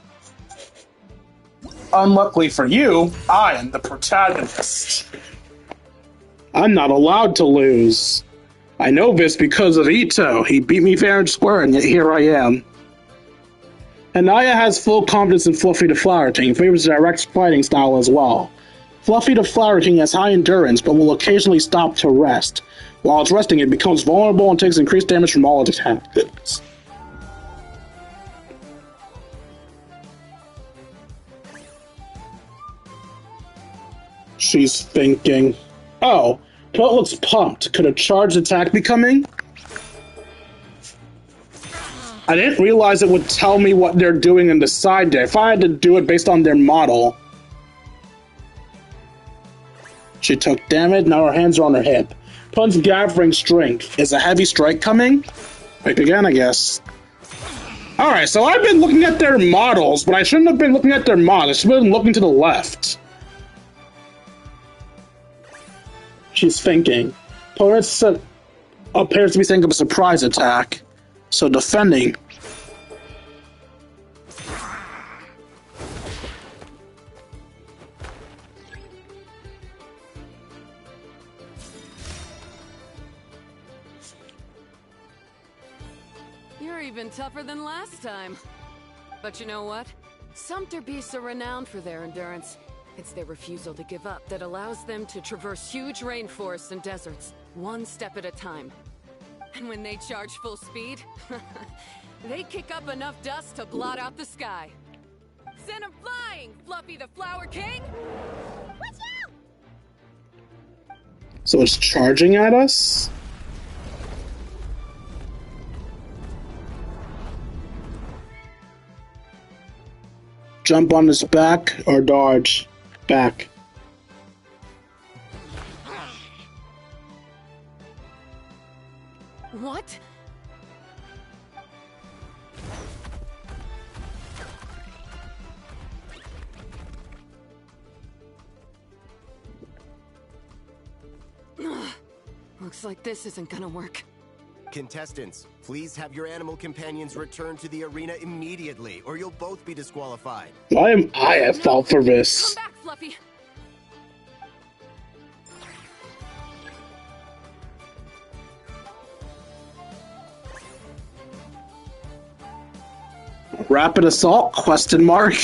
Speaker 2: Unluckily for you, I am the protagonist. I'm not allowed to lose. I know this because of Ito. He beat me fair and square, and yet here I am. Anaya has full confidence in Fluffy the Flower King and favors direct fighting style as well. Fluffy the Flower King has high endurance, but will occasionally stop to rest. While it's resting, it becomes vulnerable and takes increased damage from all its attacks. She's thinking, oh, Toad looks pumped. Could a charged attack be coming? I didn't realize it would tell me what they're doing in the side there. If I had to do it based on their model. She took damage, now her hands are on her hip. Pun's gathering strength. Is a heavy strike coming? Like again, I guess. Alright, so I've been looking at their models, but I shouldn't have been looking at their models. I should have been looking to the left. She's thinking. Opponent appears to be thinking of a surprise attack. So defending.
Speaker 13: You're even tougher than last time. But you know what? Sumpter Beasts are renowned for their endurance. It's their refusal to give up that allows them to traverse huge rainforests and deserts, one step at a time. And when they charge full speed, they kick up enough dust to blot out the sky. Send 'em flying, Fluffy the Flower King!
Speaker 4: Watch out!
Speaker 2: So it's charging at us? Jump on his back or dodge? Back.
Speaker 13: What? Looks like this isn't gonna work.
Speaker 10: Contestants, please have your animal companions return to the arena immediately, or you'll both be disqualified.
Speaker 2: Why am I at fault for this?
Speaker 13: Come back, Fluffy!
Speaker 2: Rapid assault? Question mark.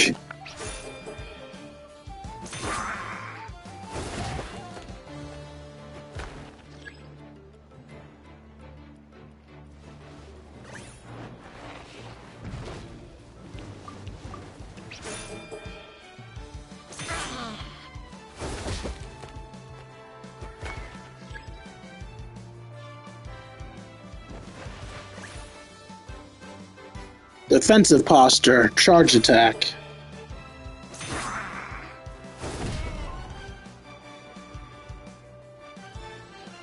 Speaker 2: Defensive posture. Charge attack.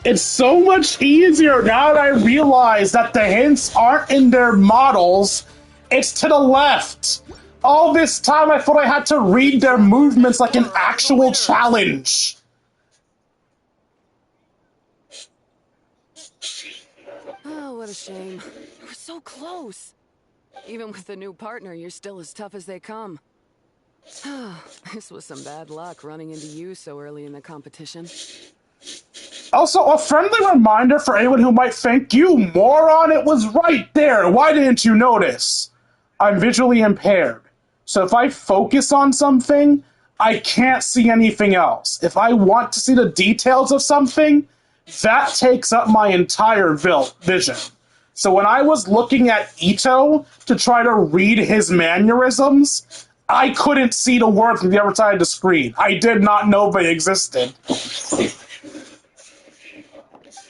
Speaker 2: It's so much easier now that I realize that the hints aren't in their models. It's to the left. All this time I thought I had to read their movements like an actual challenge.
Speaker 13: Oh, what a shame. You were so close. Even with the new partner, you're still as tough as they come. This was some bad luck running into you so early in the competition.
Speaker 2: Also, a friendly reminder for anyone who might think, you moron, it was right there. Why didn't you notice? I'm visually impaired. So if I focus on something, I can't see anything else. If I want to see the details of something, that takes up my entire vision. So when I was looking at Ito to try to read his mannerisms, I couldn't see the words from the other side of the screen. I did not know they existed.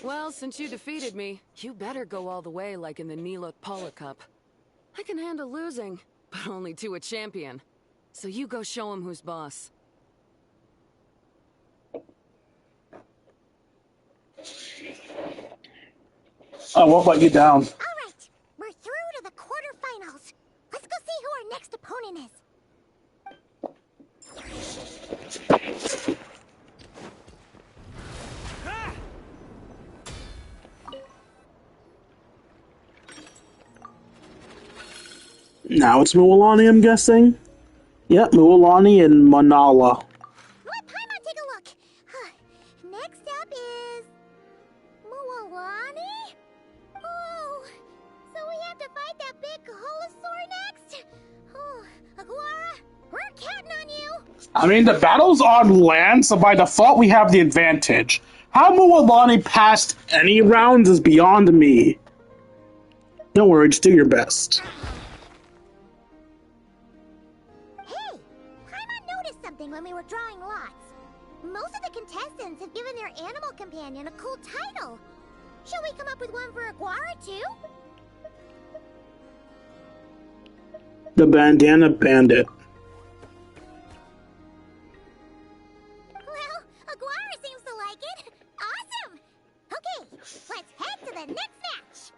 Speaker 13: Well, since you defeated me, you better go all the way like in the Nilot Paula Cup. I can handle losing, but only to a champion. So you go show him who's boss.
Speaker 2: I won't let you down.
Speaker 4: Alright, we're through to the quarterfinals. Let's go see who our next opponent is.
Speaker 2: Now it's Mualani, I'm guessing? Yep, Mualani and Manala.
Speaker 4: Let Paimon take a look. Next up is... Mualani? Oh, so we have to fight that big Holosaur next? Oh, Aguara, we're counting on you.
Speaker 2: I mean, the battle's on land, so by default we have the advantage. How Mualani passed any rounds is beyond me. Don't worry, just do your best.
Speaker 4: When we were drawing lots. Most of the contestants have given their animal companion a cool title. Shall we come up with one for Aguara too?
Speaker 2: The Bandana Bandit.
Speaker 4: Well, Aguara seems to like it. Awesome! Okay, let's head to the next match.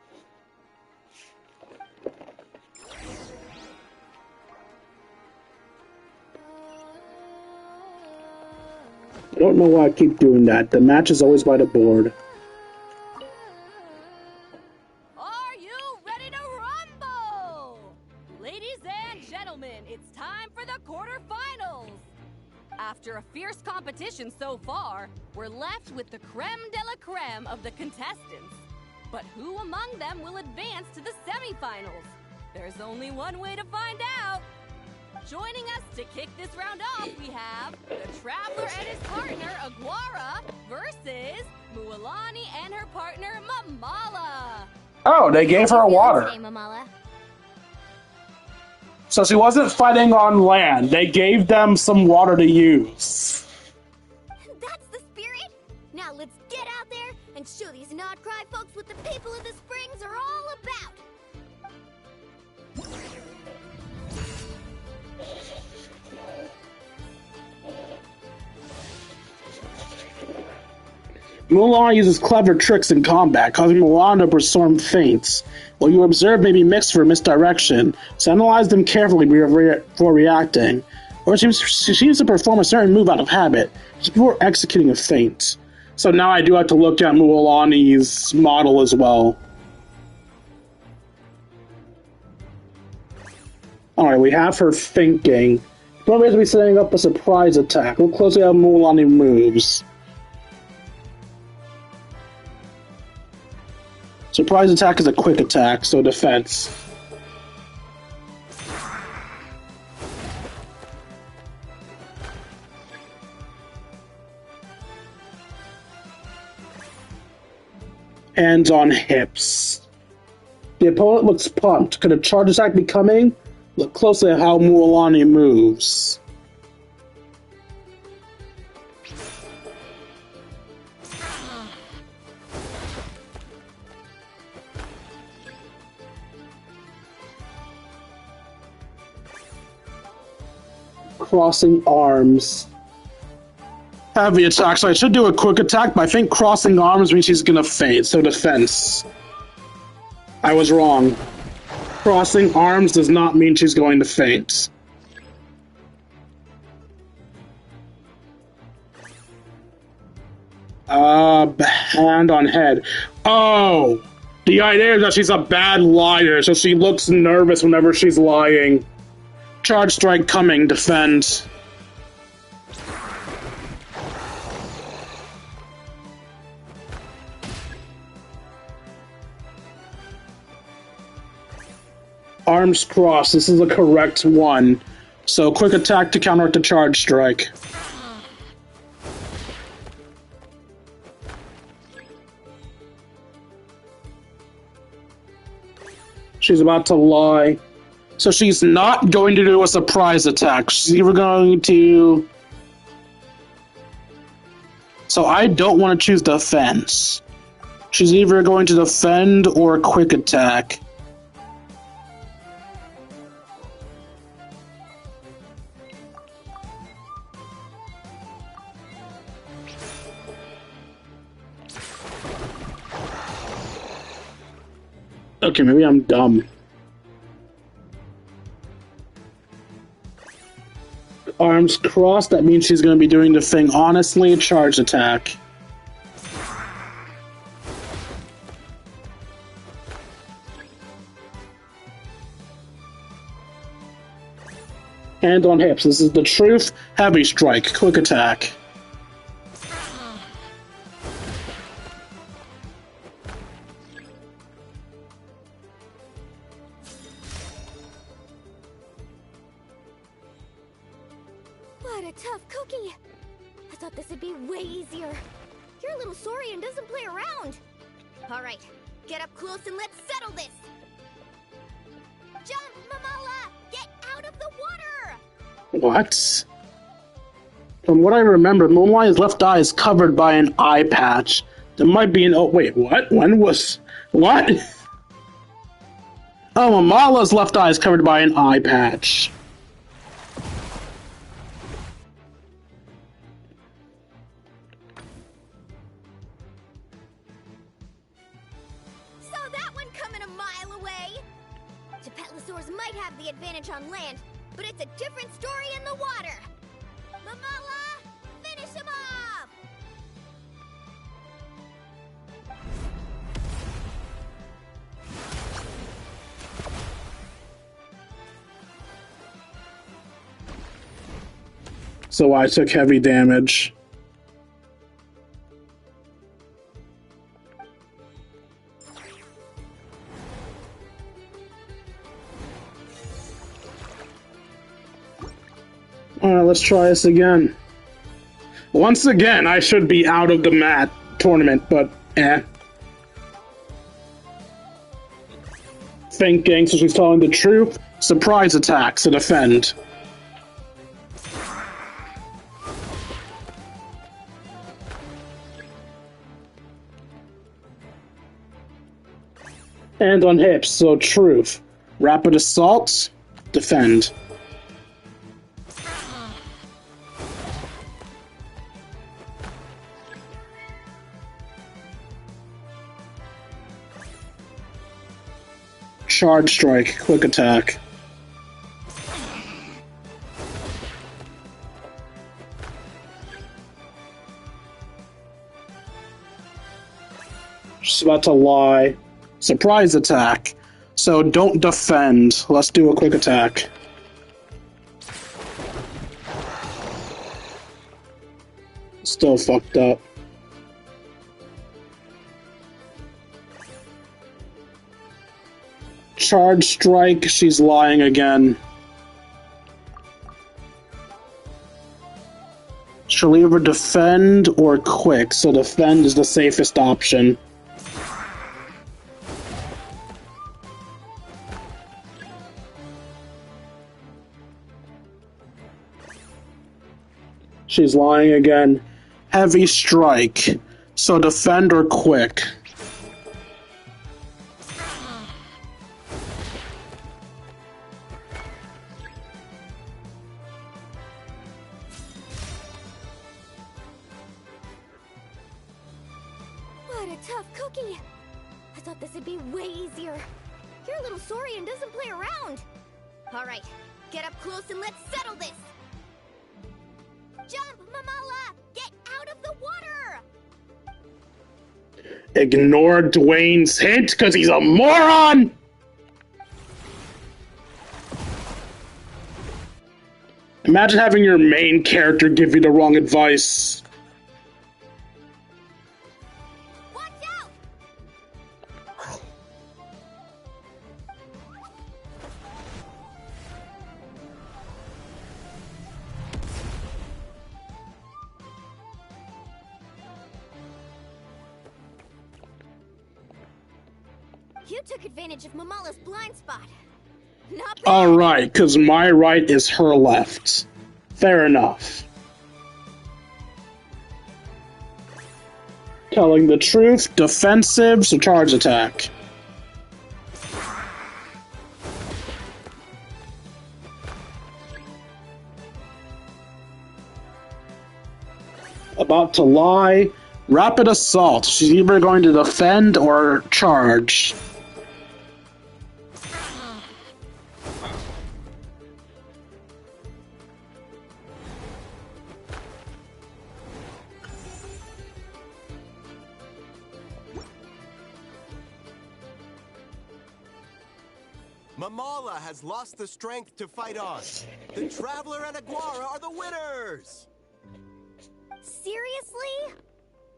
Speaker 2: I don't know why I keep doing that. The match is always by the board.
Speaker 9: Are you ready to rumble? Ladies and gentlemen, it's time for the quarterfinals. After a fierce competition so far, we're left with the creme de la creme of the contestants. But who among them will advance to the semifinals? There's only one way to find out. Joining us to kick this round off, we have the Traveler and his partner, Aguara, versus Mualani and her partner, Mamala.
Speaker 2: Oh, they gave her water.
Speaker 4: Hey, Mamala.
Speaker 2: So she wasn't fighting on land. They gave them some water to use.
Speaker 7: That's the spirit! Now let's get out there and show these Nodcry folks what the people of the Springs are all about!
Speaker 2: Mulan uses clever tricks in combat, causing Mulan to perform feints. What you observe may be mixed for misdirection, so analyze them carefully before reacting. Or she seems to perform a certain move out of habit, just before executing a feint. So now I do have to look at Mualani's model as well. Alright, we have her thinking. Probably has to be setting up a surprise attack. Look closely how Mualani moves. Surprise attack is a quick attack, so defense. Hands on hips. The opponent looks pumped. Could a charge attack be coming? Look closely at how Mualani moves. Crossing arms. Heavy attack, so I should do a quick attack, but I think crossing arms means she's gonna faint, so defense. I was wrong. Crossing arms does not mean she's going to faint. Hand on head. Oh! The idea is that she's a bad liar, so she looks nervous whenever she's lying. Charge strike coming, defend. Arms crossed. This is the correct one. So quick attack to counteract the charge strike. She's about to lie. So she's not going to do a surprise attack. She's either going to... So I don't want to choose defense. She's either going to defend or quick attack. Okay, maybe I'm dumb. Arms crossed, that means she's going to be doing the thing honestly, charge attack. Hand on hips, this is the truth. Heavy strike, quick attack.
Speaker 7: What a tough cookie! I thought this would be way easier. You're a little sorry and doesn't play around. Alright, get up close and let's settle this! Jump, Mamala! Get out of the water!
Speaker 2: What? From what I remember, Moonlight's left eye is covered by an eye patch. There might be an... Oh, wait, what? When was... What? Oh, Mamala's left eye is covered by an eye patch.
Speaker 7: Advantage on land, but it's a different story in the water. Mamala, finish him off!
Speaker 2: So I took heavy damage. Alright, let's try this again. Once again, I should be out of the mat tournament, but Thinking, so she's telling the truth. Surprise attacks to defend. And on hips, so truth. Rapid assault, defend. Charge strike, quick attack. She's about to lie. Surprise attack. So don't defend. Let's do a quick attack. Still fucked up. Charge strike, she's lying again. She'll either defend or quick, so defend is the safest option. She's lying again. Heavy strike. So defend or quick.
Speaker 7: What a tough cookie! I thought this would be way easier. Your little Saurian doesn't play around. Alright, get up close and let's settle this! Jump, Mamala! Get out of the water!
Speaker 2: Ignore Dwayne's hint because he's a moron! Imagine having your main character give you the wrong advice.
Speaker 7: Watch out! You took advantage of Mamala's blind spot. Not bad.
Speaker 2: Alright, because my right is her left. Fair enough. Telling the truth, defensive, so charge attack. About to lie, rapid assault. She's either going to defend or charge.
Speaker 10: Mamala has lost the strength to fight on. The Traveler and Aguara are the winners!
Speaker 7: Seriously?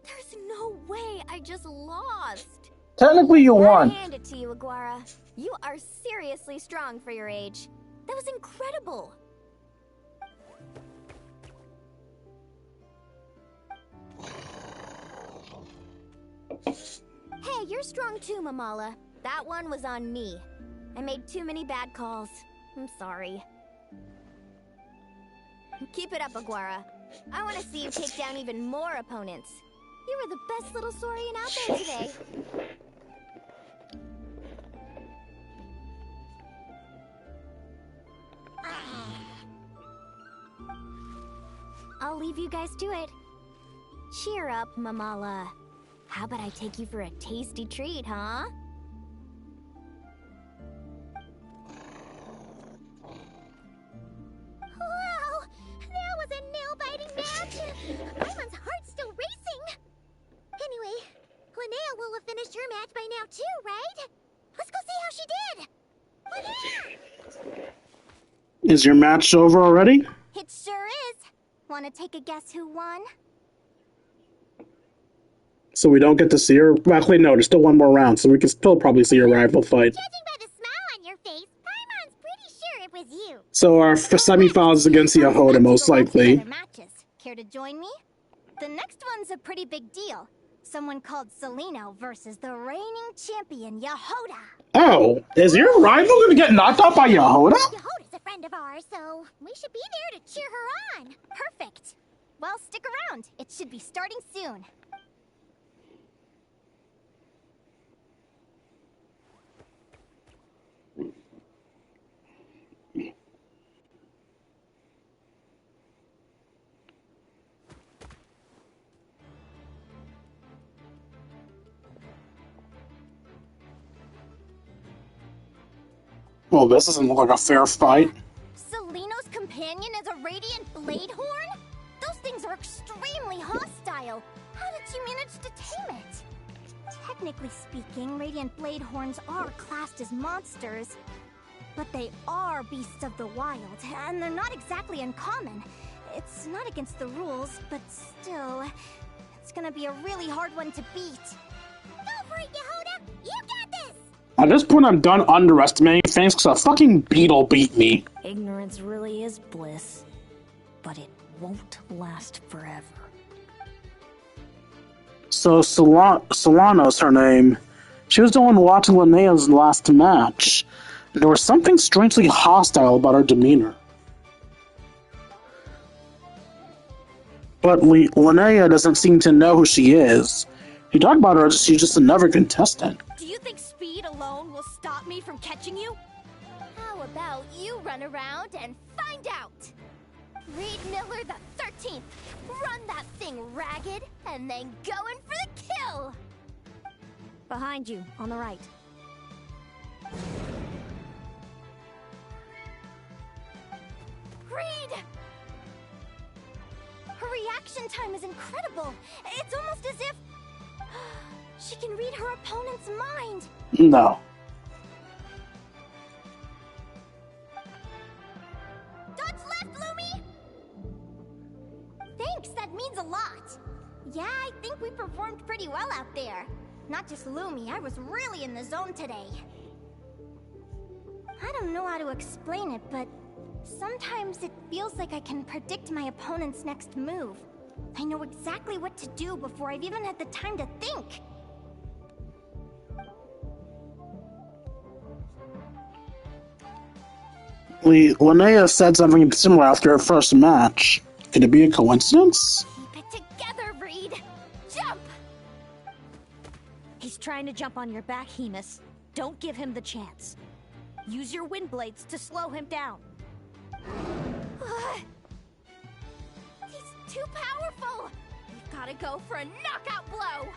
Speaker 7: There's no way I just lost.
Speaker 2: Technically, you won.
Speaker 7: I hand it to you, Aguara. You are seriously strong for your age. That was incredible. Hey, you're strong too, Mamala. That one was on me. I made too many bad calls. I'm sorry. Keep it up, Aguara. I want to see you take down even more opponents. You were the best little Saurian out there today. I'll leave you guys to it. Cheer up, Mamala. How about I take you for a tasty treat, huh?
Speaker 4: Wow! That was a nail-biting match! Imon's heart's still racing! Anyway, Linnea will have finished her match by now too, right? Let's go see how she did! Linnea!
Speaker 2: Is your match over already?
Speaker 6: It sure is. Want to take a guess who won?
Speaker 2: So we don't get to see her? Well, actually, no, there's still one more round, so we can still probably see her rival fight.
Speaker 4: Judging by the smile on your face, Paimon's pretty sure it was you.
Speaker 2: So our semifinals is against Yahoda, most likely.
Speaker 6: Care to join me? The next one's a pretty big deal. Someone called Celino versus the reigning champion, Yahoda.
Speaker 2: Oh, is your rival gonna get knocked out by Yahoda?
Speaker 4: Yahoda's a friend of ours, so we should be there to cheer her on.
Speaker 6: Perfect. Well, stick around. It should be starting soon.
Speaker 2: Well, this doesn't look like a fair fight.
Speaker 6: Celino's companion is a radiant blade horn? Those things are extremely hostile. How did you manage to tame it? Technically speaking, radiant blade horns are classed as monsters. But they are beasts of the wild, and they're not exactly uncommon. It's not against the rules, but still, it's gonna be a really hard one to beat.
Speaker 4: Go for it, Yahoda! You got this!
Speaker 2: At this point, I'm done underestimating things because a fucking beetle beat me.
Speaker 14: Ignorance really is bliss, but it won't last forever.
Speaker 2: So Solano's her name. She was the one watching Linnea's last match. There was something strangely hostile about her demeanor. But Linnea doesn't seem to know who she is. You talk about her as she's just another contestant.
Speaker 6: Do you think speed alone will stop me from catching you? How about you run around and find out? Reed Miller the 13th, run that thing ragged and then go in for the kill!
Speaker 14: Behind you, on the right.
Speaker 6: Reed! Her reaction time is incredible. It's almost as if she can read her opponent's mind.
Speaker 2: No.
Speaker 6: Dodge left, Lumi! Thanks, that means a lot. Yeah, I think we performed pretty well out there. Not just Lumi, I was really in the zone today. I don't know how to explain it, but sometimes it feels like I can predict my opponent's next move. I know exactly what to do before I've even had the time to think.
Speaker 2: Linnea said something similar after her first match. Could it be a coincidence?
Speaker 6: Keep it together, Reed! Jump!
Speaker 14: He's trying to jump on your back, Hemus. Don't give him the chance. Use your wind blades to slow him down.
Speaker 6: He's too powerful! We've gotta go for a knockout blow!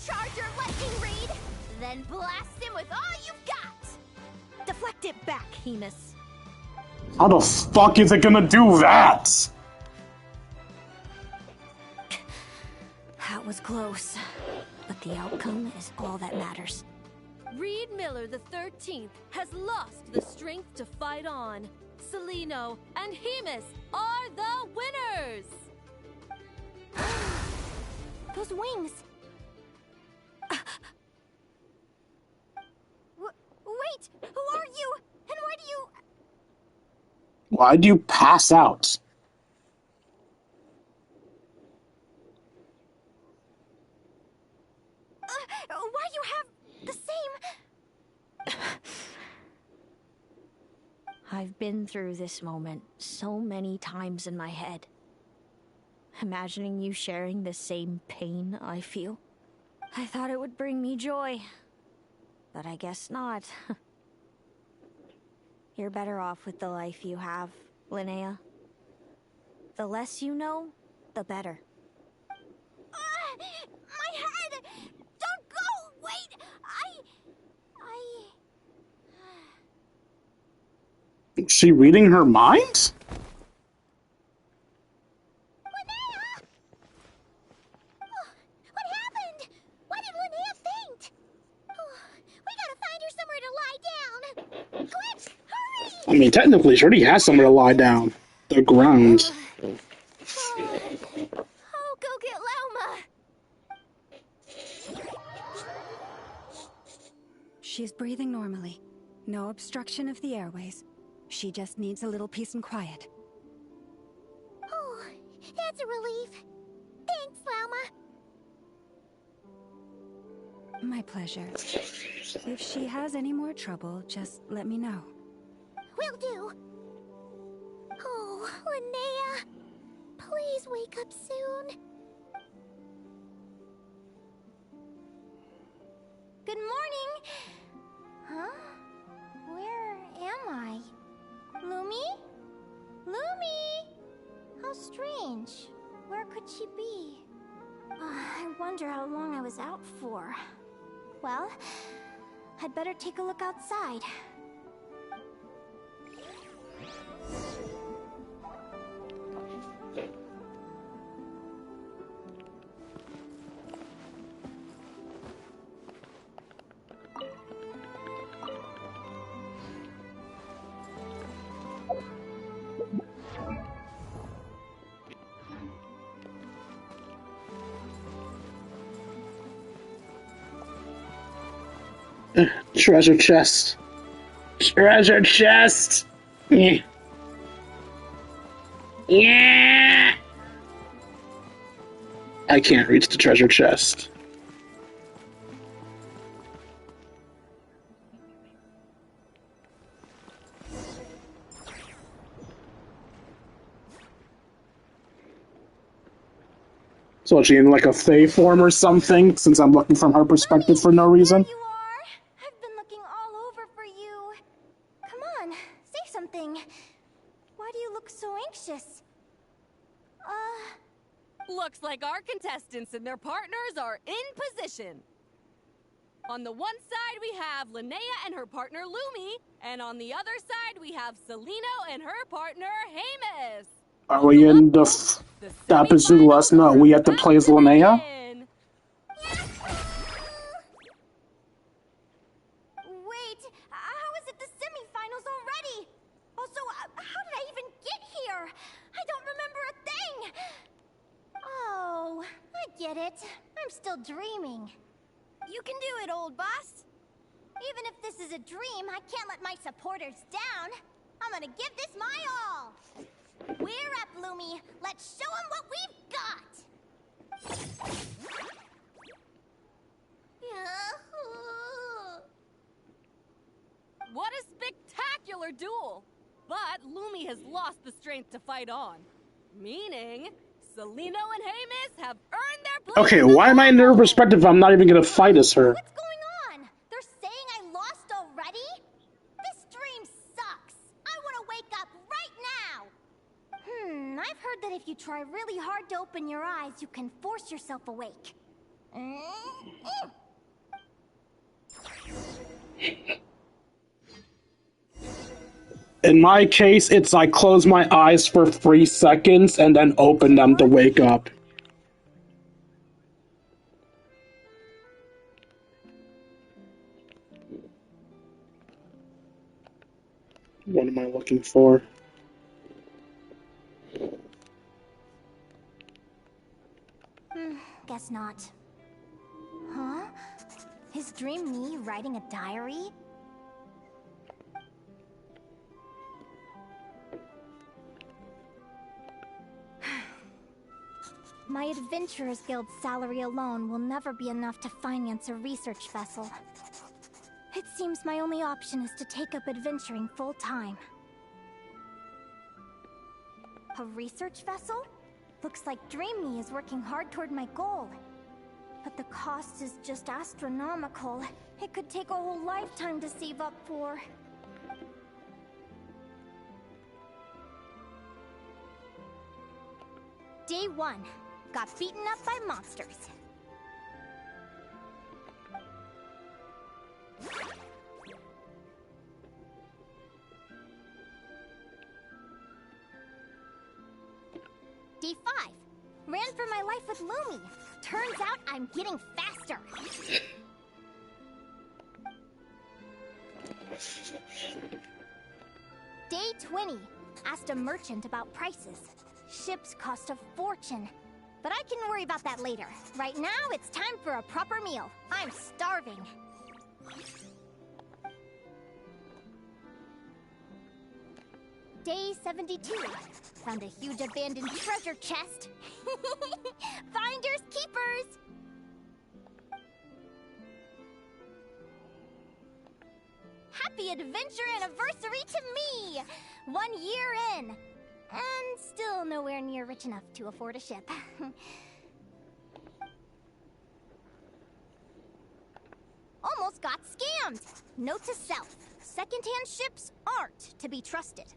Speaker 6: Charge your lightning, Reed! Then blast him with all you've got!
Speaker 14: Deflect it back, Hemus.
Speaker 2: How the fuck is it gonna do that?
Speaker 14: That was close. But the outcome is all that matters.
Speaker 15: Reed Miller the 13th has lost the strength to fight on. Celino and Hemus are the winners!
Speaker 6: Those wings! Wait! Who are you? And why do you...
Speaker 2: Why'd you pass out?
Speaker 6: Why you have the same...
Speaker 14: I've been through this moment so many times in my head. Imagining you sharing the same pain I feel. I thought it would bring me joy. But I guess not. You're better off with the life you have, Linnea. The less you know, the better.
Speaker 6: My head! Don't go! Wait!
Speaker 2: Is she reading her mind?
Speaker 6: Linnea! Oh, what happened? Why did Linnea faint? Oh, we gotta find her somewhere to lie down. Quick, hurry!
Speaker 2: I mean, technically, she already has somewhere to lie down. The ground.
Speaker 6: Oh, go get Lauma!
Speaker 8: She's breathing normally. No obstruction of the airways. She just needs a little peace and quiet.
Speaker 6: Oh, that's a relief. Thanks, Lauma.
Speaker 8: My pleasure. If she has any more trouble, just let me know.
Speaker 6: Will do. Oh, Linnea. Please wake up soon. Good morning. Huh? Where am I? Lumi? Lumi! How strange. Where could she be? I wonder how long I was out for. Well, I'd better take a look outside.
Speaker 2: Treasure chest. Treasure chest! Yeah. Yeah! I can't reach the treasure chest. So is she in like a Fae form or something, since I'm looking from her perspective for no reason?
Speaker 6: There you are! I've been looking all over for you. Come on, say something. Why do you look so anxious?
Speaker 9: Looks like our contestants and their partners are in position. On the one side, we have Linnea and her partner Lumi, and on the other side, we have Celino and her partner Hamus.
Speaker 2: Are we in the episode? Let us know. We have to play as Linnea?
Speaker 6: Wait, how is it the semifinals already? Also, how did I even get here? I don't remember a thing. Oh, I get it. I'm still dreaming. You can do it, old boss. Even if this is a dream, I can't let my supporters down. I'm gonna give this my all. We're up, Lumi. Let's show them what we've got.
Speaker 9: What a spectacular duel! But Lumi has lost the strength to fight on. Meaning, Celino and Hamus have earned their place.
Speaker 2: Okay, why am I in her perspective if I'm not even gonna fight as her?
Speaker 6: What's going on? They're saying I lost already? This dream sucks. I want to wake up right now. I've heard that if you try really hard to open your eyes, you can force yourself awake.
Speaker 2: In my case, it's I close my eyes for 3 seconds and then open them to wake up. What am I looking for?
Speaker 6: Guess not. Huh? Is Dream me writing a diary? My Adventurers Guild salary alone will never be enough to finance a research vessel. It seems my only option is to take up adventuring full-time. A research vessel? Looks like Dream Me is working hard toward my goal. But the cost is just astronomical. It could take a whole lifetime to save up for. Day 1. Got beaten up by monsters. Day 5. Ran for my life with Lumi. Turns out I'm getting faster. Day 20. Asked a merchant about prices. Ships cost a fortune. But I can worry about that later. Right now, it's time for a proper meal. I'm starving. Day 72. Found a huge abandoned treasure chest. Finders keepers! Happy adventure anniversary to me! 1 year in. And still nowhere near rich enough to afford a ship. Almost got scammed! Note to self, secondhand ships aren't to be trusted.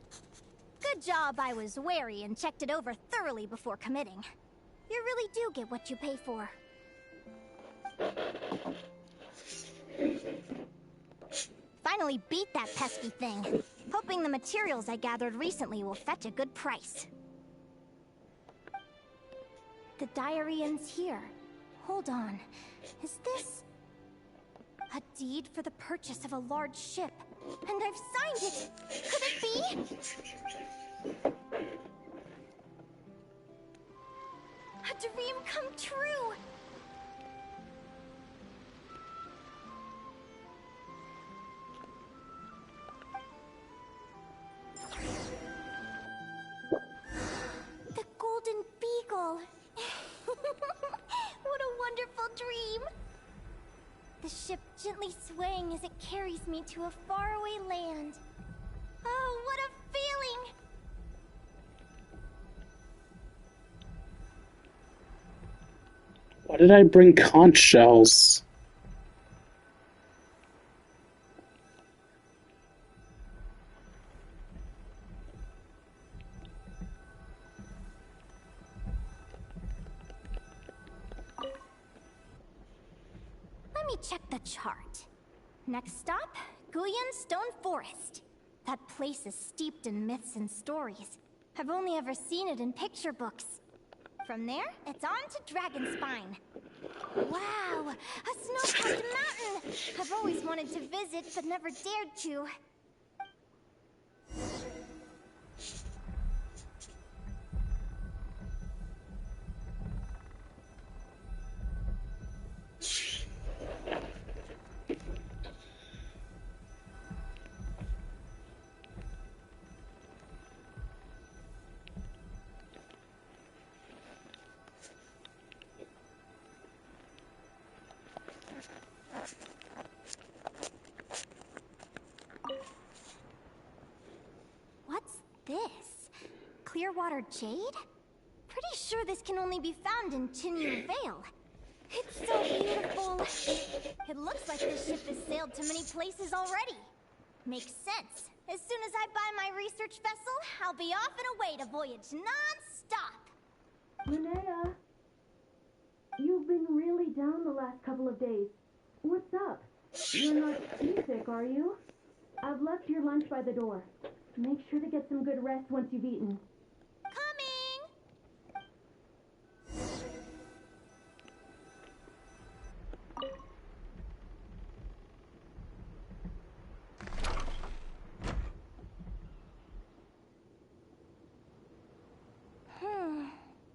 Speaker 6: Good job I was wary and checked it over thoroughly before committing. You really do get what you pay for. Finally beat that pesky thing. Hoping the materials I gathered recently will fetch a good price. The diary ends here. Hold on. Is this... a deed for the purchase of a large ship? And I've signed it! Could it be? A dream come true! The Golden Beagle! What a wonderful dream! The ship gently swaying as it carries me to a faraway land. Oh, what a feeling!
Speaker 2: Why did I bring conch shells?
Speaker 6: Let me check the chart. Next stop, Guyan Stone Forest. That place is steeped in myths and stories. I've only ever seen it in picture books. From there, it's on to Dragonspine. Wow, a snow-capped mountain! I've always wanted to visit, but never dared to. What's this? Clearwater jade? Pretty sure this can only be found in Chinyu Vale. It's so beautiful. It looks like this ship has sailed to many places already. Makes sense. As soon as I buy my research vessel, I'll be off and away to voyage non-stop.
Speaker 16: Linnea, you've been really down the last couple of days. What's up? You're not seasick, are you? I've left your lunch by the door. Make sure to get some good rest once you've eaten.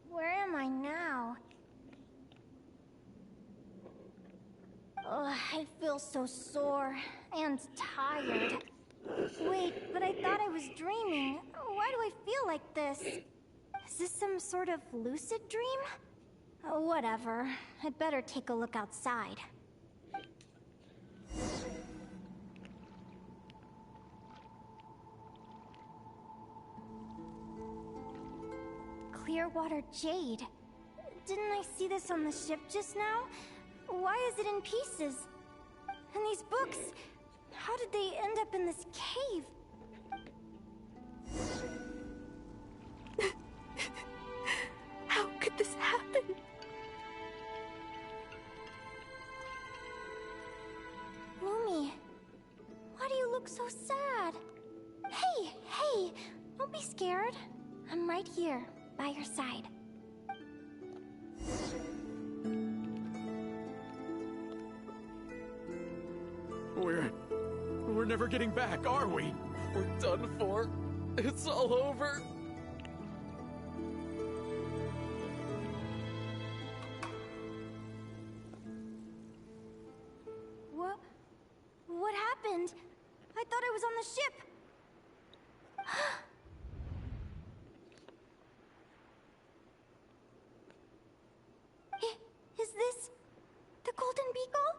Speaker 6: Where am I now? Ugh, I feel so sore and tired. Wait, but I thought I was dreaming. Why do I feel like this? Is this some sort of lucid dream? Oh, whatever. I'd better take a look outside. Clearwater jade. Didn't I see this on the ship just now? Why is it in pieces? And these books, how did they end up in this cave?
Speaker 16: How could this happen?
Speaker 6: Lumi, why do you look so sad? Hey, don't be scared. I'm right here, by your side.
Speaker 12: We're never getting back, are we? We're done for. It's all over.
Speaker 6: What happened? I thought I was on the ship. Is this the Golden Beagle?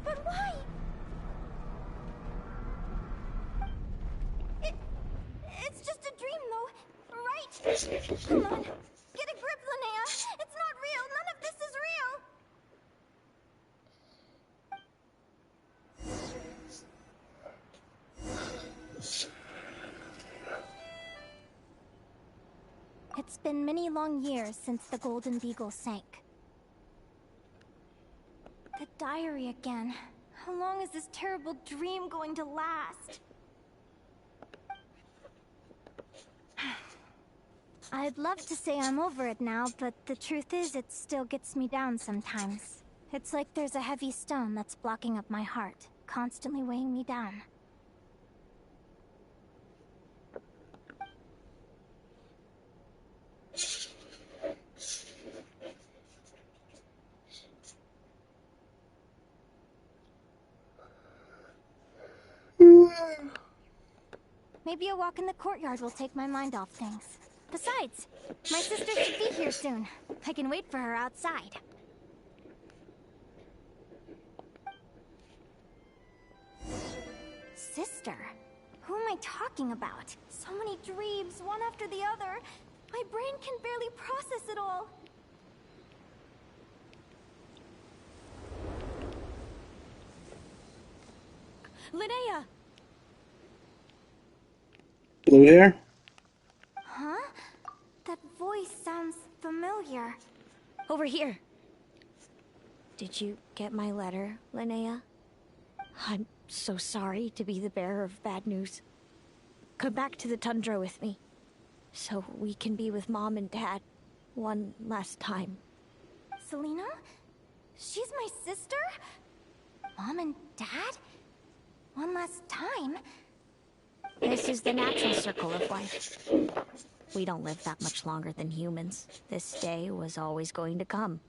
Speaker 6: But why? It's just a dream, though, right? Come on, get a grip, Linnea. It's not real. None of this is real. It's been many long years since the Golden Beagle sank. The diary again. How long is this terrible dream going to last? I'd love to say I'm over it now, but the truth is it still gets me down sometimes. It's like there's a heavy stone that's blocking up my heart, constantly weighing me down. Maybe a walk in the courtyard will take my mind off things. Besides, my sister should be here soon. I can wait for her outside. Sister? Who am I talking about? So many dreams, one after the other. My brain can barely process it all.
Speaker 15: Linnea!
Speaker 2: Blue hair?
Speaker 6: Huh? That voice sounds familiar.
Speaker 14: Over here. Did you get my letter, Linnea? I'm so sorry to be the bearer of bad news. Come back to the tundra with me, so we can be with Mom and Dad one last time.
Speaker 6: Selena? She's my sister? Mom and Dad? One last time?
Speaker 14: This is the natural circle of life. We don't live that much longer than humans. This day was always going to come.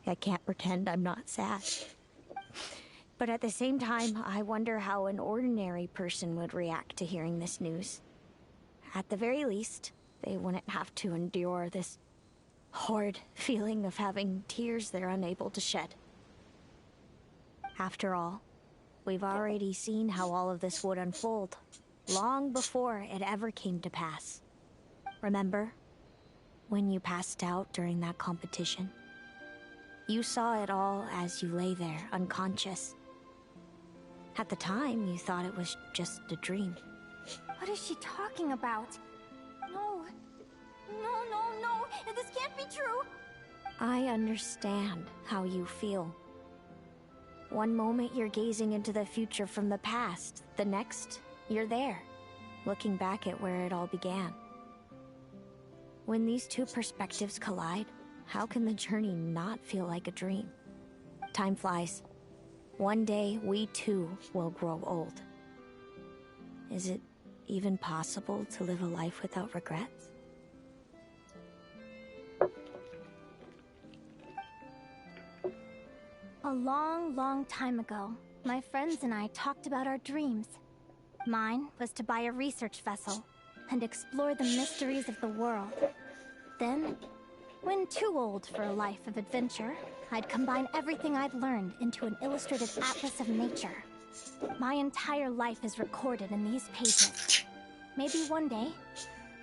Speaker 14: I can't pretend I'm not sad. But at the same time, I wonder how an ordinary person would react to hearing this news. At the very least, they wouldn't have to endure this horrid feeling of having tears they're unable to shed. After all, we've already seen how all of this would unfold, long before it ever came to pass. Remember, when you passed out during that competition? You saw it all as you lay there, unconscious. At the time, you thought it was just a dream.
Speaker 6: What is she talking about? No. No. This can't be true.
Speaker 14: I understand how you feel. One moment you're gazing into the future from the past. The next, you're there, looking back at where it all began. When these two perspectives collide, how can the journey not feel like a dream? Time flies. One day, we too will grow old. Is it even possible to live a life without regrets?
Speaker 6: A long time ago, my friends and I talked about our dreams. Mine was to buy a research vessel and explore the mysteries of the world. Then, when too old for a life of adventure, I'd combine everything I'd learned into an illustrated atlas of nature. My entire life is recorded in these pages. Maybe one day,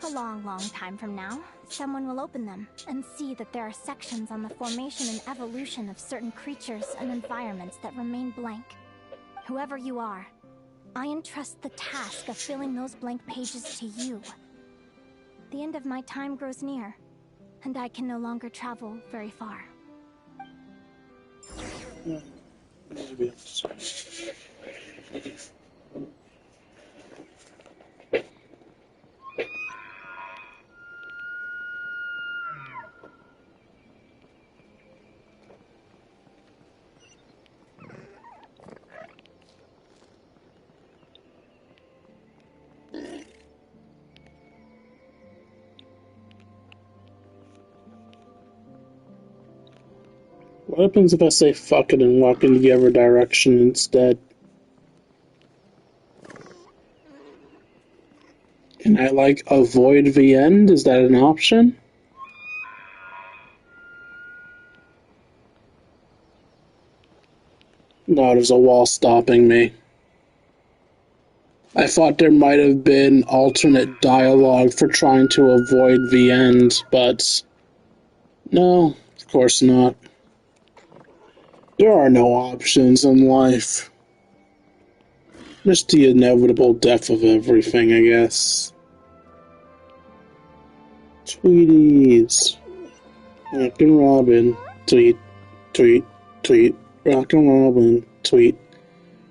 Speaker 6: a long time from now, someone will open them and see that there are sections on the formation and evolution of certain creatures and environments that remain blank. Whoever you are, I entrust the task of filling those blank pages to you. The end of my time grows near, and I can no longer travel very far.
Speaker 2: Maybe. What happens if I say fuck it and walk in the other direction instead? Can I, like, avoid the end? Is that an option? No, there's a wall stopping me. I thought there might have been alternate dialogue for trying to avoid the end, but no, of course not. There are no options in life. Just the inevitable death of everything, I guess. Tweeties. Rockin' Robin. Tweet. Tweet. Tweet. Rockin' Robin. Tweet.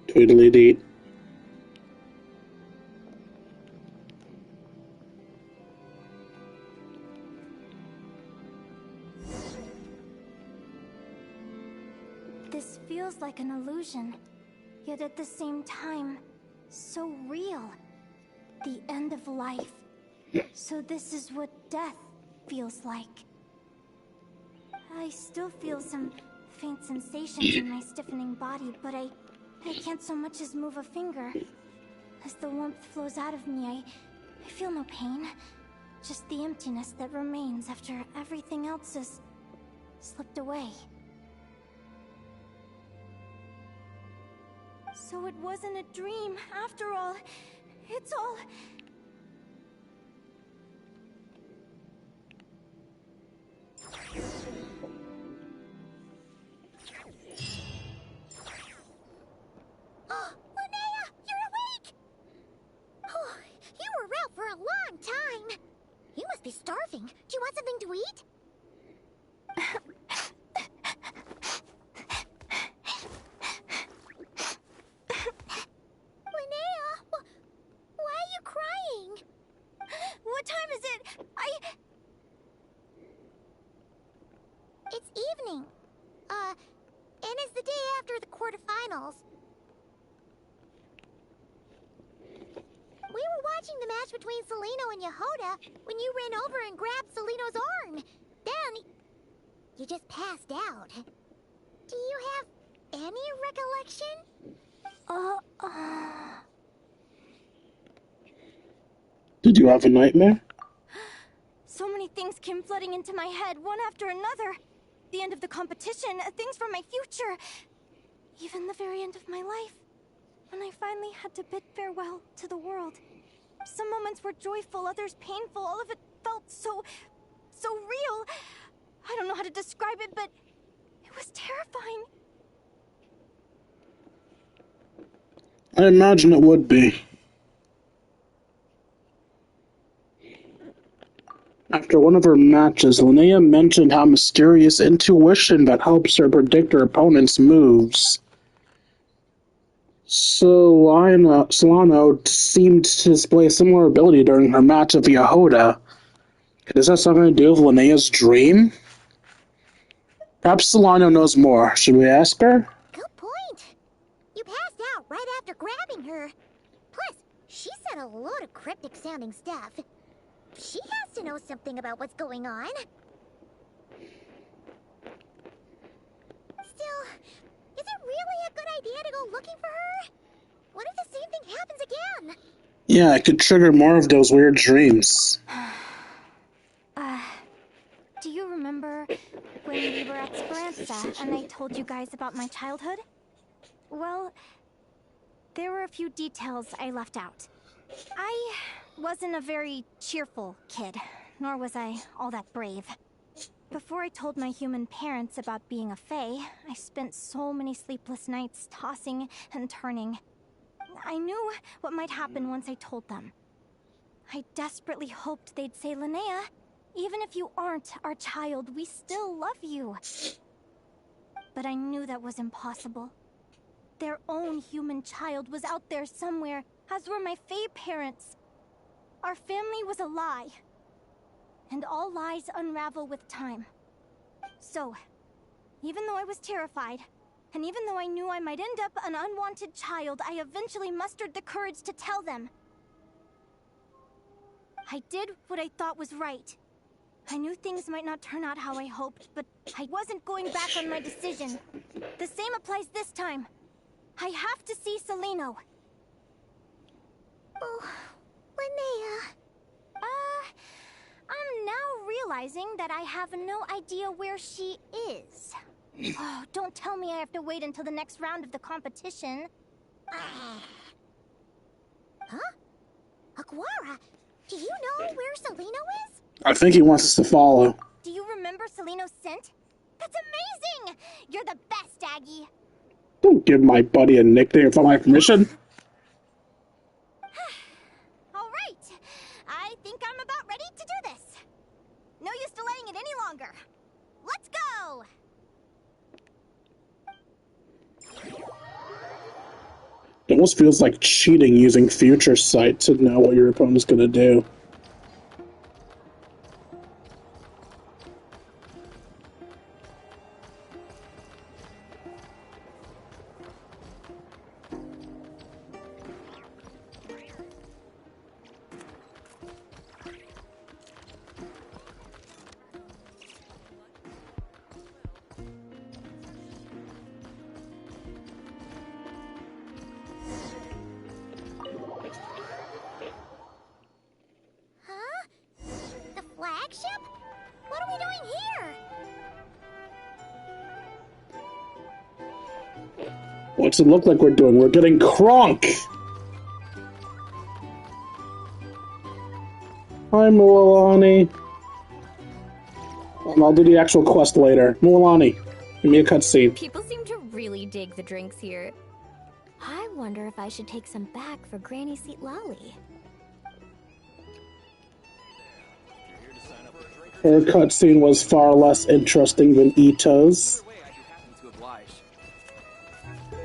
Speaker 2: Tweedly deet.
Speaker 6: This feels like an illusion, yet at the same time, so real. The end of life. So this is what death feels like. I still feel some faint sensations in my stiffening body, but I can't so much as move a finger. As the warmth flows out of me, I feel no pain. Just the emptiness that remains after everything else has slipped away. So it wasn't a dream, after all. It's all...
Speaker 4: Linnea, you're awake! Oh, you were out for a long time. You must be starving. Do you want something to eat? Linnea, why are you crying?
Speaker 6: What time is it?
Speaker 4: It's evening. And it's the day after the quarterfinals. We were watching the match between Celino and Yehoda when you ran over and grabbed Celino's arm. Then, you just passed out. Do you have any recollection?
Speaker 2: Did you have a nightmare?
Speaker 6: So many things came flooding into my head, one after another. The end of the competition, things from my future. Even the very end of my life. When I finally had to bid farewell to the world. Some moments were joyful, others painful. All of it felt so real. I don't know how to describe it, but it was terrifying.
Speaker 2: I imagine it would be. After one of her matches, Linnea mentioned how mysterious intuition that helps her predict her opponent's moves. Solano seemed to display a similar ability during her match with Yehoda. Could this have something to do with Linnea's dream? Perhaps Solano knows more. Should we ask her?
Speaker 4: Good point. You passed out right after grabbing her. Plus, she said a load of cryptic-sounding stuff. She has to know something about what's going on. Still, is it really a good idea to go looking for her? What if the same thing happens again?
Speaker 2: Yeah, it could trigger more of those weird dreams.
Speaker 6: Do you remember when we were at Speranza and I told you guys about my childhood? Well, there were a few details I left out. I wasn't a very cheerful kid, nor was I all that brave. Before I told my human parents about being a fae, I spent so many sleepless nights tossing and turning. I knew what might happen once I told them. I desperately hoped they'd say, Linnea, even if you aren't our child, we still love you. But I knew that was impossible. Their own human child was out there somewhere, as were my fae parents. Our family was a lie. And all lies unravel with time. So, even though I was terrified, and even though I knew I might end up an unwanted child, I eventually mustered the courage to tell them. I did what I thought was right. I knew things might not turn out how I hoped, but I wasn't going back on my decision. The same applies this time. I have to see Celino.
Speaker 4: Oh, Linnea.
Speaker 6: I'm now realizing that I have no idea where she is. Oh, don't tell me I have to wait until the next round of the competition.
Speaker 4: Huh? Aguara, do you know where Celino is?
Speaker 2: I think he wants us to follow.
Speaker 6: Do you remember Celino's scent? That's amazing! You're the best, Aggie!
Speaker 2: Don't give my buddy a nickname without my permission.
Speaker 6: Alright, I think I'm about ready to do this. No use delaying it any longer. Let's go!
Speaker 2: It almost feels like cheating using future sight to know what your opponent's gonna do. What's it look like we're doing? We're getting crunk! Hi, Mualani. I'll do the actual quest later. Mualani, give me a cutscene.
Speaker 7: People seem to really dig the drinks here. I wonder if I should take some back for Granny Seat Lolly.
Speaker 2: Her cutscene was far less interesting than Ito's.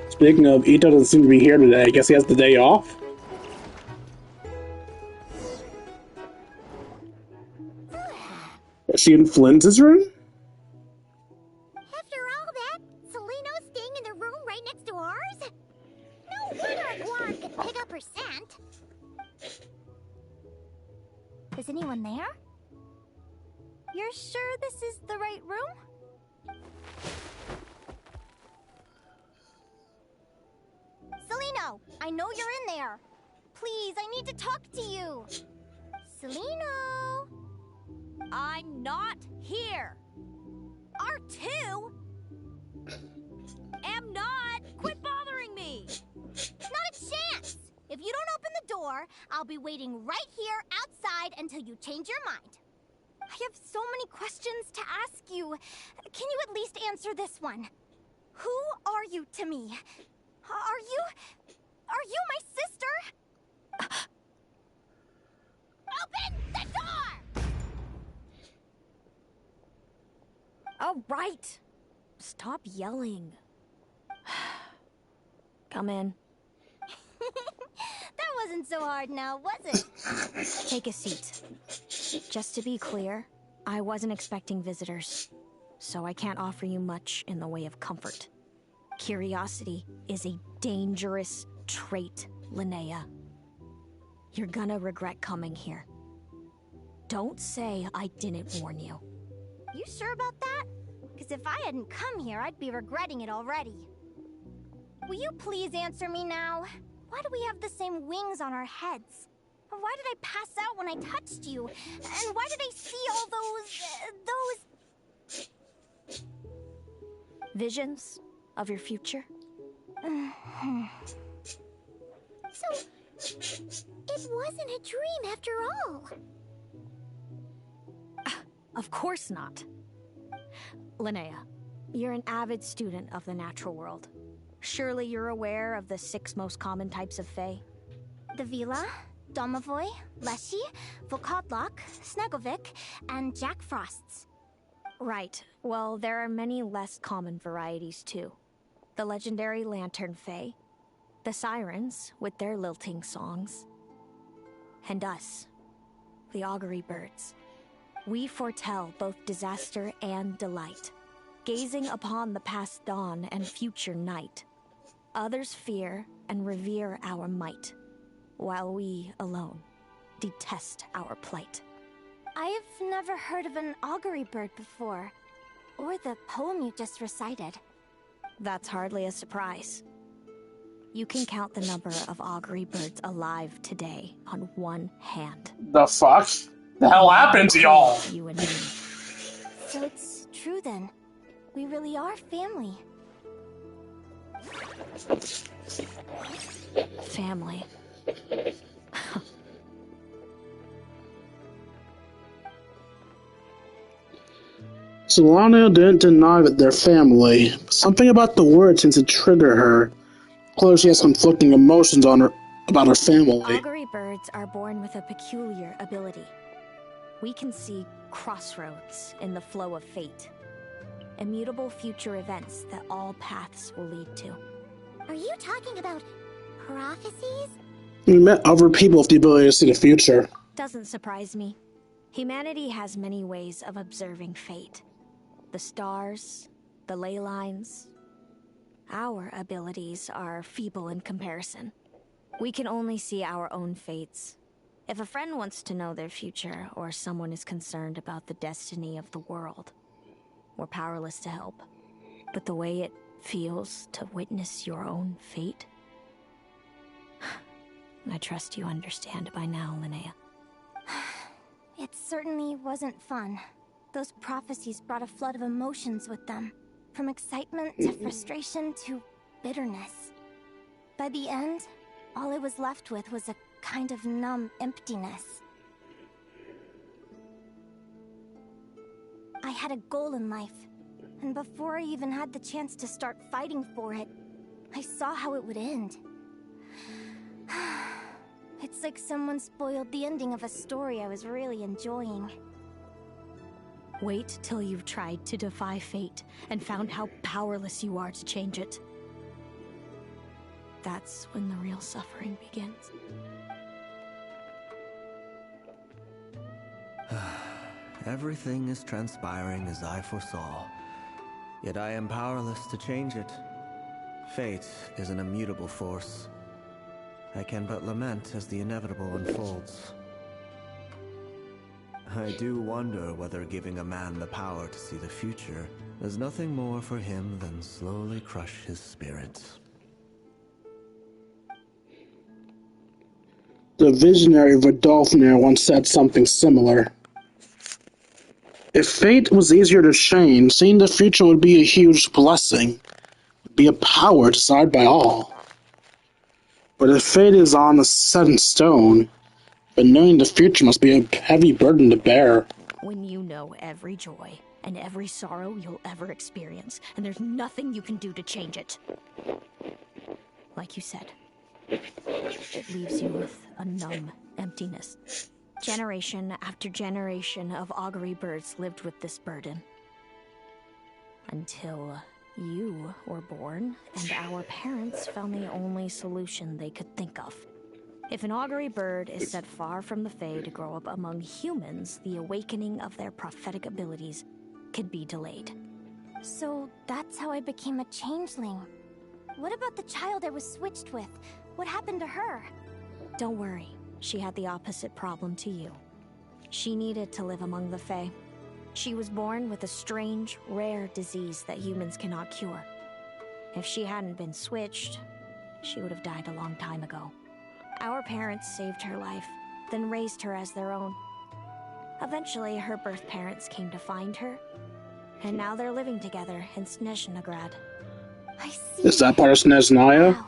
Speaker 2: Speaking of, Ito doesn't seem to be here today. I guess he has the day off? Is she in Flynn's room?
Speaker 4: After all that, Seleno's staying in the room right next to ours? No wonder Guar could pick up her scent.
Speaker 6: Is anyone there? You're sure this is the right room? Seleno, I know you're in there. Please, I need to talk to you. Seleno.
Speaker 15: I'm not here. R2? Am not. Quit bothering me.
Speaker 6: Not a chance. If you don't open the door, I'll be waiting right here outside until you change your mind. I have so many questions to ask you. Can you at least answer this one? Who are you to me? Are you my sister? Open the door!
Speaker 14: All right. Stop yelling. Come in.
Speaker 6: That wasn't so hard now, was it?
Speaker 14: Take a seat. Just to be clear, I wasn't expecting visitors, so I can't offer you much in the way of comfort. Curiosity is a dangerous trait, Linnea. You're gonna regret coming here. Don't say I didn't warn you.
Speaker 6: You sure about that? Because if I hadn't come here, I'd be regretting it already. Will you please answer me now? Why do we have the same wings on our heads? Why did I pass out when I touched you? And why did I see all those...
Speaker 14: Visions of your future?
Speaker 4: So, it wasn't a dream after all.
Speaker 14: Of course not. Linnea, you're an avid student of the natural world. Surely you're aware of the 6 most common types of Fae?
Speaker 6: The Vila, Domovoy, Leshy, Volkodlok, Snegovic, and Jack Frosts.
Speaker 14: Right. Well, there are many less common varieties too. The legendary Lantern Fae, the Sirens with their lilting songs, and us, the Augury Birds. We foretell both disaster and delight, gazing upon the past dawn and future night. Others fear and revere our might, while we alone detest our plight.
Speaker 6: I've never heard of an augury bird before, or the poem you just recited.
Speaker 14: That's hardly a surprise. You can count the number of augury birds alive today on one hand.
Speaker 2: The fuck? The hell happened to y'all?
Speaker 14: You and me.
Speaker 6: So it's true then. We really are family.
Speaker 14: Family.
Speaker 2: Solana didn't deny that they're family. Something about the word seems to trigger her. Clearly she has conflicting emotions on her about her family.
Speaker 14: Augury birds are born with a peculiar ability. We can see crossroads in the flow of fate. Immutable future events that all paths will lead to.
Speaker 4: Are you talking about prophecies?
Speaker 2: We met other people with the ability to see the future.
Speaker 14: Doesn't surprise me. Humanity has many ways of observing fate. The stars, the ley lines. Our abilities are feeble in comparison. We can only see our own fates. If a friend wants to know their future, or someone is concerned about the destiny of the world, we're powerless to help. But the way it feels to witness your own fate, I trust you understand by now, Linnea.
Speaker 6: It certainly wasn't fun. Those prophecies brought a flood of emotions with them. From excitement to frustration to bitterness. By the end, all I was left with was a kind of numb emptiness. I had a goal in life, and before I even had the chance to start fighting for it, I saw how it would end. It's like someone spoiled the ending of a story I was really enjoying.
Speaker 14: Wait till you've tried to defy fate and found how powerless you are to change it. That's when the real suffering begins.
Speaker 17: Everything is transpiring as I foresaw, yet I am powerless to change it. Fate is an immutable force. I can but lament as the inevitable unfolds. I do wonder whether giving a man the power to see the future is nothing more for him than slowly crush his spirit.
Speaker 2: The visionary Rodolfner once said something similar. If fate was easier to change, seeing the future would be a huge blessing. It would be a power decided by all. But if fate is on a set in stone, then knowing the future must be a heavy burden to bear.
Speaker 14: When you know every joy and every sorrow you'll ever experience, and there's nothing you can do to change it. Like you said, it leaves you with a numb emptiness. Generation after generation of augury birds lived with this burden. Until you were born, and our parents found the only solution they could think of. If an augury bird is set far from the Fae to grow up among humans, the awakening of their prophetic abilities could be delayed.
Speaker 6: So that's how I became a changeling. What about the child I was switched with? What happened to her?
Speaker 14: Don't worry. She had the opposite problem to you. She needed to live among the Fae. She was born with a strange, rare disease that humans cannot cure. If she hadn't been switched, she would have died a long time ago. Our parents saved her life, then raised her as their own. Eventually, her birth parents came to find her, and now they're living together in Snezhnegrad.
Speaker 6: I see.
Speaker 2: Is that part of Snezhnaya?
Speaker 6: Wow.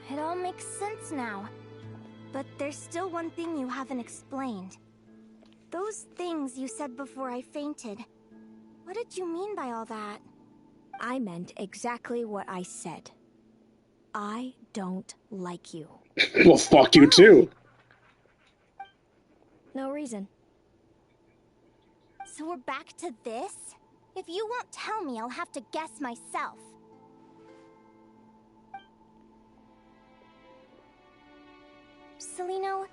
Speaker 6: It all makes sense now. But there's still one thing you haven't explained. Those things you said before I fainted. What did you mean by all that?
Speaker 14: I meant exactly what I said. I don't like you.
Speaker 2: Well, fuck you too.
Speaker 14: No reason.
Speaker 6: So we're back to this? If you won't tell me, I'll have to guess myself. Celino,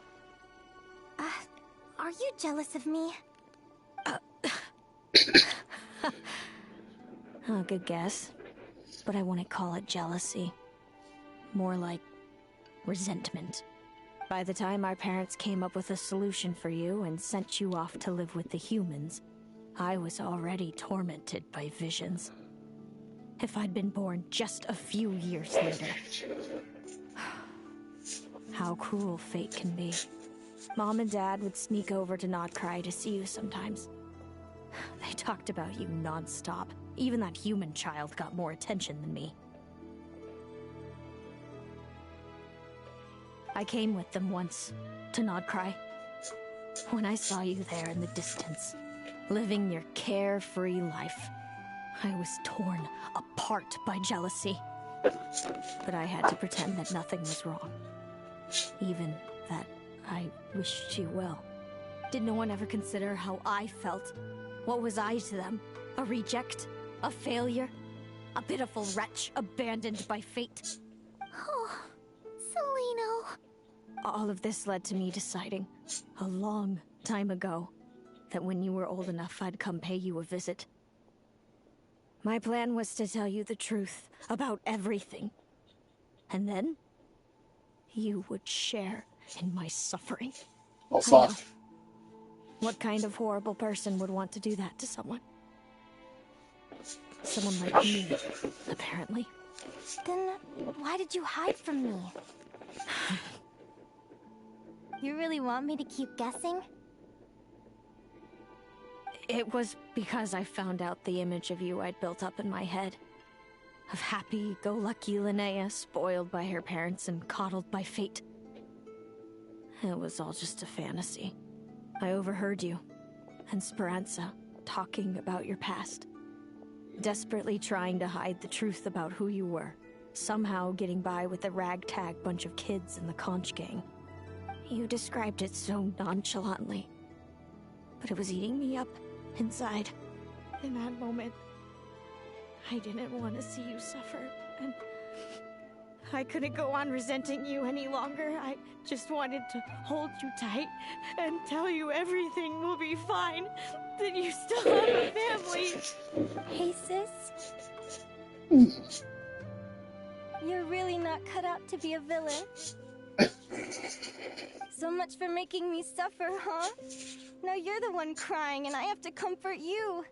Speaker 6: are you jealous of me?
Speaker 14: Oh, good guess. But I wouldn't call it jealousy. More like resentment. By the time our parents came up with a solution for you and sent you off to live with the humans, I was already tormented by visions. If I'd been born just a few years later. How cruel fate can be. Mom and Dad would sneak over to Nodcry to see you sometimes. They talked about you non-stop. Even that human child got more attention than me. I came with them once, to Nodcry. When I saw you there in the distance, living your carefree life, I was torn apart by jealousy. But I had to pretend that nothing was wrong. Even that I wished you well. Did no one ever consider how I felt? What was I to them? A reject? A failure? A pitiful wretch abandoned by fate?
Speaker 6: Oh, Celino.
Speaker 14: All of this led to me deciding, a long time ago, that when you were old enough, I'd come pay you a visit. My plan was to tell you the truth about everything. And then, you would share in my suffering.
Speaker 2: Oh, fuck.
Speaker 14: What kind of horrible person would want to do that to someone? Someone like me, apparently.
Speaker 6: Then, why did you hide from me? You really want me to keep guessing?
Speaker 14: It was because I found out the image of you I'd built up in my head. of happy-go-lucky Linnea spoiled by her parents and coddled by fate. It was all just a fantasy. I overheard you and Speranza talking about your past, desperately trying to hide the truth about who you were, somehow getting by with a ragtag bunch of kids in the conch gang. You described it so nonchalantly, but it was eating me up inside. In that moment, I didn't want to see you suffer, and I couldn't go on resenting you any longer. I just wanted to hold you tight and tell you everything will be fine, that you still have a family.
Speaker 6: Hey, sis. You're really not cut out to be a villain. So much for making me suffer, huh? Now you're the one crying and I have to comfort you.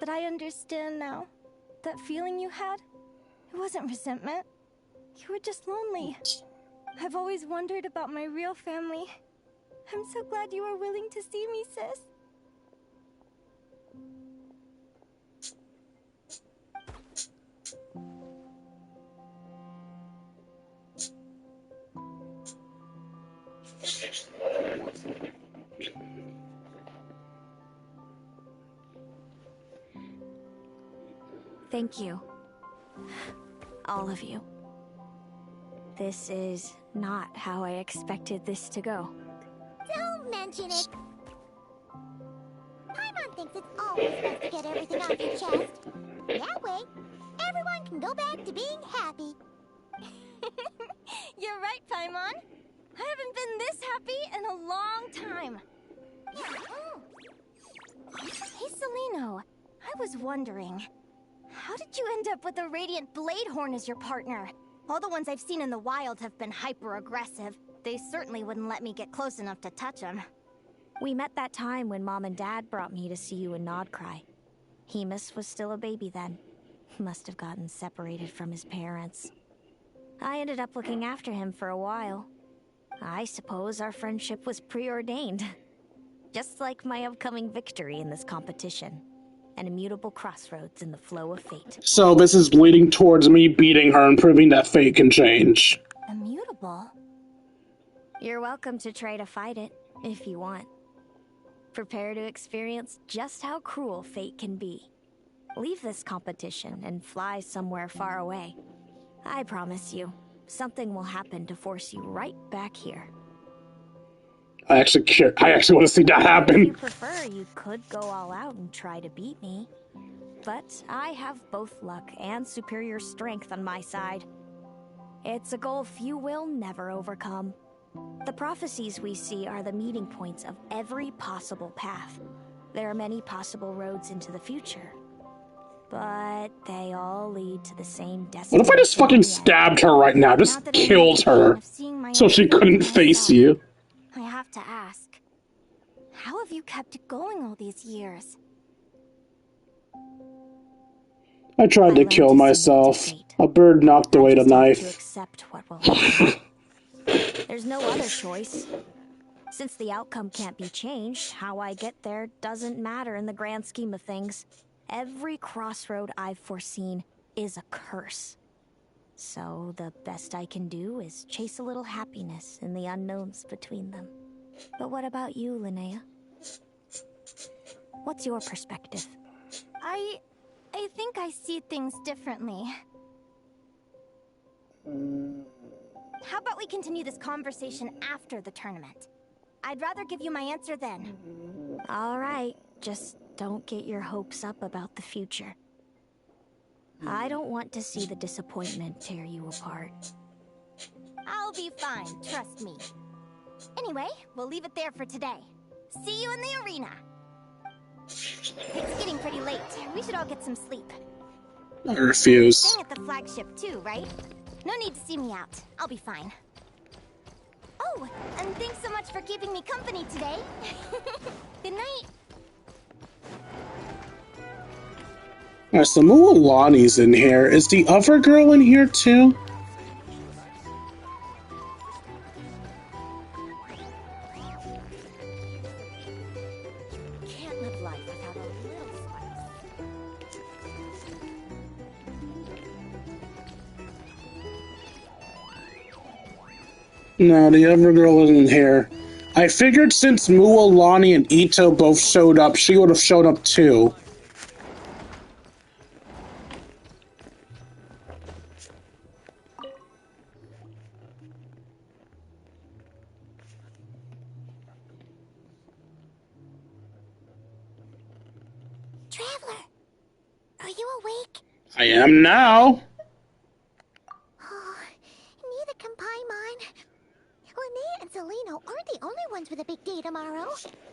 Speaker 6: But I understand now. That feeling you had, it wasn't resentment. You were just lonely. I've always wondered about my real family. I'm so glad you were willing to see me, sis.
Speaker 14: Thank you. All of you. This is not how I expected this to go.
Speaker 4: Don't mention it. Paimon thinks it's always best to get everything off your chest. That way, everyone can go back to being happy.
Speaker 6: You're right, Paimon. I haven't been this happy in a long time. Hey, Celino. I was wondering, how did you end up with a Radiant Bladehorn as your partner? All the ones I've seen in the wild have been hyper-aggressive. They certainly wouldn't let me get close enough to touch them.
Speaker 14: We met that time when Mom and Dad brought me to see you in Nodcry. Hemus was still a baby then. Must have gotten separated from his parents. I ended up looking after him for a while. I suppose our friendship was preordained. Just like my upcoming victory in this competition. An immutable crossroads in the flow of fate.
Speaker 2: So this is leading towards me beating her and proving that fate can change.
Speaker 6: Immutable?
Speaker 14: You're welcome to try to fight it, if you want. Prepare to experience just how cruel fate can be. Leave this competition and fly somewhere far away. I promise you, something will happen to force you right back here.
Speaker 2: I actually want to see that happen.
Speaker 14: If you prefer, you could go all out and try to beat me. But I have both luck and superior strength on my side. It's a goal few will never overcome. The prophecies we see are the meeting points of every possible path. There are many possible roads into the future. But they all lead to the same destiny.
Speaker 2: What if I just fucking stabbed her right now? Just killed her. So she couldn't face you.
Speaker 6: I have to ask, how have you kept it going all these years?
Speaker 2: I tried to kill myself. A bird knocked away the knife.
Speaker 14: To accept what will happen. There's no other choice. Since the outcome can't be changed, how I get there doesn't matter in the grand scheme of things. Every crossroad I've foreseen is a curse. So the best I can do is chase a little happiness in the unknowns between them. But what about you, Linnea? What's your perspective?
Speaker 6: I think I see things differently. How about we continue this conversation after the tournament? I'd rather give you my answer then.
Speaker 14: All right, just don't get your hopes up about the future. I don't want to see the disappointment tear you apart.
Speaker 6: I'll be fine, trust me. Anyway, we'll leave it there for today. See you in the arena. It's getting pretty late. We should all get some sleep.
Speaker 2: I refuse.
Speaker 6: Staying at the flagship too, right? No need to see me out. I'll be fine. Oh, and thanks so much for keeping me company today. Good night.
Speaker 2: Alright, so Mualani's in here. Is the other girl in here too?
Speaker 6: Can't live life without a little spice.
Speaker 2: No, the other girl isn't here. I figured since Mua, Lonnie, and Ito both showed up, she would have showed up too.
Speaker 4: Traveler, are you awake?
Speaker 2: I am now.
Speaker 4: Oh, neither can Paimon. Linnea and Celino aren't the only ones with a big day tomorrow.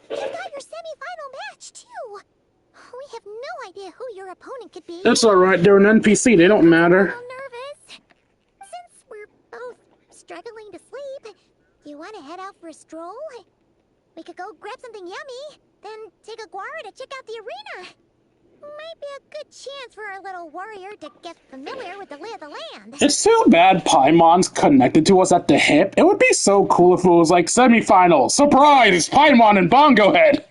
Speaker 4: You've got your semi-final match, too. We have no idea who your opponent could be.
Speaker 2: That's alright, they're an NPC, they don't matter.
Speaker 4: I'm a little nervous. Since we're both struggling to sleep, you want to head out for a stroll? We could go grab something yummy, then take a guara to check out the arena. Might be a good chance for our little warrior to get familiar with the lay of the land.
Speaker 2: It's too bad Paimon's connected to us at the hip. It would be so cool if it was like semifinal. Surprise! It's Paimon and Bongo Head!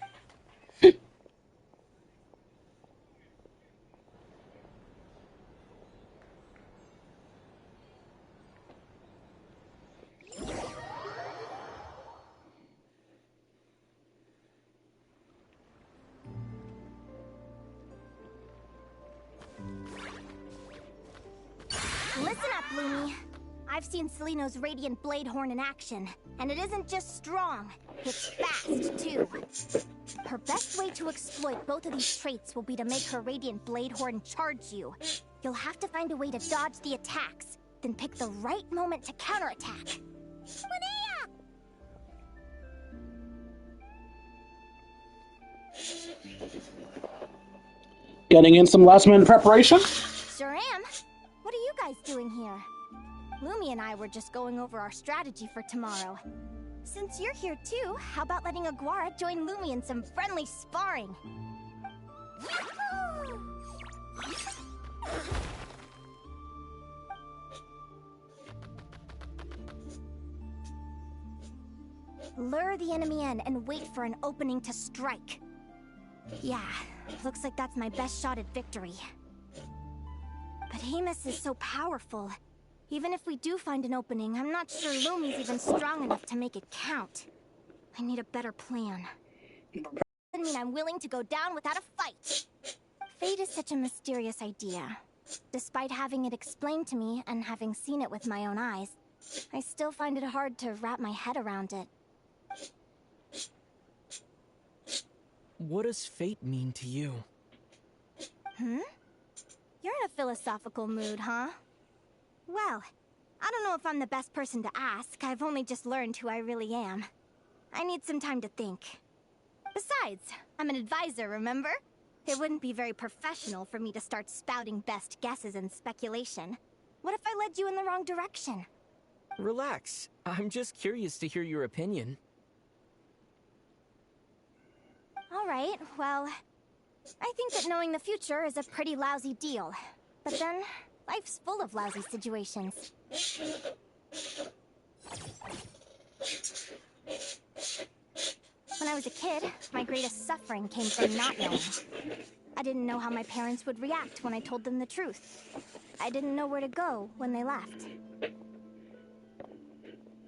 Speaker 6: Listen up, Lumi. I've seen Celino's Radiant Blade Horn in action, and it isn't just strong, it's fast, too. Her best way to exploit both of these traits will be to make her Radiant Blade Horn charge you. You'll have to find a way to dodge the attacks, then pick the right moment to counterattack. Linnea!
Speaker 2: Getting in some last-minute preparation?
Speaker 6: Sure am. What are you guys doing here? Lumi and I were just going over our strategy for tomorrow. Since you're here too, how about letting Aguara join Lumi in some friendly sparring? Lure the enemy in and wait for an opening to strike. Yeah, looks like that's my best shot at victory. But Hemus is so powerful. Even if we do find an opening, I'm not sure Lumi's even strong enough to make it count. I need a better plan. Doesn't mean I'm willing to go down without a fight. Fate is such a mysterious idea. Despite having it explained to me and having seen it with my own eyes, I still find it hard to wrap my head around it.
Speaker 1: What does fate mean to you?
Speaker 6: Hmm? You're in a philosophical mood, huh? Well, I don't know if I'm the best person to ask. I've only just learned who I really am. I need some time to think. Besides, I'm an advisor, remember? It wouldn't be very professional for me to start spouting best guesses and speculation. What if I led you in the wrong direction?
Speaker 1: Relax. I'm just curious to hear your opinion.
Speaker 6: Alright, well, I think that knowing the future is a pretty lousy deal. But then, life's full of lousy situations. When I was a kid, my greatest suffering came from not knowing. I didn't know how my parents would react when I told them the truth. I didn't know where to go when they left.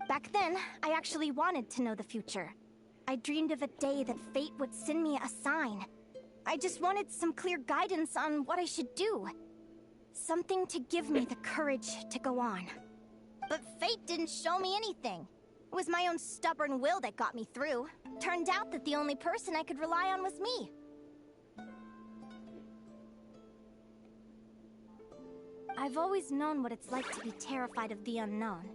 Speaker 6: Back then, I actually wanted to know the future. I dreamed of a day that fate would send me a sign. I just wanted some clear guidance on what I should do. Something to give me the courage to go on. But fate didn't show me anything. It was my own stubborn will that got me through. Turned out that the only person I could rely on was me. I've always known what it's like to be terrified of the unknown.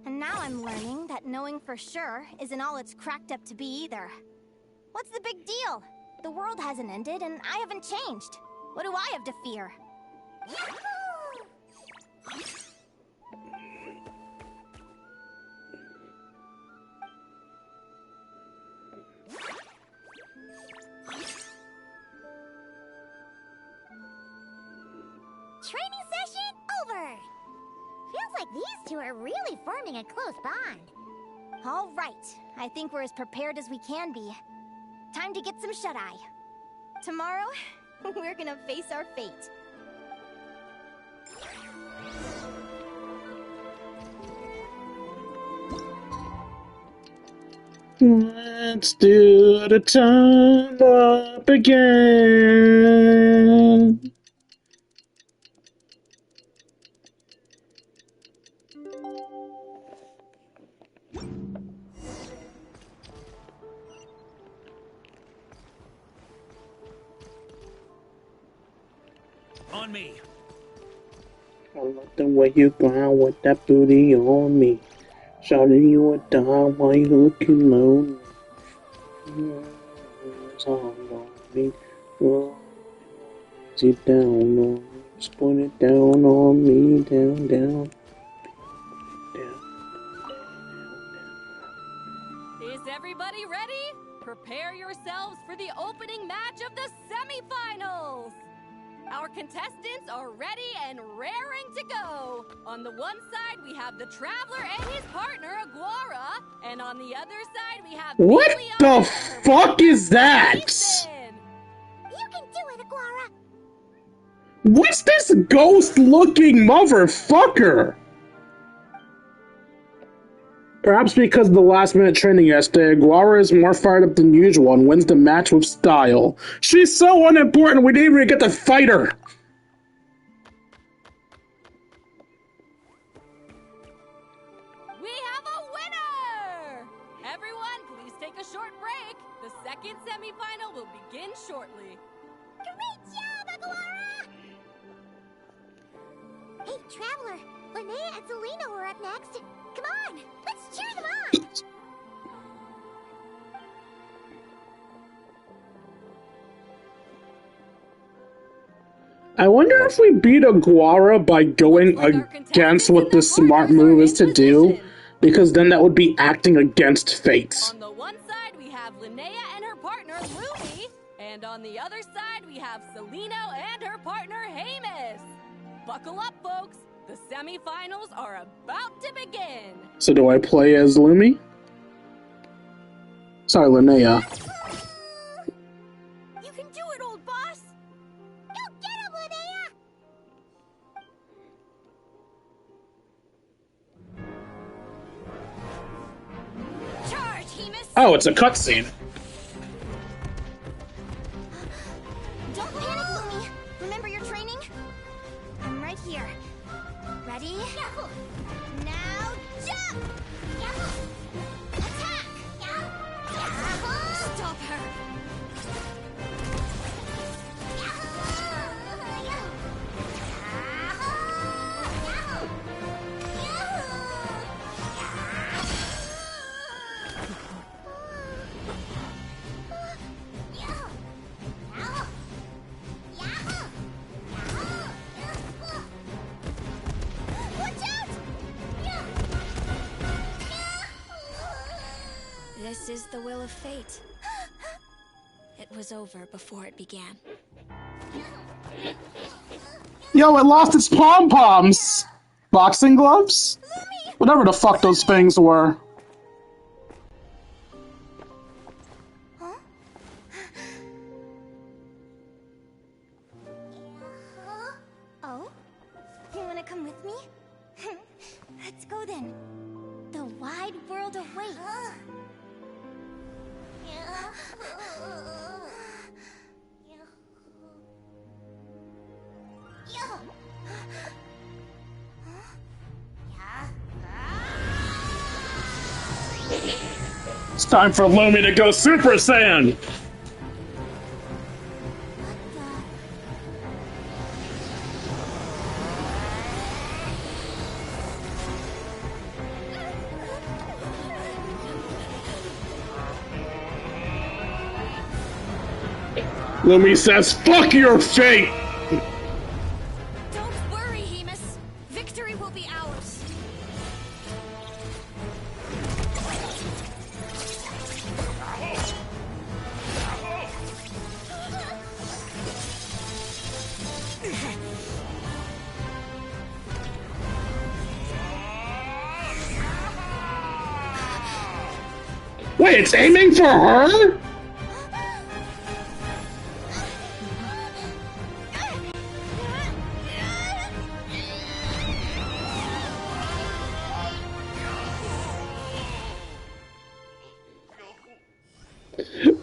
Speaker 6: And now I'm learning that knowing for sure isn't all it's cracked up to be either. What's the big deal? The world hasn't ended and I haven't changed. What do I have to fear?
Speaker 4: Training session over! Feels like these two are really forming a close bond.
Speaker 6: All right, I think we're as prepared as we can be. Time to get some shut-eye. Tomorrow, we're gonna face our fate.
Speaker 2: Let's do the time up again.
Speaker 11: On me.
Speaker 2: I like the way you grind with that booty on me. Shouting you a dime while you looking lonely. It's all on me. Oh, sit down on me. Just put it down on me. Down, down.
Speaker 9: Is everybody ready? Prepare yourselves for the opening match of the semifinals! Our contestants are ready and raring to go. On the one side, we have the Traveler and his partner, Aguara. And on the other side, we have...
Speaker 2: What the fuck is that?
Speaker 4: You can do it, Aguara!
Speaker 2: What's this ghost-looking motherfucker? Perhaps because of the last-minute training yesterday, Aguara is more fired up than usual and wins the match with style. She's so unimportant, we didn't even get to fight her!
Speaker 9: We have a winner! Everyone, please take a short break. The second semifinal will begin shortly.
Speaker 4: Great job, Aguara! Hey, Traveler, Linnea and Selena were up next. Come on, let's cheer them on!
Speaker 2: I wonder if we beat Aguara by going against what the smart move is to do, because then that would be acting against fate.
Speaker 9: On the one side, we have Linnea and her partner, Lumi. And on the other side, we have Selena and her partner, Hamus. Buckle up, folks. The semifinals are about to begin.
Speaker 2: So do I play as Lumi? Sorry, Linnea.
Speaker 6: You can do it, old boss!
Speaker 4: Go get him, Linnea!
Speaker 6: Charge, Hamus!
Speaker 2: Oh, it's a cutscene.
Speaker 6: Don't panic, Lumi. Remember your training? I'm right here. Ready? Now jump! Attack! Stop her!
Speaker 14: This is the will of fate. It was over before it began.
Speaker 2: Yo, it lost its pom-poms! Boxing gloves? Whatever the fuck those things were.
Speaker 6: Oh? You wanna come with me? Let's go then. The wide world awaits.
Speaker 2: It's time for Lumi to go Super Saiyan! Lumi says, fuck your fate!
Speaker 6: Don't worry, Hamus. Victory will be ours.
Speaker 2: Wait, it's aiming for her?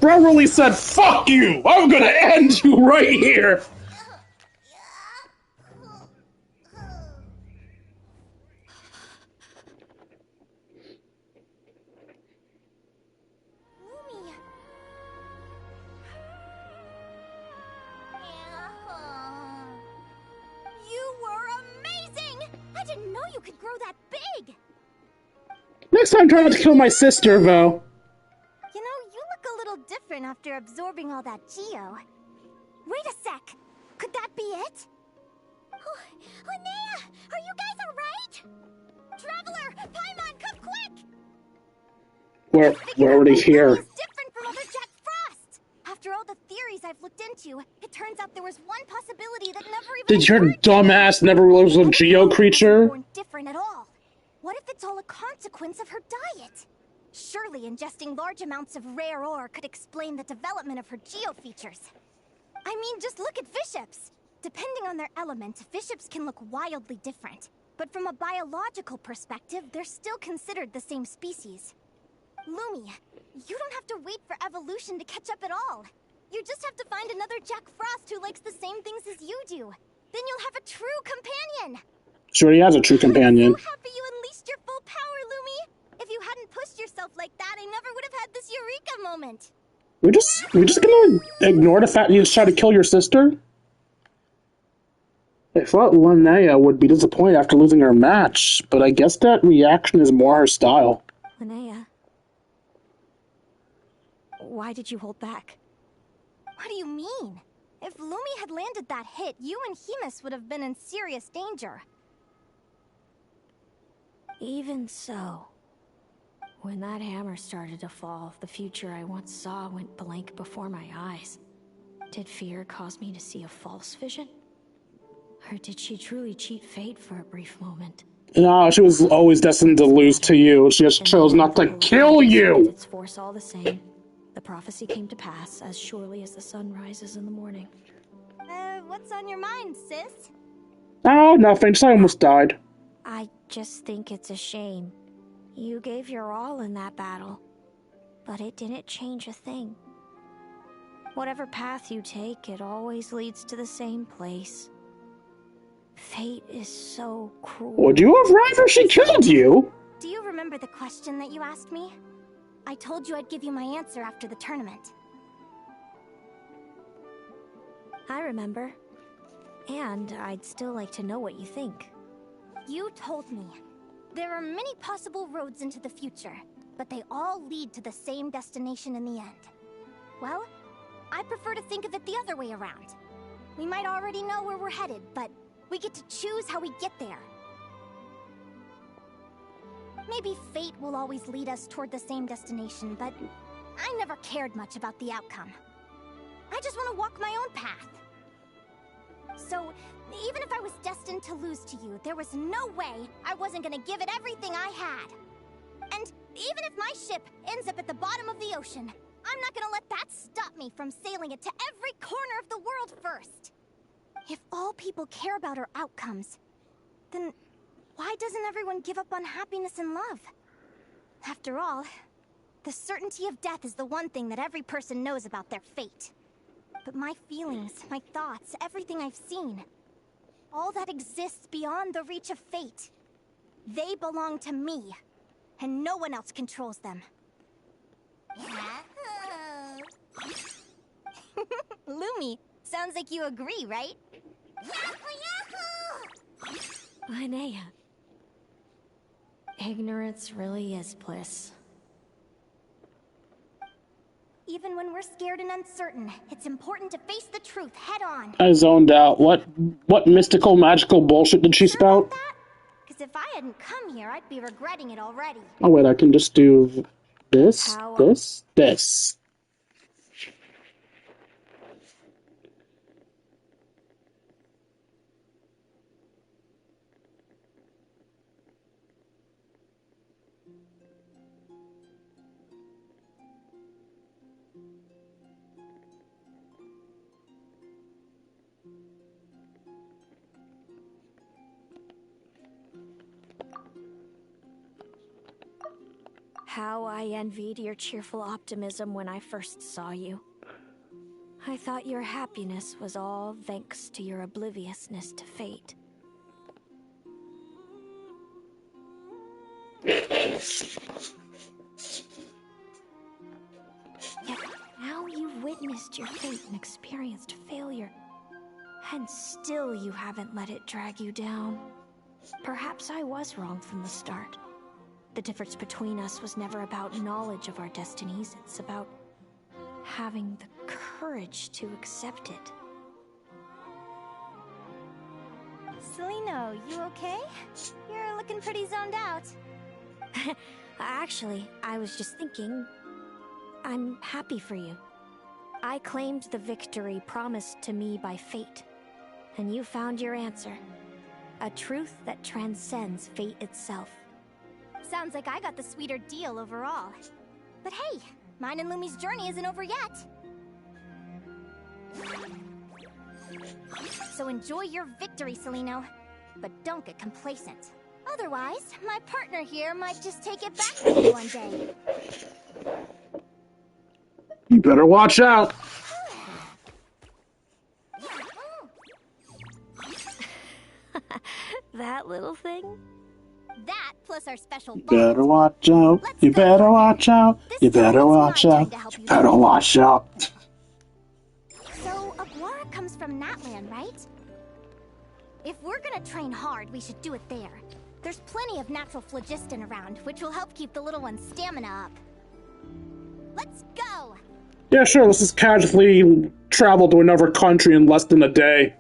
Speaker 2: bro really said, "Fuck you! I'm gonna end you right here."
Speaker 6: You were amazing! I didn't know you could grow that big!
Speaker 2: Next time, try not to kill my sister, though.
Speaker 6: You know, you look a little different after absorbing all that Geo. Wait a sec! Could that be it? Oh, Linnea! Are you guys alright? Traveler! Paimon, come quick!
Speaker 2: We're already here.
Speaker 6: Different from other Jack Frost! After all the theories I've looked into, it turns out there was one possibility that never even
Speaker 2: Did your dumbass never realize a Geo creature?
Speaker 6: different at all. What if it's all a consequence of her diet? Surely ingesting large amounts of rare ore could explain the development of her Geo features. I mean, just look at fiships. Depending on their element, fiships can look wildly different. But from a biological perspective, they're still considered the same species. Lumi, you don't have to wait for evolution to catch up at all. You just have to find another Jack Frost who likes the same things as you do. Then you'll have a true companion.
Speaker 2: She already has a true companion.
Speaker 6: I'm so happy you unleashed your full power, Lumi. If you hadn't pushed yourself like that, I never would have had this eureka moment.
Speaker 2: We're just gonna ignore the fact that you just tried to kill your sister? I thought Linnea would be disappointed after losing her match, but I guess that reaction is more her style.
Speaker 6: Linnea, why did you hold back? What do you mean? If Lumi had landed that hit, you and Hemus would have been in serious danger.
Speaker 14: Even so, when that hammer started to fall, the future I once saw went blank before my eyes. Did fear cause me to see a false vision? Or did she truly cheat fate for a brief moment?
Speaker 2: No, she was always destined to lose to you. She just chose not to kill you!
Speaker 14: Its force all the same. The prophecy came to pass as surely as the sun rises in the morning.
Speaker 6: What's on your mind, sis?
Speaker 2: Oh, nothing. Just I almost died.
Speaker 14: I just think it's a shame. You gave your all in that battle, but it didn't change a thing. Whatever path you take, it always leads to the same place. Fate is so cruel.
Speaker 2: Would you have rather she killed you?
Speaker 6: Do you remember the question that you asked me? I told you I'd give you my answer after the tournament.
Speaker 14: I remember. And I'd still like to know what you think.
Speaker 6: You told me. There are many possible roads into the future, but they all lead to the same destination in the end. Well, I prefer to think of it the other way around. We might already know where we're headed, but we get to choose how we get there. Maybe fate will always lead us toward the same destination, but I never cared much about the outcome. I just want to walk my own path. So, even if I was destined to lose to you, there was no way I wasn't gonna give it everything I had. And even if my ship ends up at the bottom of the ocean, I'm not gonna let that stop me from sailing it to every corner of the world first. If all people care about are outcomes, then why doesn't everyone give up on happiness and love? After all, the certainty of death is the one thing that every person knows about their fate. But my feelings, my thoughts, everything I've seen, all that exists beyond the reach of fate, they belong to me, and no one else controls them. Lumi, sounds like you agree, right?
Speaker 14: Linnea. Ignorance really is bliss.
Speaker 6: Even when we're scared and uncertain, it's important to face the truth head on.
Speaker 2: I zoned out. What mystical, magical bullshit did she spout?
Speaker 6: Because if I hadn't come here, I'd be regretting it already.
Speaker 2: Oh wait, I can just do this, this.
Speaker 14: How I envied your cheerful optimism when I first saw you. I thought your happiness was all thanks to your obliviousness to fate. Yet now you've witnessed your fate and experienced failure. And still you haven't let it drag you down. Perhaps I was wrong from the start. The difference between us was never about knowledge of our destinies, it's about having the courage to accept it.
Speaker 6: Celino, you okay? You're looking pretty zoned out.
Speaker 14: Actually, I was just thinking, I'm happy for you. I claimed the victory promised to me by fate, and you found your answer. A truth that transcends fate itself.
Speaker 6: Sounds like I got the sweeter deal overall. But hey, mine and Lumi's journey isn't over yet. So enjoy your victory, Celino. But don't get complacent. Otherwise, my partner here might just take it back from you one day.
Speaker 2: You better watch out.
Speaker 14: That little thing?
Speaker 6: That plus our special
Speaker 2: You better watch out. You better watch out. You better watch out. You better watch out.
Speaker 6: So, Aguara comes from Natlan, right? If we're gonna train hard, we should do it there. There's plenty of natural phlogiston around, which will help keep the little one's stamina up. Let's go!
Speaker 2: Yeah, sure, let's just casually travel to another country in less than a day.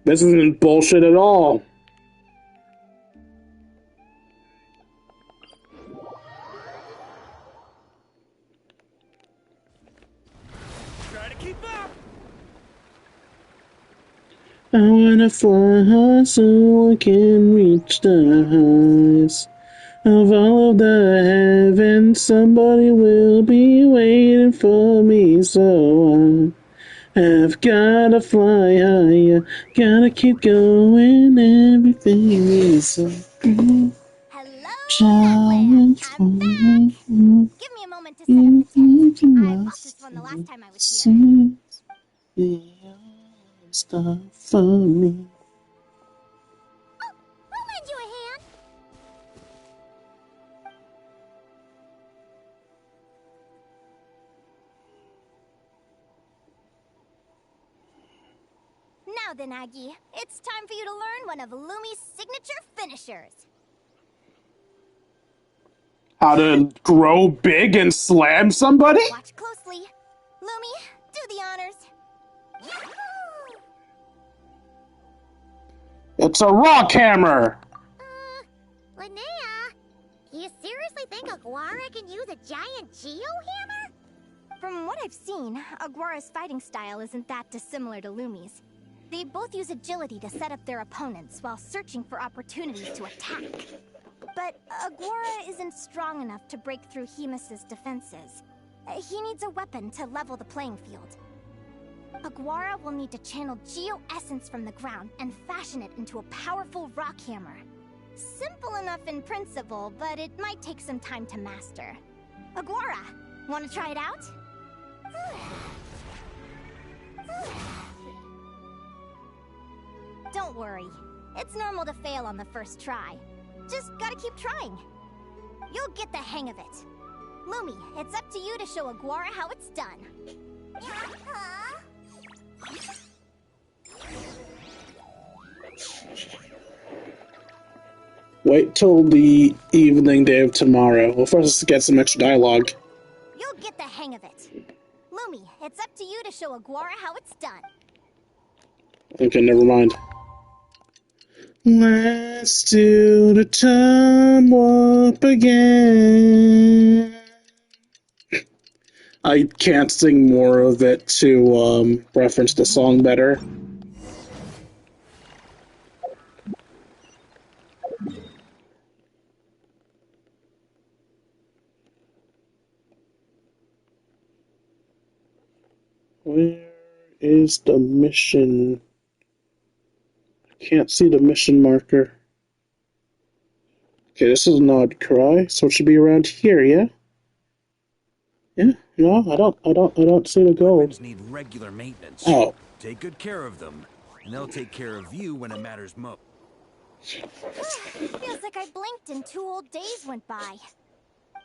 Speaker 2: This isn't bullshit at all.
Speaker 12: Try to keep up!
Speaker 2: I wanna fly high so I can reach the highs of all of the heavens. Somebody will be waiting for me, so I've gotta fly higher, gotta keep going. Everything is so good. Challenge for me.
Speaker 6: Give me a moment to set up the tent. I bought this one the last time I was here.
Speaker 2: Stuff for me.
Speaker 6: I'll lend you a hand. Now then, Aggie, it's time for you to learn one of Lumi's signature finishers.
Speaker 2: How to grow big and slam somebody?
Speaker 6: Watch closely. Lumi, do the honors.
Speaker 2: It's a rock hammer!
Speaker 4: Linnea, you seriously think Aguara can use a giant geo-hammer?
Speaker 6: From what I've seen, Aguara's fighting style isn't that dissimilar to Lumi's. They both use agility to set up their opponents while searching for opportunities to attack. But Aguara isn't strong enough to break through Hemus's defenses. He needs a weapon to level the playing field. Aguara will need to channel geo-essence from the ground and fashion it into a powerful rock hammer. Simple enough in principle, but it might take some time to master. Aguara, want to try it out? Don't worry. It's normal to fail on the first try. Just gotta keep trying. You'll get the hang of it. Lumi, it's up to you to show Aguara how it's done.
Speaker 2: Wait till the evening day of tomorrow. We'll first get some extra dialogue.
Speaker 6: You'll get the hang of it. Lumi, it's up to you to show Aguara how it's done.
Speaker 2: Okay, never mind. Let's do the time warp again. I can't sing more of it to reference the song better. Where is the mission? I can't see the mission marker. Okay, this is Nod Cry, so it should be around here, yeah? Yeah, no, I don't see the gold.
Speaker 11: Weapons need regular maintenance.
Speaker 2: Oh.
Speaker 11: Take good care of them, and they'll take care of you when it matters most.
Speaker 6: Feels like I blinked and 2 whole days went by.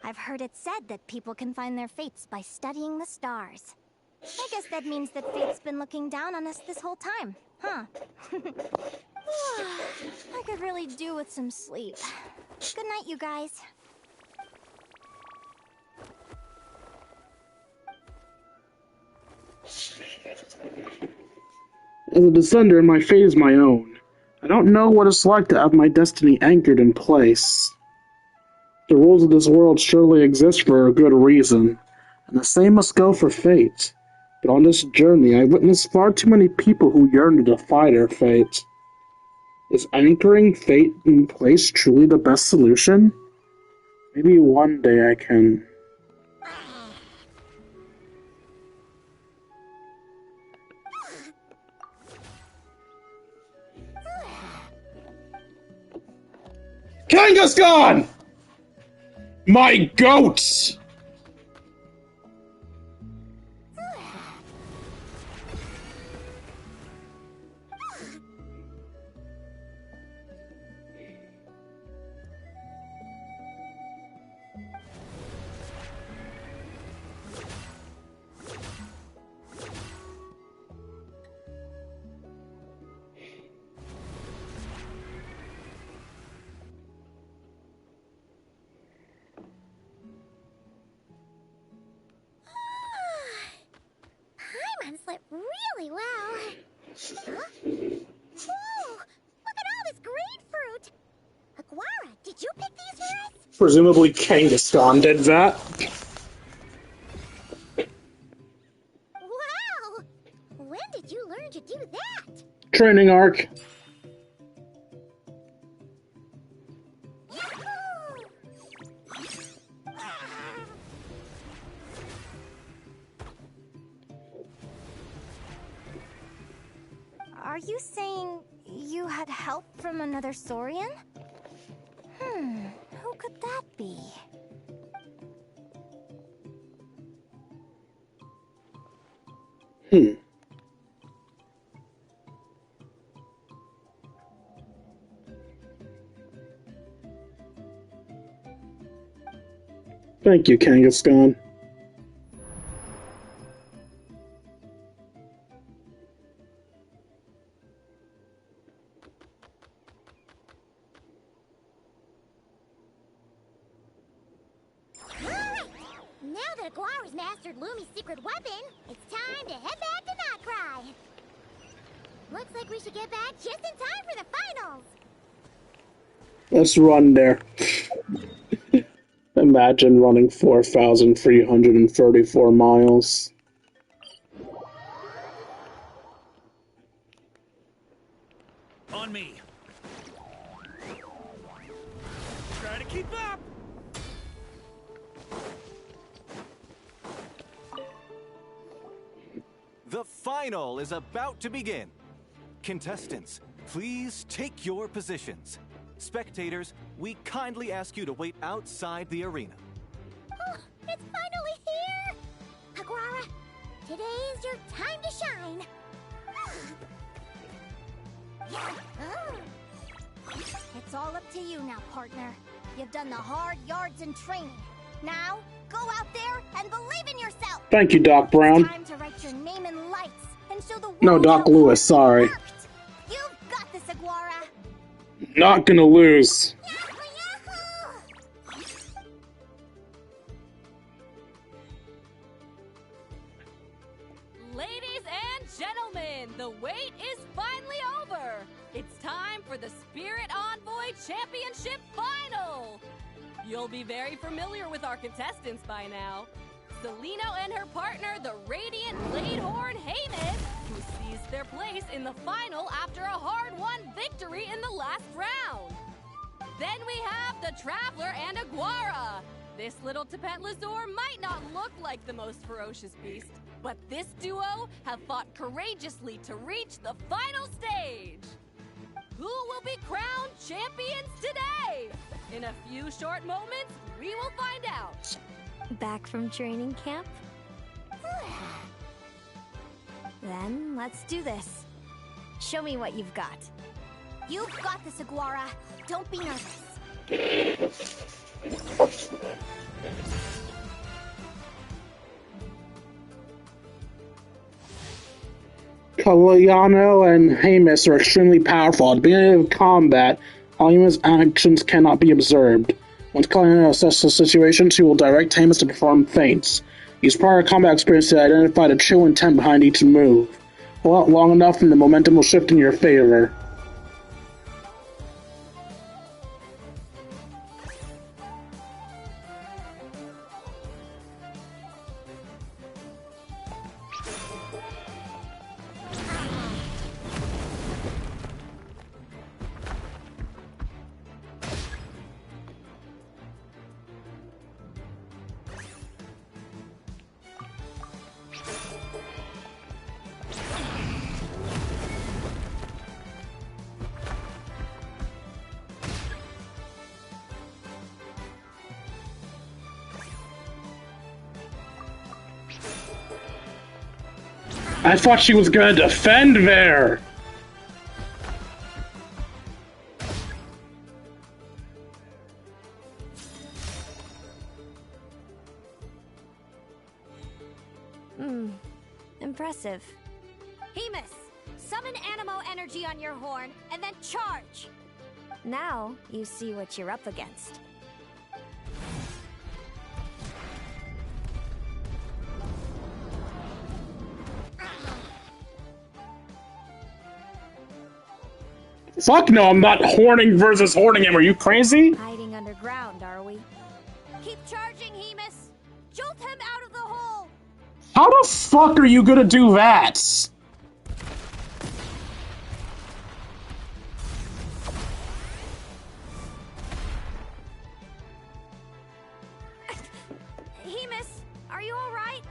Speaker 6: I've heard it said that people can find their fates by studying the stars. I guess that means that fate's been looking down on us this whole time, huh? I could really do with some sleep. Good night, you guys.
Speaker 2: As a descender, my fate is my own. I don't know what it's like to have my destiny anchored in place. The rules of this world surely exist for a good reason, and the same must go for fate. But on this journey, I've witnessed far too many people who yearn to defy their fate. Is anchoring fate in place truly the best solution? Maybe one day I can... Kangaskhan! My goats!
Speaker 4: Paimon slept really well. Huh? Whoa! Look at all this grapefruit! Aguara, did you pick these for us?
Speaker 2: Presumably Kangaskhan did that.
Speaker 4: Wow! When did you learn to do that?
Speaker 2: Training arc.
Speaker 6: Are you saying you had help from another Saurian? Who could that be?
Speaker 2: Thank you, Kangaskhan.
Speaker 4: Now that Aguara's mastered Lumi's secret weapon, it's time to head back to Notcry. Looks like we should get back just in time for the finals.
Speaker 2: Let's run there. Imagine running 4,334 miles.
Speaker 11: On me. Try to keep up.
Speaker 3: The final is about to begin. Contestants, please take your positions. Spectators, we kindly ask you to wait outside the arena.
Speaker 4: Oh, it's finally here! Aguara, today is your time to shine.
Speaker 6: It's all up to you now, partner. You've done the hard yards in training. Now, go out there and believe in yourself!
Speaker 2: Thank you, Doc Brown.
Speaker 6: It's time to write your name in lights and show the world
Speaker 2: No, Doc
Speaker 6: how
Speaker 2: Lewis, sorry.
Speaker 6: You've got this, Aguara!
Speaker 2: Not gonna lose.
Speaker 9: Ladies and gentlemen, the wait is finally over. It's time for the Spirit Envoy Championship Final. You'll be very familiar with our contestants by now. Selino and her partner, the Radiant Bladehorn Heyman, who seized their place in the final after a hard-won victory in the last round. Then we have the Traveler and Aguara. This little Tepetlasaur might not look like the most ferocious beast, but this duo have fought courageously to reach the final stage. who will be crowned champions today? In a few short moments, we will find out.
Speaker 7: Back from training camp? Then let's do this. Show me what you've got.
Speaker 6: You've got this, Aguara. Don't be nervous.
Speaker 2: Caliano and Hamus are extremely powerful. At the beginning of combat, Hamus' actions cannot be observed. Once Caliano assesses the situation, she will direct Hamus to perform feints. Use prior combat experience to identify the true intent behind each move. Hold out long enough and the momentum will shift in your favor. I thought she was gonna defend there!
Speaker 7: Impressive.
Speaker 6: Hamus, summon Animo energy on your horn, and then charge!
Speaker 7: Now you see what you're up against.
Speaker 2: Fuck no, I'm not horning versus horning him, are you crazy?
Speaker 7: Hiding underground, are we?
Speaker 6: Keep charging, Hamus! Jolt him out of the hole!
Speaker 2: How the fuck are you gonna do that?
Speaker 6: Hamus, are you alright?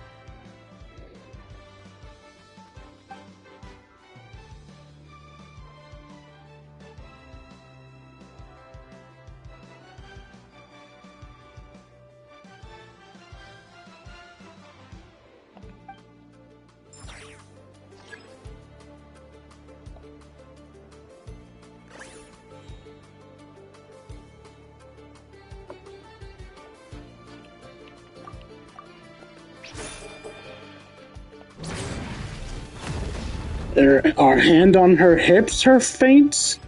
Speaker 2: There are hand on her hips, her feints?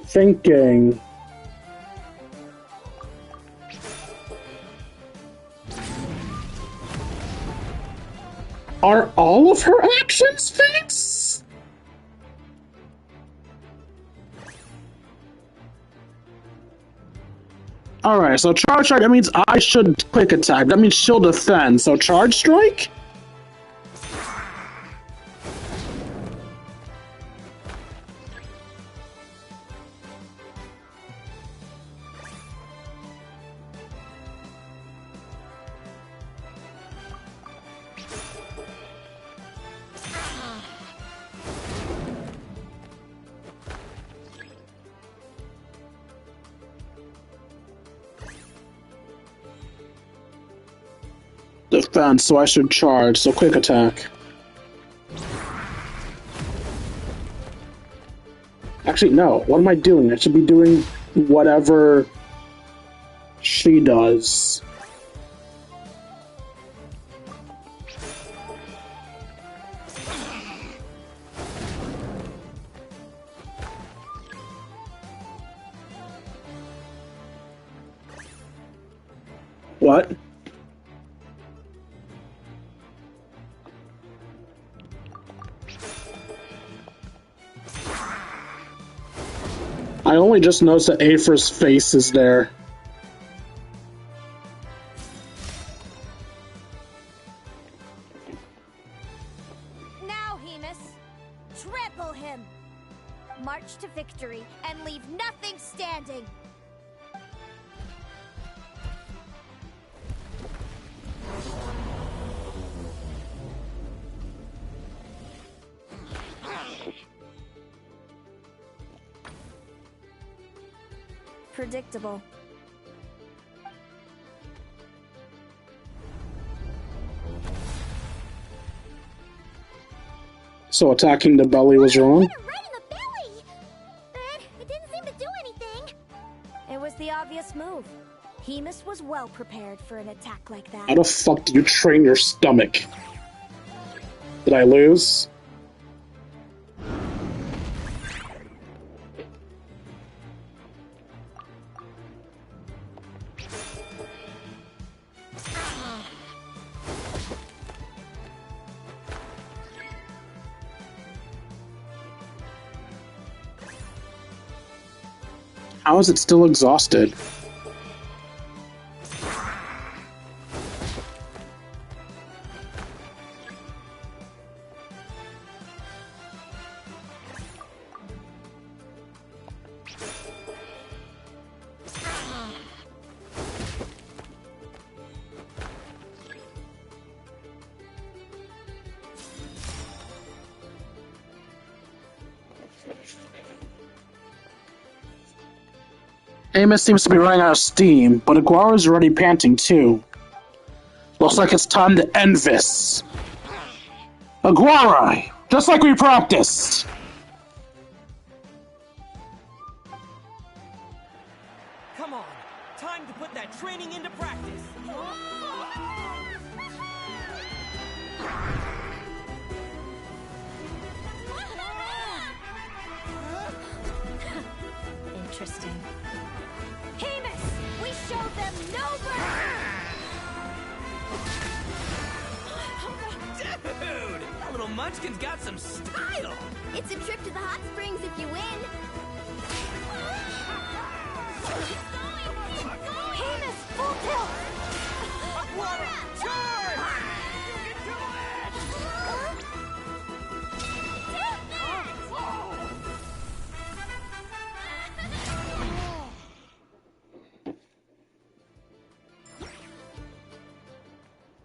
Speaker 2: Thinking. Are all of her actions feints? Alright, so charge strike, that means I should quick attack. That means she'll defend. So charge strike? Defense, so I should charge, so quick attack. Actually, no, what am I doing? I should be doing whatever she does. What? I only just noticed that Aphra's face is there.
Speaker 6: Now, Hamus, trample him! March to victory and leave nothing standing!
Speaker 14: predictable.
Speaker 2: So attacking the belly was wrong?
Speaker 4: Right in the belly! But it didn't seem to do anything.
Speaker 14: It was the obvious move. Hemus was well prepared for an attack like that.
Speaker 2: How the fuck do you train your stomach? Did I lose? How is it still exhausted? Amos seems to be running out of steam, but Aguara's already panting too. Looks like it's time to end this. Aguara! Just like we practiced!
Speaker 1: Come on, time to put that training into practice.
Speaker 14: Interesting. Hemus! We showed them no mercy!
Speaker 1: Dude! That little munchkin's got some style!
Speaker 7: It's a trip to the hot springs if you win.
Speaker 14: Hemus, full tilt!
Speaker 1: Aguara, charge! You can do it!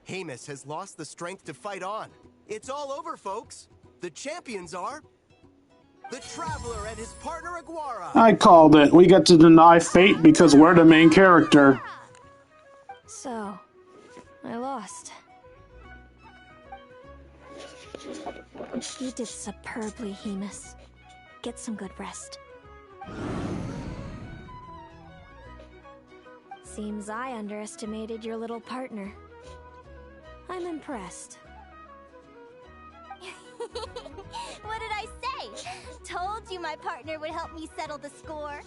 Speaker 10: Hemus has lost the strength to fight on. It's all over, folks. The champions are the Traveler and his partner Aguara.
Speaker 2: I called it. We get to deny fate because we're the main character.
Speaker 14: So, I lost. You did superbly, Hemus. Get some good rest. Seems I underestimated your little partner. I'm impressed.
Speaker 4: What did I say? Told you my partner would help me settle the score.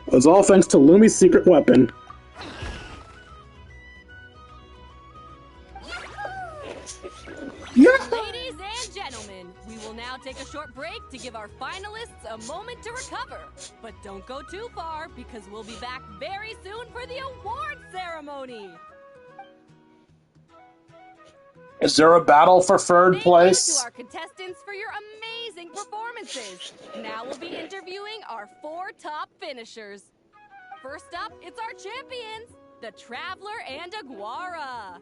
Speaker 2: It was all thanks to Lumi's secret weapon.
Speaker 9: Ladies and gentlemen, we will now take a short break to give our finalists a moment to recover. But don't go too far, because we'll be back very soon for the award ceremony.
Speaker 2: Is there a battle for third place?
Speaker 9: To our contestants for your amazing performances. Now we'll be interviewing our 4 top finishers. First up, it's our champions, the Traveler and Aguara.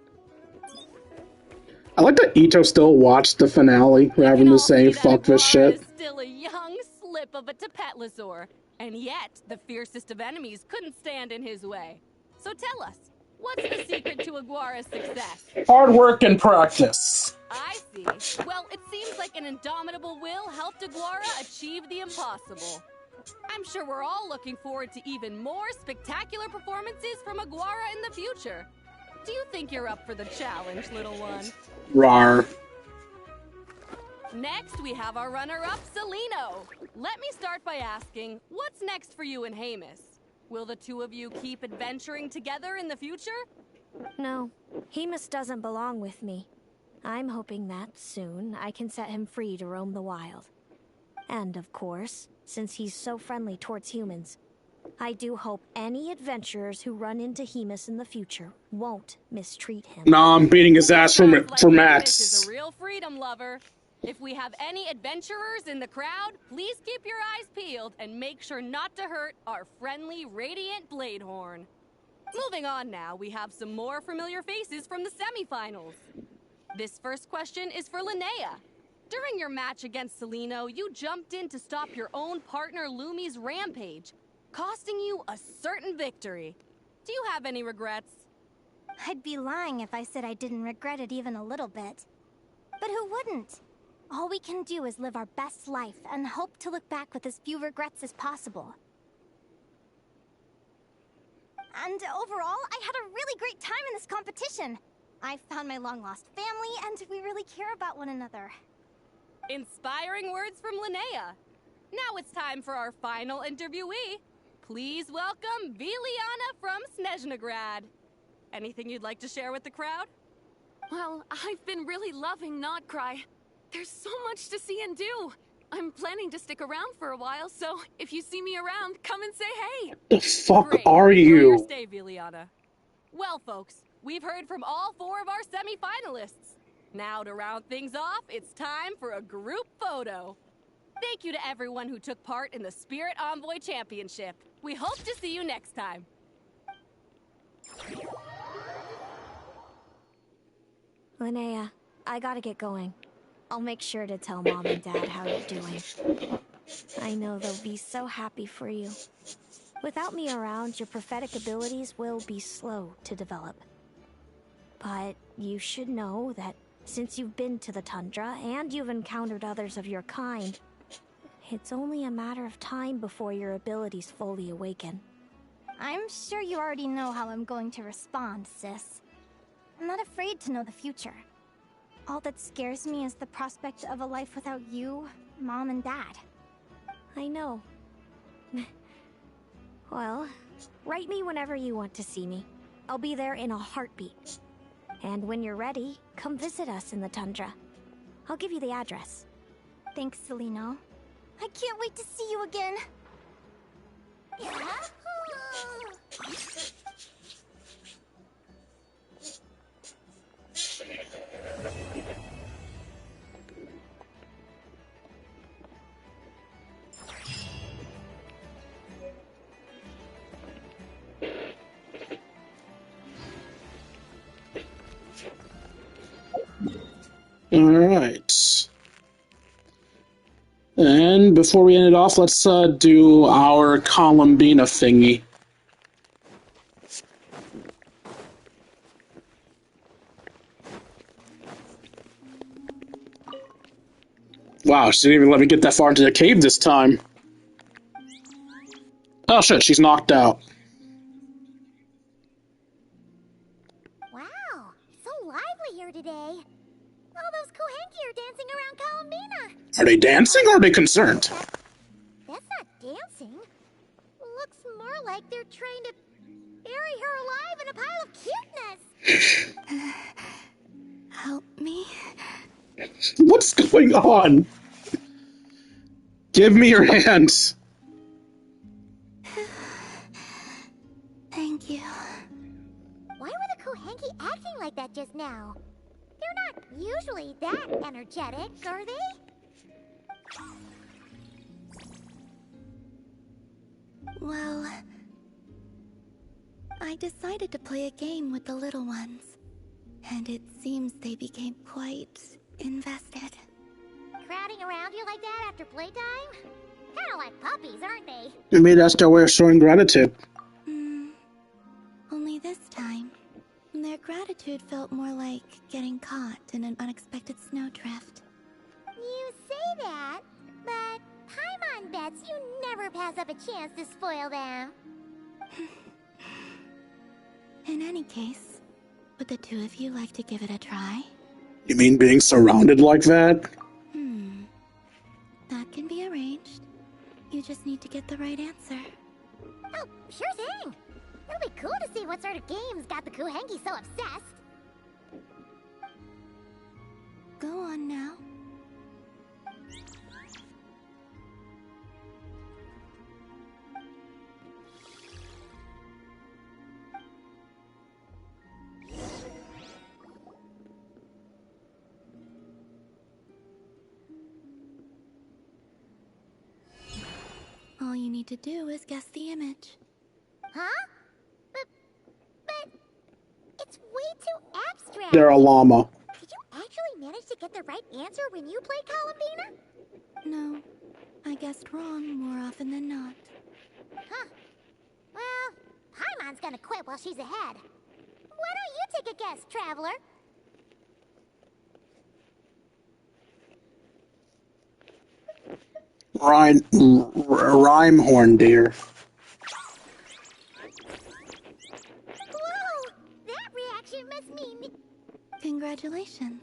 Speaker 2: I like that Ito still watched the finale rather than saying fuck this shit.
Speaker 9: Is still a young slip of a Tapetlosaur, and yet the fiercest of enemies couldn't stand in his way. So tell us, what's the secret to Aguara's success?
Speaker 2: Hard work and practice.
Speaker 9: I see. Well, it seems like an indomitable will helped Aguara achieve the impossible. I'm sure we're all looking forward to even more spectacular performances from Aguara in the future. Do you think you're up for the challenge, little one?
Speaker 2: Rawr.
Speaker 9: Next, we have our runner-up, Celino. Let me start by asking, what's next for you and Hemus? Will the two of you keep adventuring together in the future?
Speaker 14: No, Hemus doesn't belong with me. I'm hoping that soon I can set him free to roam the wild. And of course, since he's so friendly towards humans, I do hope any adventurers who run into Hemus in the future won't mistreat him.
Speaker 2: Nah, I'm beating his ass for
Speaker 9: Hemus
Speaker 2: Max.
Speaker 9: is a real freedom lover. If we have any adventurers in the crowd, please keep your eyes peeled and make sure not to hurt our friendly, radiant Bladehorn. Moving on now, we have some more familiar faces from the semifinals. This first question is for Linnea. During your match against Celino, you jumped in to stop your own partner Lumi's rampage, costing you a certain victory. Do you have any regrets?
Speaker 6: I'd be lying if I said I didn't regret it even a little bit. But who wouldn't? All we can do is live our best life and hope to look back with as few regrets as possible. And overall, I had a really great time in this competition. I found my long-lost family, and we really care about one another.
Speaker 9: Inspiring words from Linnea. Now it's time for our final interviewee. Please welcome Viliana from Snezhnograd. Anything you'd like to share with the crowd?
Speaker 13: Well, I've been really loving Not Cry. There's so much to see and do. I'm planning to stick around for a while, so if you see me around, come and say hey.
Speaker 2: The fuck
Speaker 9: Great.
Speaker 2: are
Speaker 9: Enjoy your
Speaker 2: you?
Speaker 9: stay, Viliana. Well, folks, we've heard from all 4 of our semi-finalists. Now to round things off, it's time for a group photo. Thank you to everyone who took part in the Spirit Envoy Championship. We hope to see you next time.
Speaker 14: Linnea, I gotta get going. I'll make sure to tell Mom and Dad how you're doing. I know they'll be so happy for you. Without me around, your prophetic abilities will be slow to develop. But you should know that since you've been to the tundra and you've encountered others of your kind, it's only a matter of time before your abilities fully awaken.
Speaker 6: I'm sure you already know how I'm going to respond, sis. I'm not afraid to know the future. All that scares me is the prospect of a life without you, Mom, and Dad.
Speaker 14: I know. Well, write me whenever you want to see me. I'll be there in a heartbeat. And when you're ready, come visit us in the tundra. I'll give you the address.
Speaker 6: Thanks, Celino. I can't wait to see you again.
Speaker 2: Alright. And before we end it off, let's do our Columbina thingy. Wow, she didn't even let me get that far into the cave this time. Oh shit, she's knocked out.
Speaker 4: Wow, so lively here today. All those Kohenki are dancing around Columbina.
Speaker 2: Are they dancing or are they concerned?
Speaker 4: That's not dancing. Looks more like they're trying to bury her alive in a pile of cuteness.
Speaker 14: Help me?
Speaker 2: What's going on? Give me your hands.
Speaker 14: Thank you.
Speaker 4: Why were the Kohenki acting like that just now? They're not usually that energetic, are they?
Speaker 18: Well, I decided to play a game with the little ones, and it seems they became quite invested.
Speaker 4: Crowding around you like that after playtime? Kinda like puppies, aren't they?
Speaker 2: Maybe that's their way of showing gratitude.
Speaker 18: Only this time, their gratitude felt more like getting caught in an unexpected snowdrift.
Speaker 4: You say that, but Paimon bets you never pass up a chance to spoil them.
Speaker 18: In any case, would the 2 of you like to give it a try?
Speaker 2: You mean being surrounded like that?
Speaker 18: That can be arranged. You just need to get the right answer.
Speaker 4: Oh, sure thing. It'll be cool to see what sort of games got the Kohenki so obsessed.
Speaker 18: Go on now. All you need to do is guess the image.
Speaker 4: Huh? But it's way too abstract.
Speaker 2: They're a llama.
Speaker 4: Did you actually actually manage to get the right answer when you play Columbina?
Speaker 18: No, I guessed wrong more often than not.
Speaker 4: Huh. Well, Paimon's gonna quit while she's ahead. Why don't you take a guess, Traveler?
Speaker 2: Rhyme deer.
Speaker 4: Whoa! That reaction must mean...
Speaker 18: Congratulations.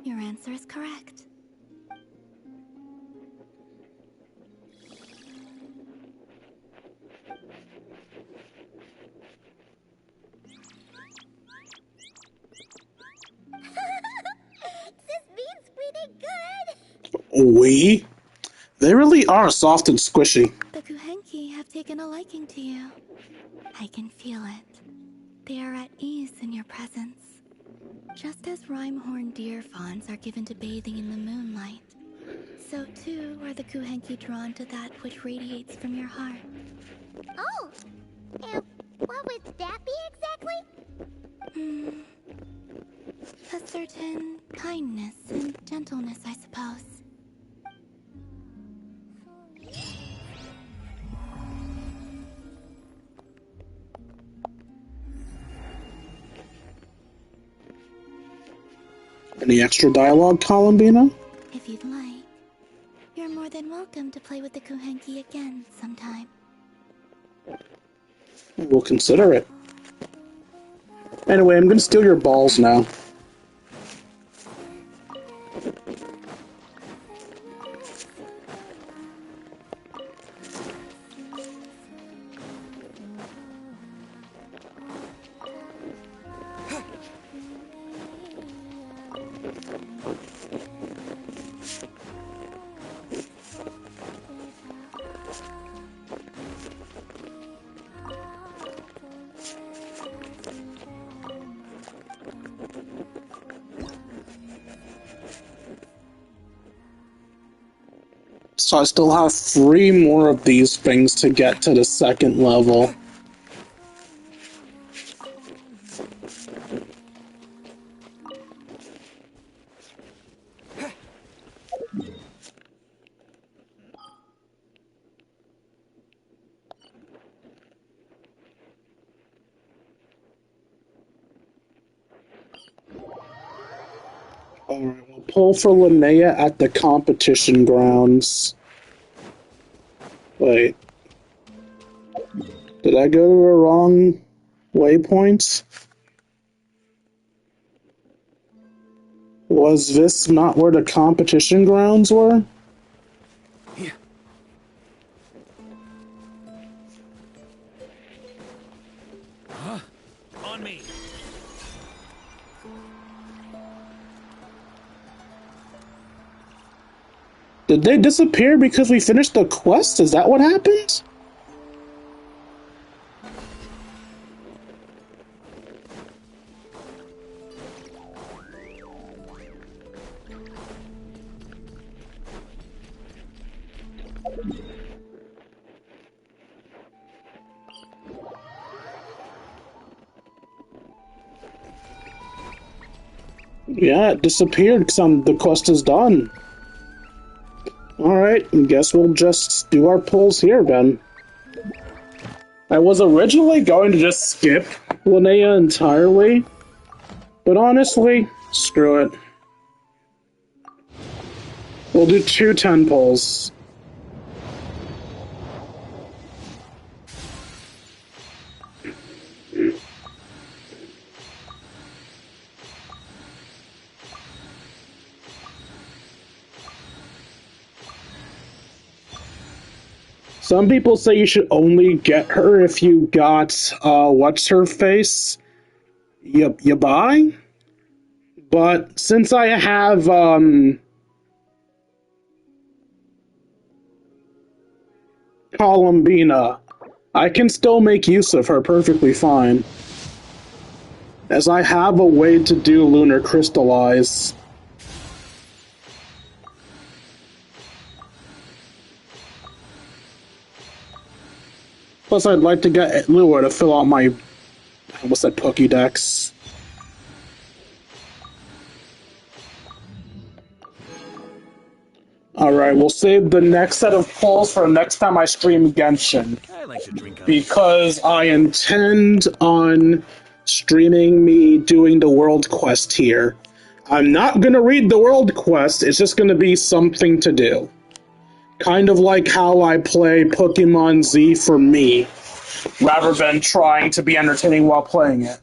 Speaker 18: Your answer is correct.
Speaker 4: This means we did good!
Speaker 2: We? They really are soft and squishy.
Speaker 18: The Kuhenki have taken a liking to you. I can feel it. They are at ease in your presence. Just as rhyme-horned deer fawns are given to bathing in the moonlight, so too are the Kuhenki drawn to that which radiates from your heart.
Speaker 4: Oh! And what would that be exactly?
Speaker 18: A certain kindness and gentleness, I suppose.
Speaker 2: Any extra dialogue, Columbina?
Speaker 18: If you'd like, you're more than welcome to play with the Kuhenki again sometime.
Speaker 2: We'll consider it. Anyway, I'm gonna steal your balls now. So I still have 3 more of these things to get to the 2nd level. Alright, we'll pull for Linnea at the competition grounds. Wait. Did I go to the wrong waypoint? Was this not where the competition grounds were?
Speaker 11: On me.
Speaker 2: Did they disappear because we finished the quest? Is that what happened? Yeah, it disappeared because the quest is done. Alright, I guess we'll just do our pulls here then. I was originally going to just skip Linnea entirely, but honestly, screw it. We'll do 2 10 pulls. Some people say you should only get her if you got, what's her face? Yabai? But since I have, Columbina, I can still make use of her perfectly fine. As I have a way to do Lunar Crystallize. Plus, I'd like to get Lua to fill out my, what's that, Pokédex. Alright, we'll save the next set of polls for next time I stream Genshin.
Speaker 11: I like to drink on
Speaker 2: Because I intend on streaming me doing the world quest here. I'm not gonna read the world quest, it's just gonna be something to do. Kind of like how I play Pokemon Z for me, rather than trying to be entertaining while playing it.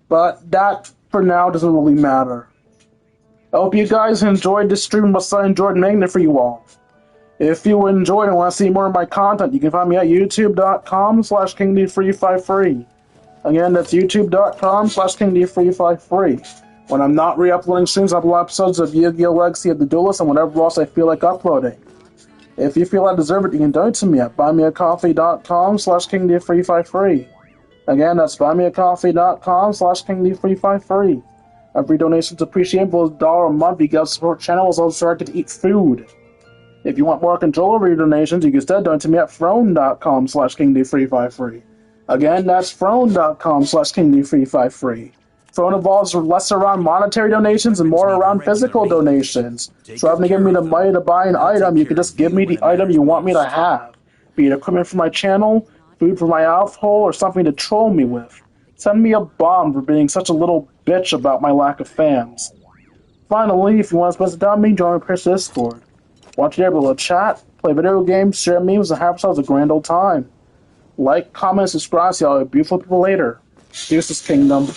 Speaker 2: But that, for now, doesn't really matter. I hope you guys enjoyed this stream as I enjoyed making it for you all. If you enjoyed and want to see more of my content, you can find me at youtube.com/KingD353. Again, that's youtube.com/KingD353. When I'm not re-uploading streams, I upload episodes of Yu-Gi-Oh! Legacy of the Duelist and whatever else I feel like uploading. If you feel I deserve it, you can donate to me at buymeacoffee.com/KingD353. Again, that's buymeacoffee.com/KingD353. Every donation is appreciated. For $1 a month, you get to support channels also I get to eat food. If you want more control over your donations, you can instead donate to me at throne.com/KingD353. Again, that's throne.com/KingD353. Throne evolves less around monetary donations and more around physical donations. So rather than giving me the money to buy an item, you can just give me the item you want me to have. Be it equipment for my channel, food for my household, or something to troll me with. Send me a bomb for being such a little bitch about my lack of fans. Finally, if you want to spend time with me, join my Chris Discord. Want you able to chat, play video games, share memes, and have yourselves a grand old time. Like, comment, subscribe, see all you beautiful people later. Deuces Kingdom.